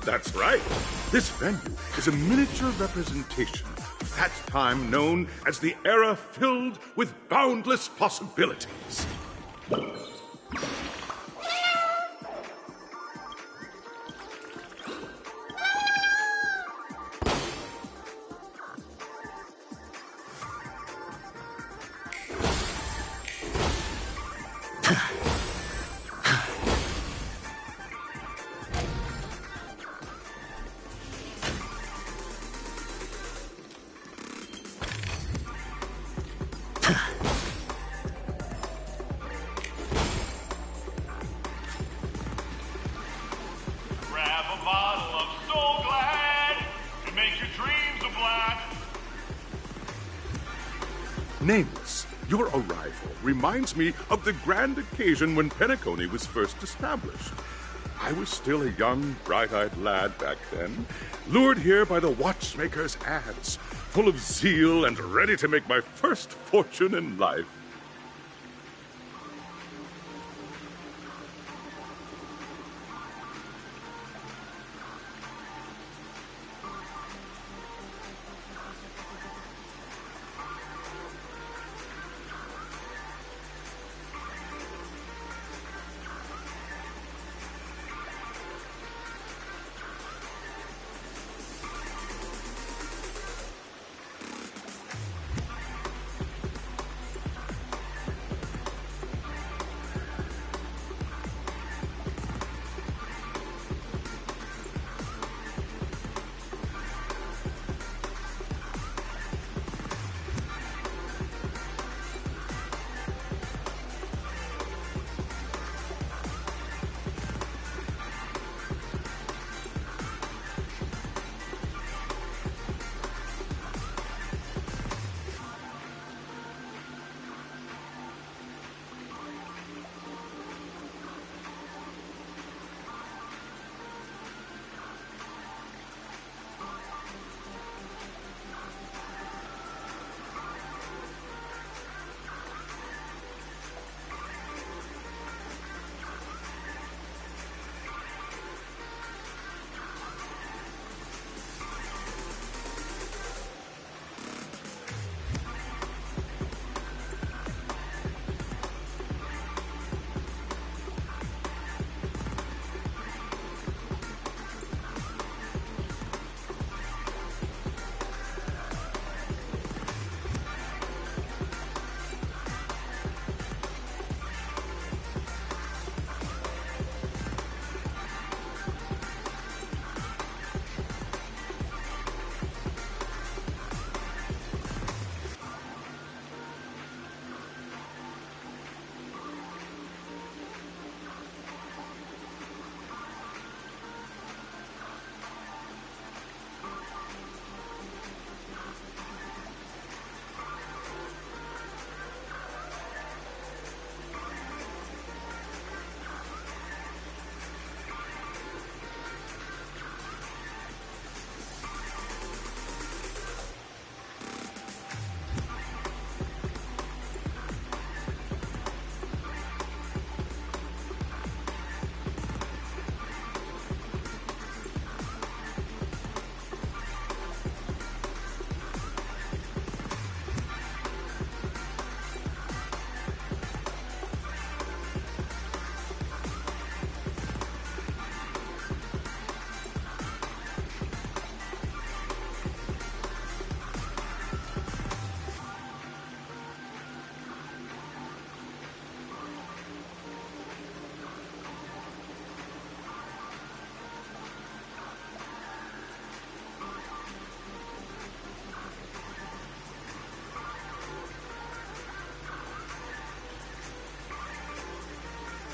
Speaker 26: That's right. This venue is a miniature representation of that time known as the era filled with boundless possibilities.
Speaker 20: Grab a bottle of Soul Glad and make your dreams a blast.
Speaker 26: Nameless, your arrival reminds me of the grand occasion when Penacony was first established. I was still a young, bright-eyed lad back then, lured here by the watchmaker's ads, full of zeal and ready to make my first fortune in life.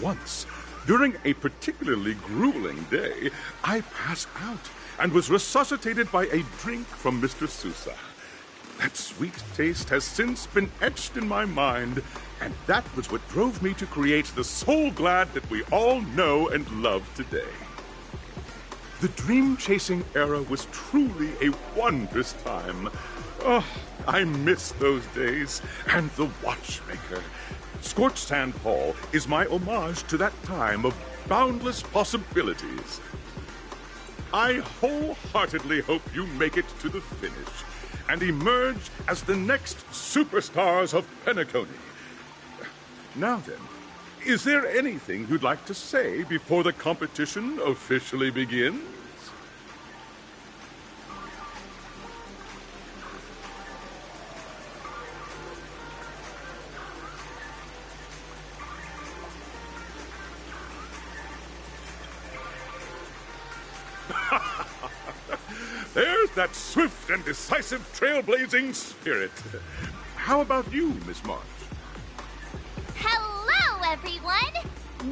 Speaker 26: Once, during a particularly grueling day, I passed out and was resuscitated by a drink from Mr. Sousa. That sweet taste has since been etched in my mind, and that was what drove me to create the Soul Glad that we all know and love today. The dream-chasing era was truly a wondrous time. Oh, I miss those days, and the Watchmaker. Scorched Sand Hall is my homage to that time of boundless possibilities. I wholeheartedly hope you make it to the finish and emerge as the next superstars of Penacony. Now then, is there anything you'd like to say before the competition officially begins? There's that swift and decisive trailblazing spirit. How about you, Miss March?
Speaker 13: Hello, everyone!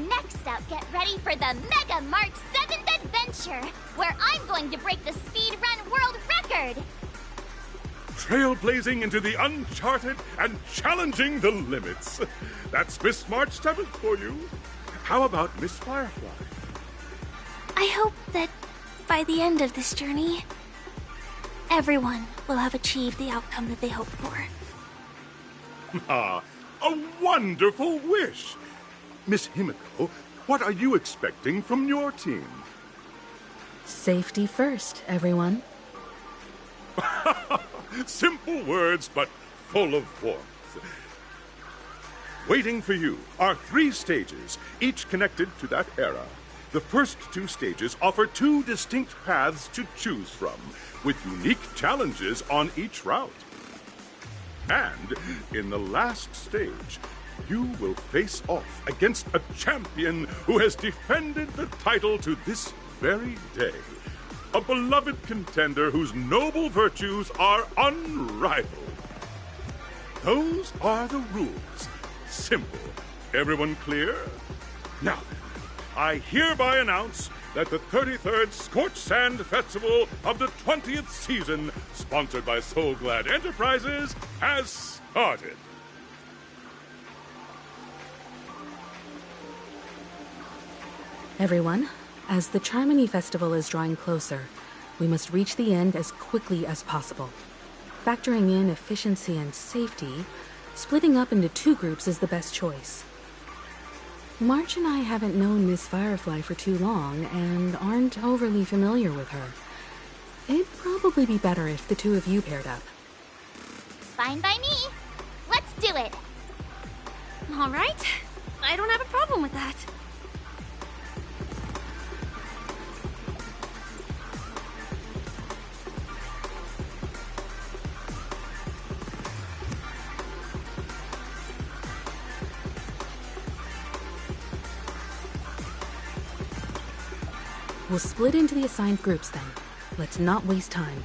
Speaker 13: Next up, get ready for the Mega March 7th Adventure, where I'm going to break the speedrun world record!
Speaker 26: Trailblazing into the uncharted and challenging the limits. That's Miss March 7th for you. How about Miss Firefly?
Speaker 5: I hope that by the end of this journey, everyone will have achieved the outcome that they hoped for.
Speaker 26: Ah, a wonderful wish! Miss Himiko, what are you expecting from your team?
Speaker 15: Safety first, everyone.
Speaker 26: Simple words, but full of warmth. Waiting for you are 3 stages, each connected to that era. The first 2 stages offer 2 distinct paths to choose from, with unique challenges on each route. And in the last stage, you will face off against a champion who has defended the title to this very day. A beloved contender whose noble virtues are unrivaled. Those are the rules. Simple. Everyone clear? Now then, I hereby announce that the 33rd Scorched Sand Festival of the 20th season, sponsored by Soul Glad Enterprises, has started.
Speaker 15: Everyone, as the Charmony Festival is drawing closer, we must reach the end as quickly as possible. Factoring in efficiency and safety, splitting up into 2 groups is the best choice. March and I haven't known Miss Firefly for too long and aren't overly familiar with her. It'd probably be better if the 2 of you paired up.
Speaker 13: Fine by me. Let's do it.
Speaker 5: All right. I don't have a problem with that.
Speaker 15: We'll split into the assigned groups then. Let's not waste time.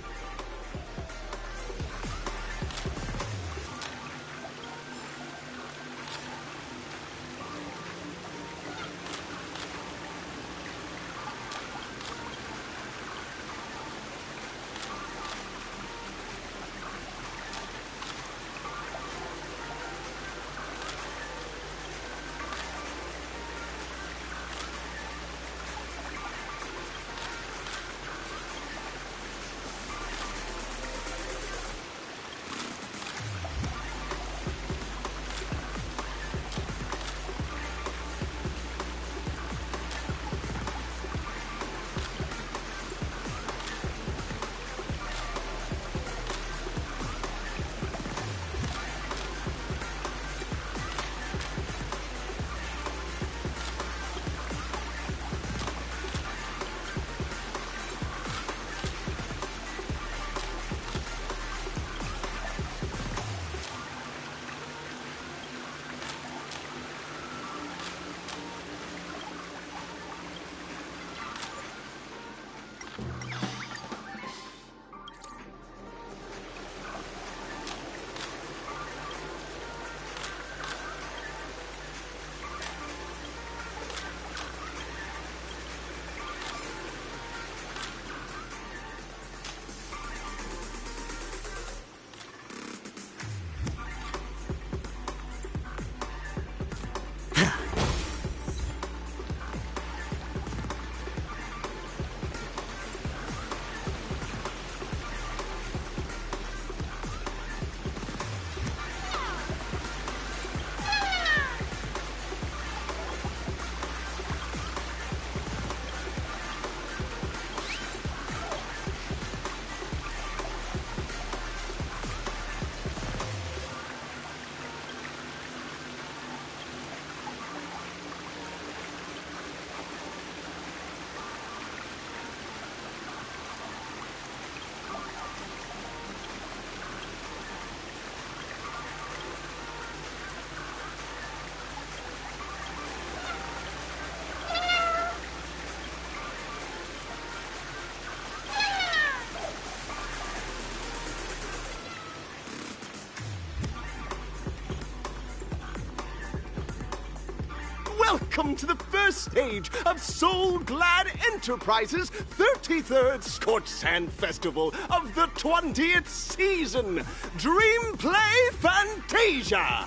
Speaker 4: welcome to the first stage of Soul Glad Enterprises' 33rd Scorched Sand Festival of the 20th season, Dream Play Fantasia!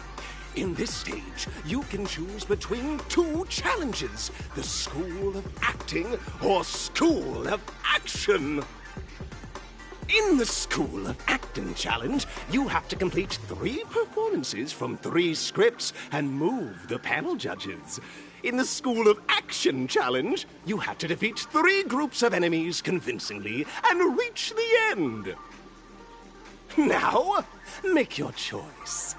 Speaker 4: In this stage, you can choose between two challenges, the School of Acting or School of Action. In the School of Acting challenge, you have to complete 3 performances from 3 scripts and move the panel judges. In the School of Action challenge, you have to defeat 3 groups of enemies convincingly and reach the end. Now, make your choice.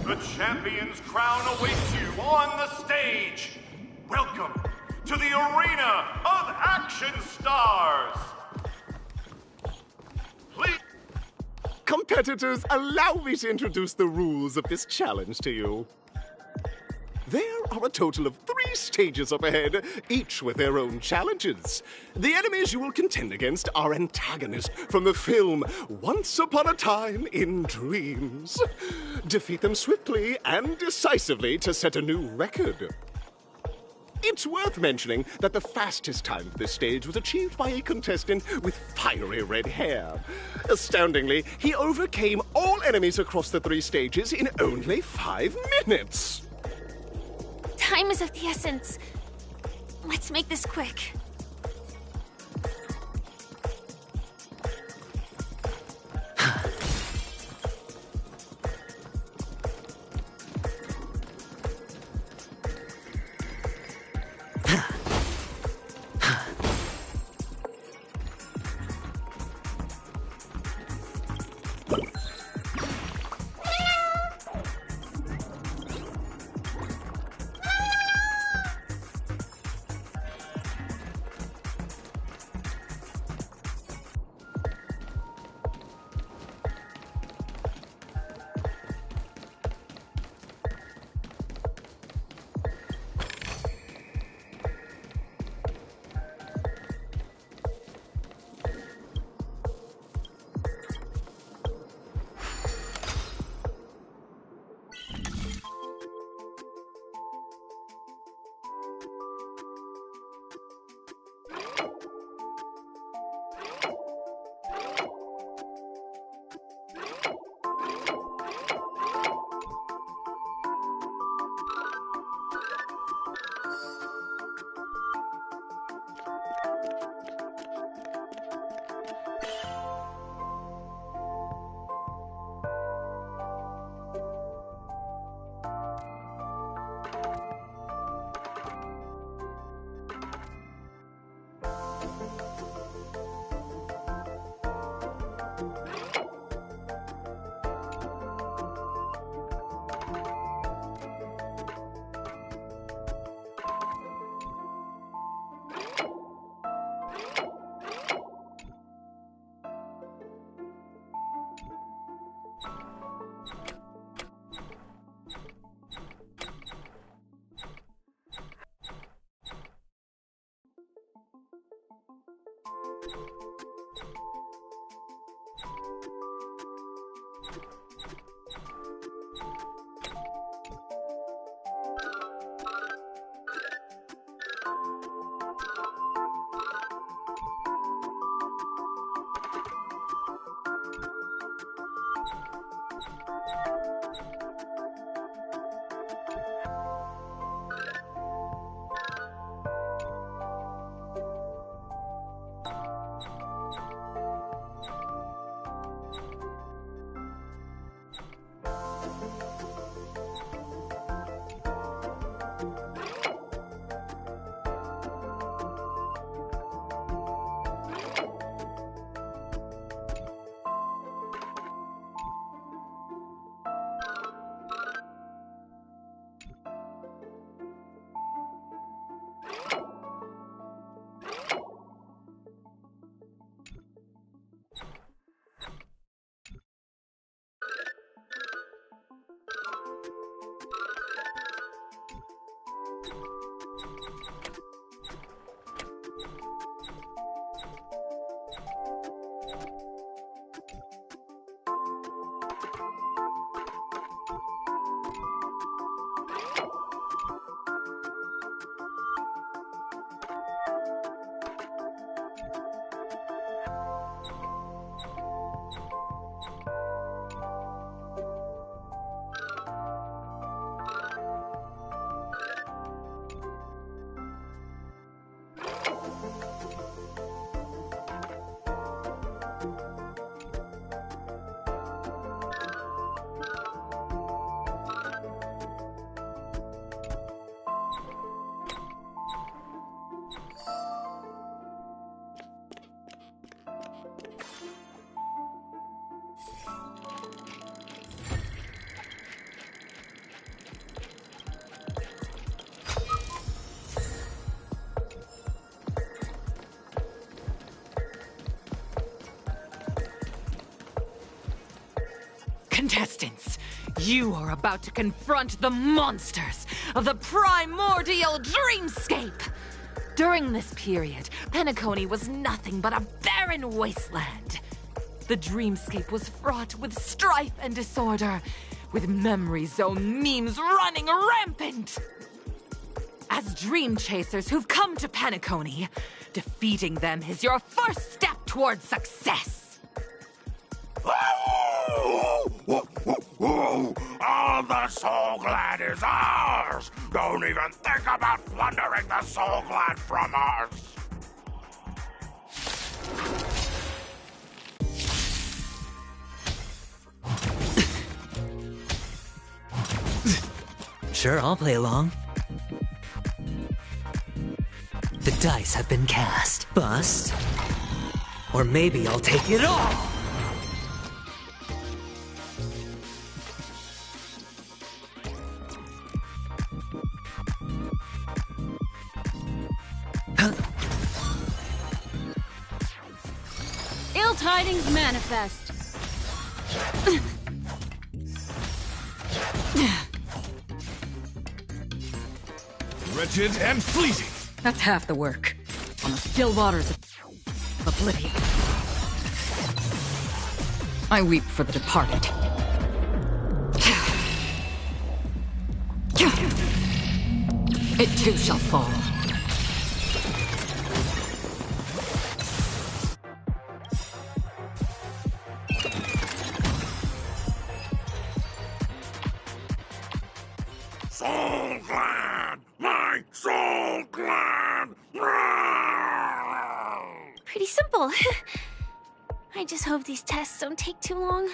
Speaker 20: The champion's crown awaits you on the stage. Welcome to the Arena of Action Stars. Please.
Speaker 4: Competitors, allow me to introduce the rules of this challenge to you. There are a total of 3 stages up ahead, each with their own challenges. The enemies you will contend against are antagonists from the film Once Upon a Time in Dreams. Defeat them swiftly and decisively to set a new record. It's worth mentioning that the fastest time for this stage was achieved by a contestant with fiery red hair. Astoundingly, he overcame all enemies across the 3 stages in only 5 minutes.
Speaker 5: Time is of the essence. Let's make this quick.
Speaker 7: Contestants, you are about to confront the monsters of the primordial dreamscape. During this period, Penacony was nothing but a barren wasteland. The dreamscape was fraught with strife and disorder, with memory zone memes running rampant. As dream chasers who've come to Penacony, defeating them is your first step towards success.
Speaker 2: All the Soul Glad is ours! Don't even think about plundering the Soul Glad from us!
Speaker 10: Sure, I'll play along. The dice have been cast. Bust. Or maybe I'll take it all!
Speaker 12: Ill tidings manifest.
Speaker 16: Wretched and fleeting.
Speaker 7: That's half the work. On the still waters of oblivion. I weep for the departed. It too shall fall.
Speaker 2: Soul Glad! My Soul Glad!
Speaker 5: Pretty simple. I just hope these tests don't take too long.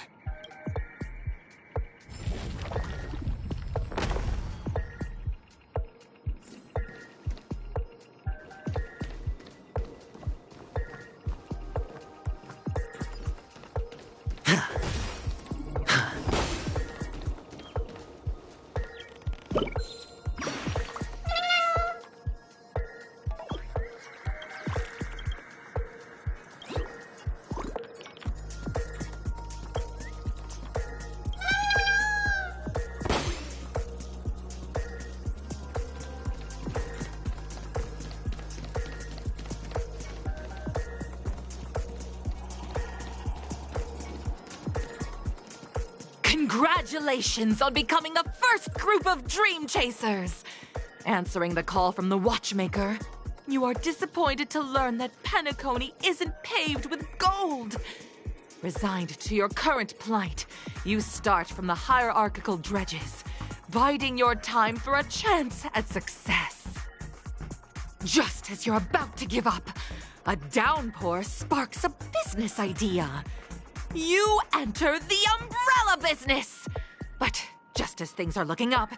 Speaker 7: Congratulations on becoming the first group of Dream Chasers! Answering the call from the Watchmaker, you are disappointed to learn that Penacony isn't paved with gold. Resigned to your current plight, you start from the hierarchical dredges, biding your time for a chance at success. Just as you're about to give up, a downpour sparks a business idea. You enter the umbrella business! But just as things are looking up,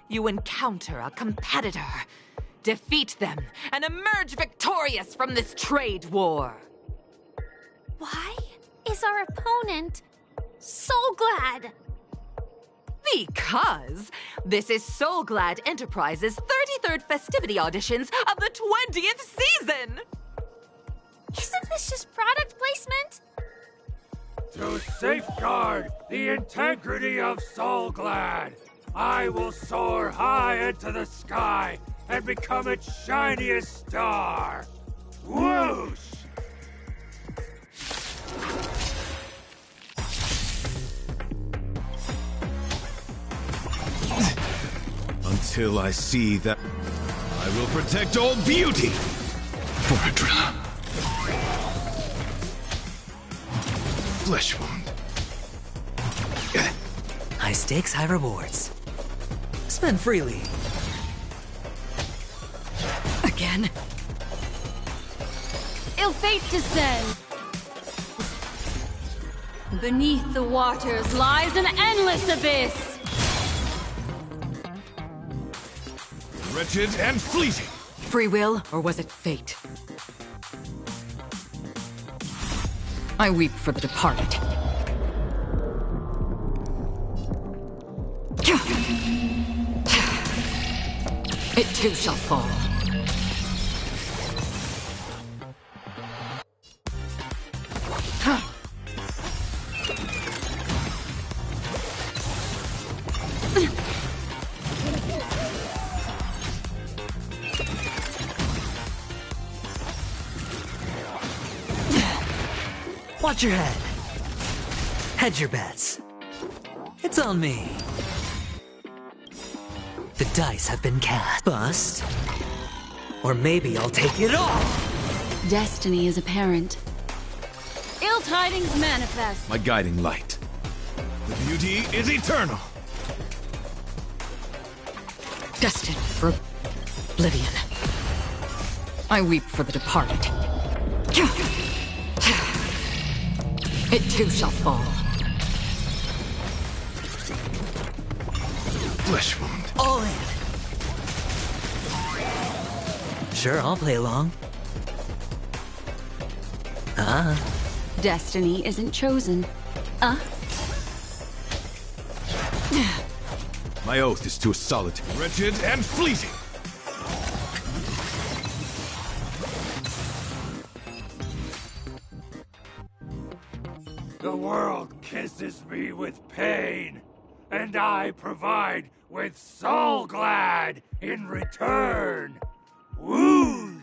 Speaker 7: you encounter a competitor. Defeat them and emerge victorious from this trade war.
Speaker 5: Why is our opponent Soul Glad?
Speaker 7: Because this is Soul Glad Enterprises' 33rd festivity auditions of the 20th season!
Speaker 5: Isn't this just product placement?
Speaker 17: To safeguard the integrity of Soul Glad, I will soar high into the sky and become its shiniest star. Whoosh!
Speaker 16: Until I see that, I will protect all beauty. For Adrilla. Flesh wound.
Speaker 10: High stakes, high rewards. Spend freely.
Speaker 7: Again?
Speaker 12: Ill fate descends. Beneath the waters lies an endless abyss.
Speaker 16: Wretched and fleeting.
Speaker 7: Free will, or was it fate? I weep for the departed. It too shall fall.
Speaker 10: Watch your head. Hedge your bets. It's on me. The dice have been cast. Bust. Or maybe I'll take it all.
Speaker 3: Destiny is apparent. Ill tidings manifest.
Speaker 16: My guiding light. The beauty is eternal.
Speaker 3: Destined for oblivion. I weep for the departed. It too shall fall.
Speaker 16: Flesh wound.
Speaker 10: All in. Sure, I'll play along.
Speaker 3: Destiny isn't chosen.
Speaker 16: My oath is to a solitude, wretched and fleeting.
Speaker 17: The world kisses me with pain, and I provide with soul glad in return. Whoosh!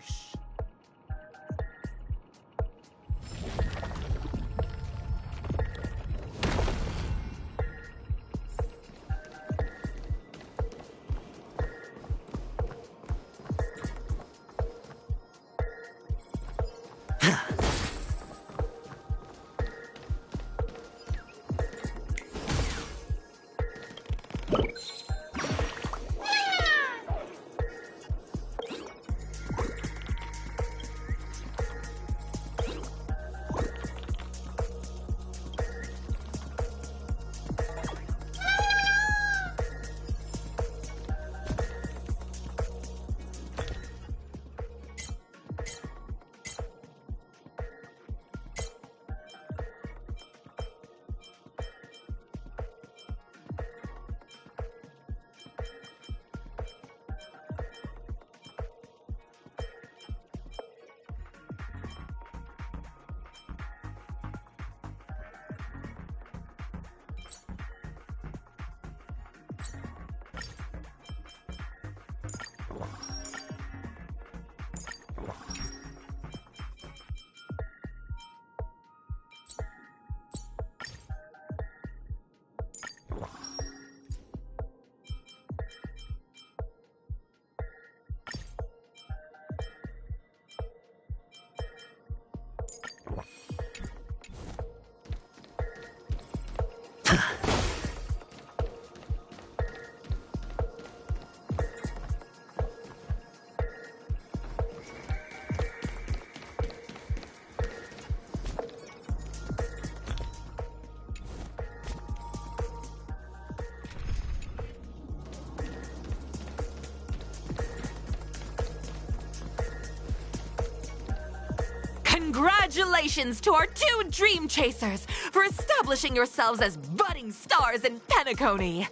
Speaker 7: Congratulations to our two Dream Chasers for establishing yourselves as budding stars in Penacony.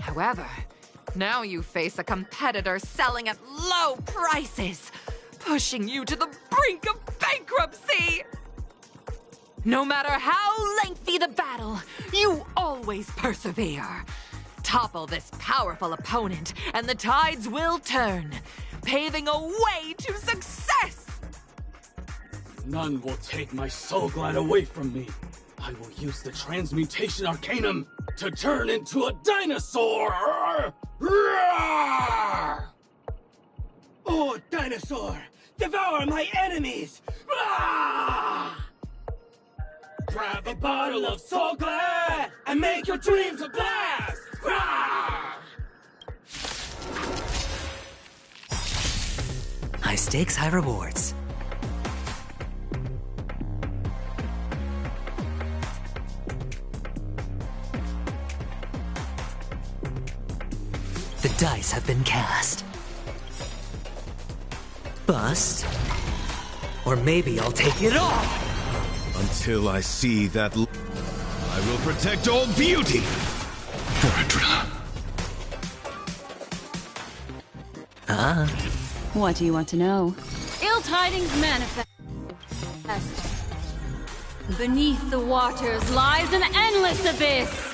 Speaker 7: However, now you face a competitor selling at low prices, pushing you to the brink of bankruptcy. No matter how lengthy the battle, you always persevere. Topple this powerful opponent, and the tides will turn, paving a way to success.
Speaker 6: None will take my soul glad away from me. I will use the transmutation arcanum to turn into a dinosaur! Oh, dinosaur! Devour my enemies! Grab a bottle of soul glad and make your dreams a blast!
Speaker 10: High stakes, high rewards. The dice have been cast. Bust. Or maybe I'll take it all.
Speaker 16: Until I see that I will protect all beauty. For Adrilla.
Speaker 3: What do you want to know? Ill tidings manifest. Beneath the waters lies an endless abyss.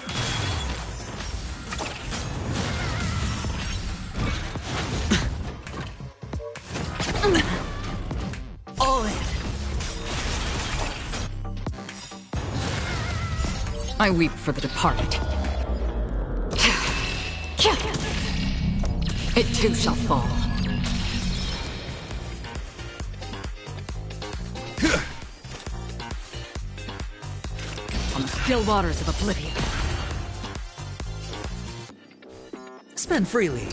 Speaker 10: All in.
Speaker 7: I weep for the departed. It too shall fall. On the still waters of oblivion.
Speaker 10: Spend freely.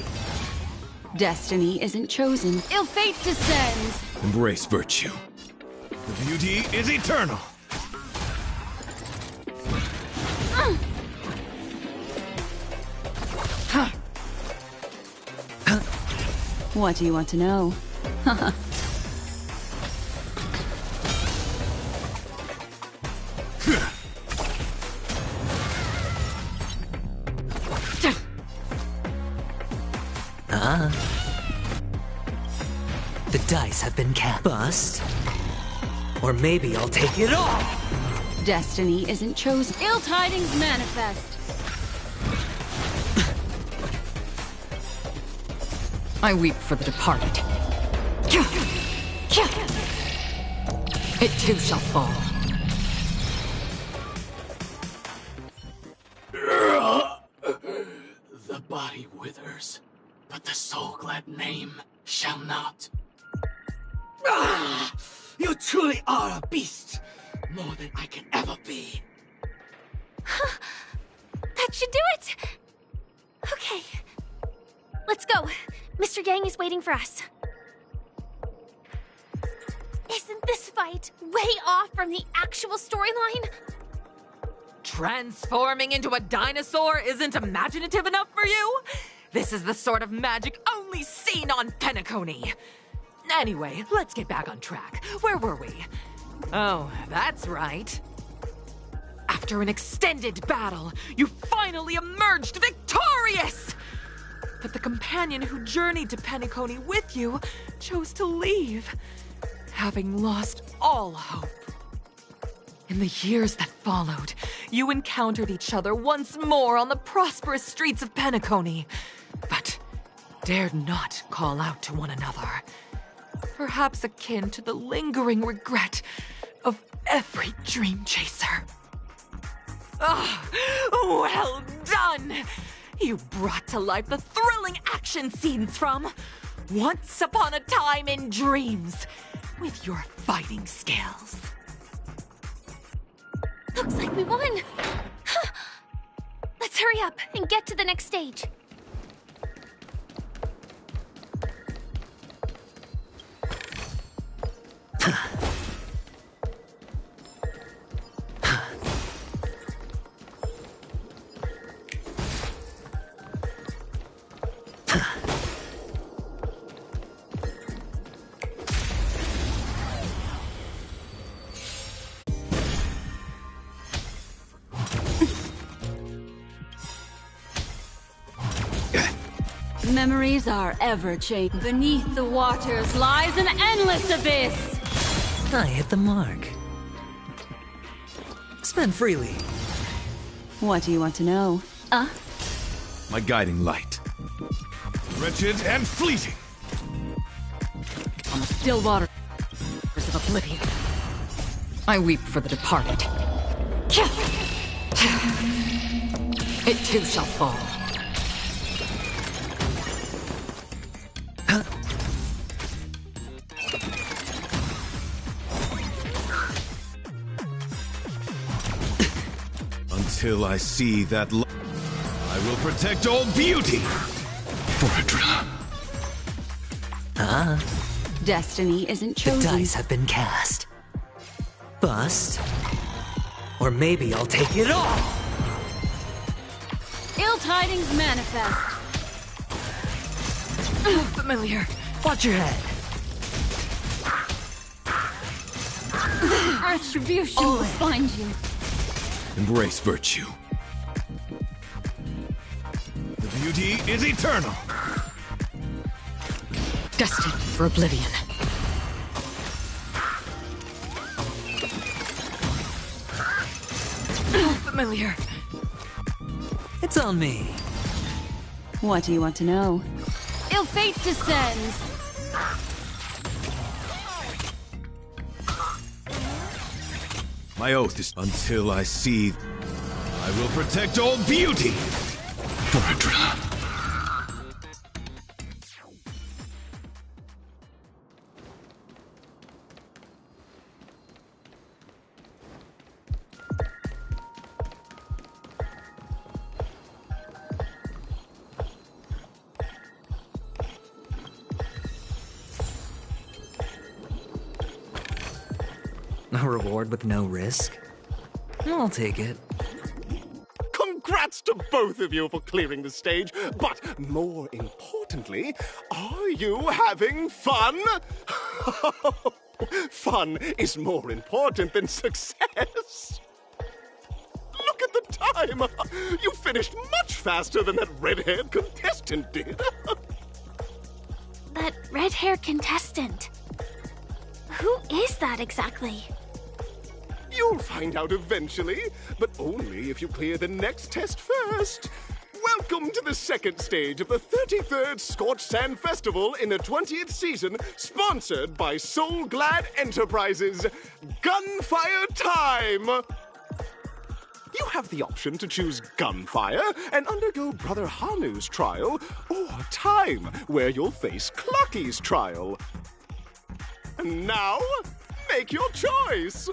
Speaker 3: Destiny isn't chosen.
Speaker 12: Ill fate descends.
Speaker 16: Embrace virtue. The beauty is eternal.
Speaker 3: What do you want to know?
Speaker 10: The dice have been cast. Bust. Or maybe I'll take it all.
Speaker 3: Destiny isn't chosen.
Speaker 12: Ill tidings manifest.
Speaker 7: I weep for the departed. It too shall fall.
Speaker 6: The body withers, but the soul-glad name shall not. You truly are a beast, more than I can ever be.
Speaker 5: That should do it! Okay. Let's go. Mr. Yang is waiting for us. Isn't this fight way off from the actual storyline?
Speaker 7: Transforming into a dinosaur isn't imaginative enough for you? This is the sort of magic only seen on Penacony. Anyway, let's get back on track. Where were we? Oh, that's right. After an extended battle, you finally emerged victorious! But the companion who journeyed to Penacony with you chose to leave, having lost all hope. In the years that followed, you encountered each other once more on the prosperous streets of Penacony, but dared not call out to one another. Perhaps akin to the lingering regret of every dream chaser. Ah, well done! You brought to life the thrilling action scenes from Once Upon a Time in Dreams with your fighting skills.
Speaker 5: Looks like we won. Let's hurry up and get to the next stage.
Speaker 3: Memories are ever-changing. Beneath the waters lies an endless abyss.
Speaker 10: I hit the mark. Spend freely.
Speaker 3: What do you want to know?
Speaker 16: My guiding light. Wretched and fleeting.
Speaker 7: On the still waters of oblivion, I weep for the departed. It too shall fall.
Speaker 16: Until I see that I will protect all beauty. For a
Speaker 3: Destiny isn't chosen.
Speaker 10: The dice have been cast. Bust. Or maybe I'll take it all.
Speaker 12: Ill tidings manifest.
Speaker 7: Familiar.
Speaker 10: Watch your head.
Speaker 3: Retribution will find you.
Speaker 16: Embrace virtue. The beauty is eternal.
Speaker 7: Destined for oblivion. Familiar.
Speaker 10: It's on me.
Speaker 3: What do you want to know?
Speaker 12: Ill fate descends.
Speaker 16: My oath is until I see. I will protect all beauty for Adrilla.
Speaker 10: A reward with no risk? I'll take it.
Speaker 4: Congrats to both of you for clearing the stage, but more importantly, are you having fun? Fun is more important than success. Look at the time! You finished much faster than that red-haired contestant did.
Speaker 5: That red-haired contestant. Who is that exactly?
Speaker 4: You'll find out eventually, but only if you clear the next test first. Welcome to the second stage of the 33rd Scorched Sand Festival in the 20th season, sponsored by Soul Glad Enterprises. Gunfire time! You have the option to choose Gunfire and undergo Brother Hanu's trial, or Time, where you'll face Clucky's trial. And now, make your choice!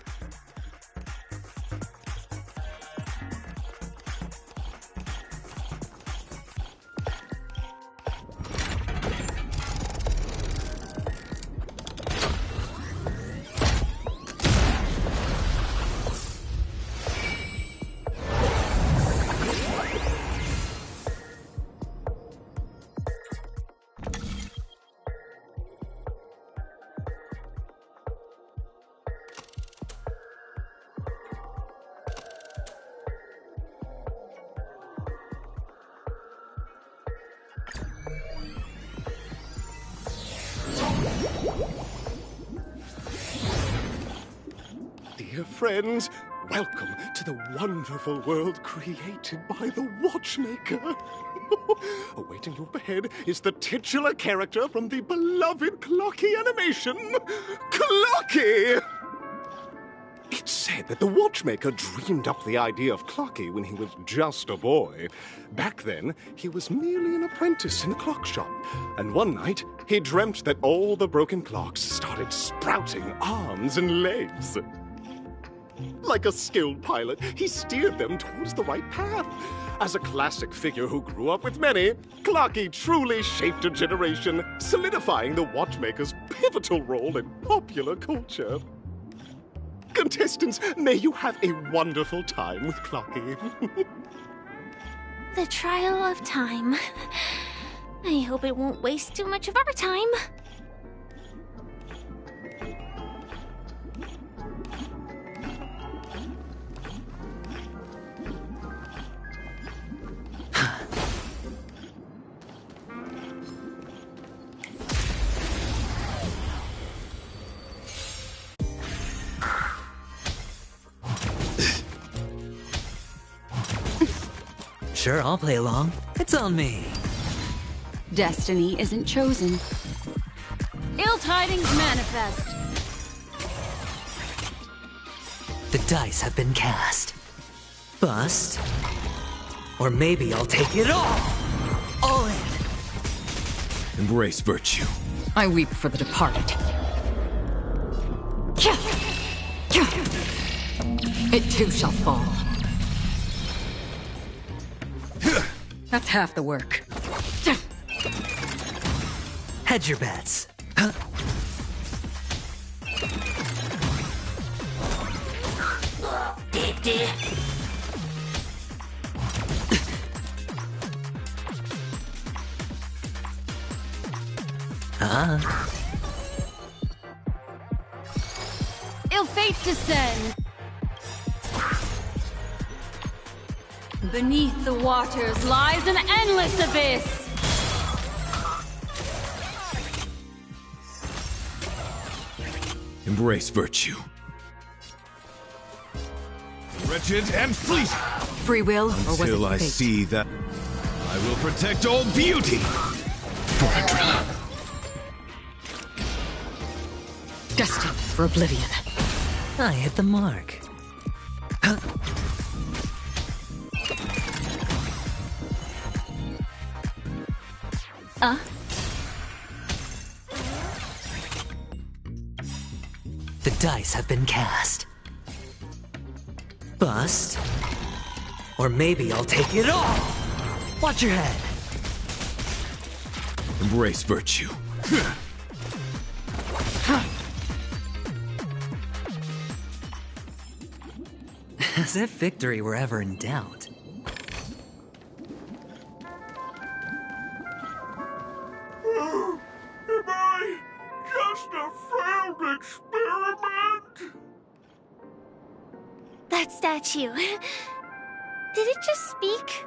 Speaker 4: Dear friends, welcome to the wonderful world created by the Watchmaker. Awaiting you up ahead is the titular character from the beloved Clocky animation, Clocky! It's said that the Watchmaker dreamed up the idea of Clocky when he was just a boy. Back then, he was merely an apprentice in a clock shop, and one night, he dreamt that all the broken clocks started sprouting arms and legs. Like a skilled pilot, he steered them towards the right path. As a classic figure who grew up with many, Clocky truly shaped a generation, solidifying the Watchmaker's pivotal role in popular culture. Contestants, may you have a wonderful time with Clocky.
Speaker 5: The trial of time. I hope it won't waste too much of our time.
Speaker 10: Sure, I'll play along. It's on me.
Speaker 3: Destiny isn't chosen. Ill tidings manifest.
Speaker 10: The dice have been cast. Bust. Or maybe I'll take it all. All in.
Speaker 16: Embrace virtue.
Speaker 3: I weep for the departed. It too shall fall. That's half the work.
Speaker 10: Hedge your bets.
Speaker 3: Ill fate descend. Beneath the waters lies an endless abyss.
Speaker 16: Embrace virtue. Wretched and fleet.
Speaker 3: Free will, or was it
Speaker 16: Until I
Speaker 3: fate?
Speaker 16: see that I will protect all beauty for Adrilla.
Speaker 3: Destined for oblivion.
Speaker 10: I hit the mark. The dice have been cast. Bust. Or maybe I'll take it all! Watch your head!
Speaker 16: Embrace virtue.
Speaker 10: As if victory were ever in doubt.
Speaker 26: Am I just a failed experiment?
Speaker 13: That statue. Did it just speak?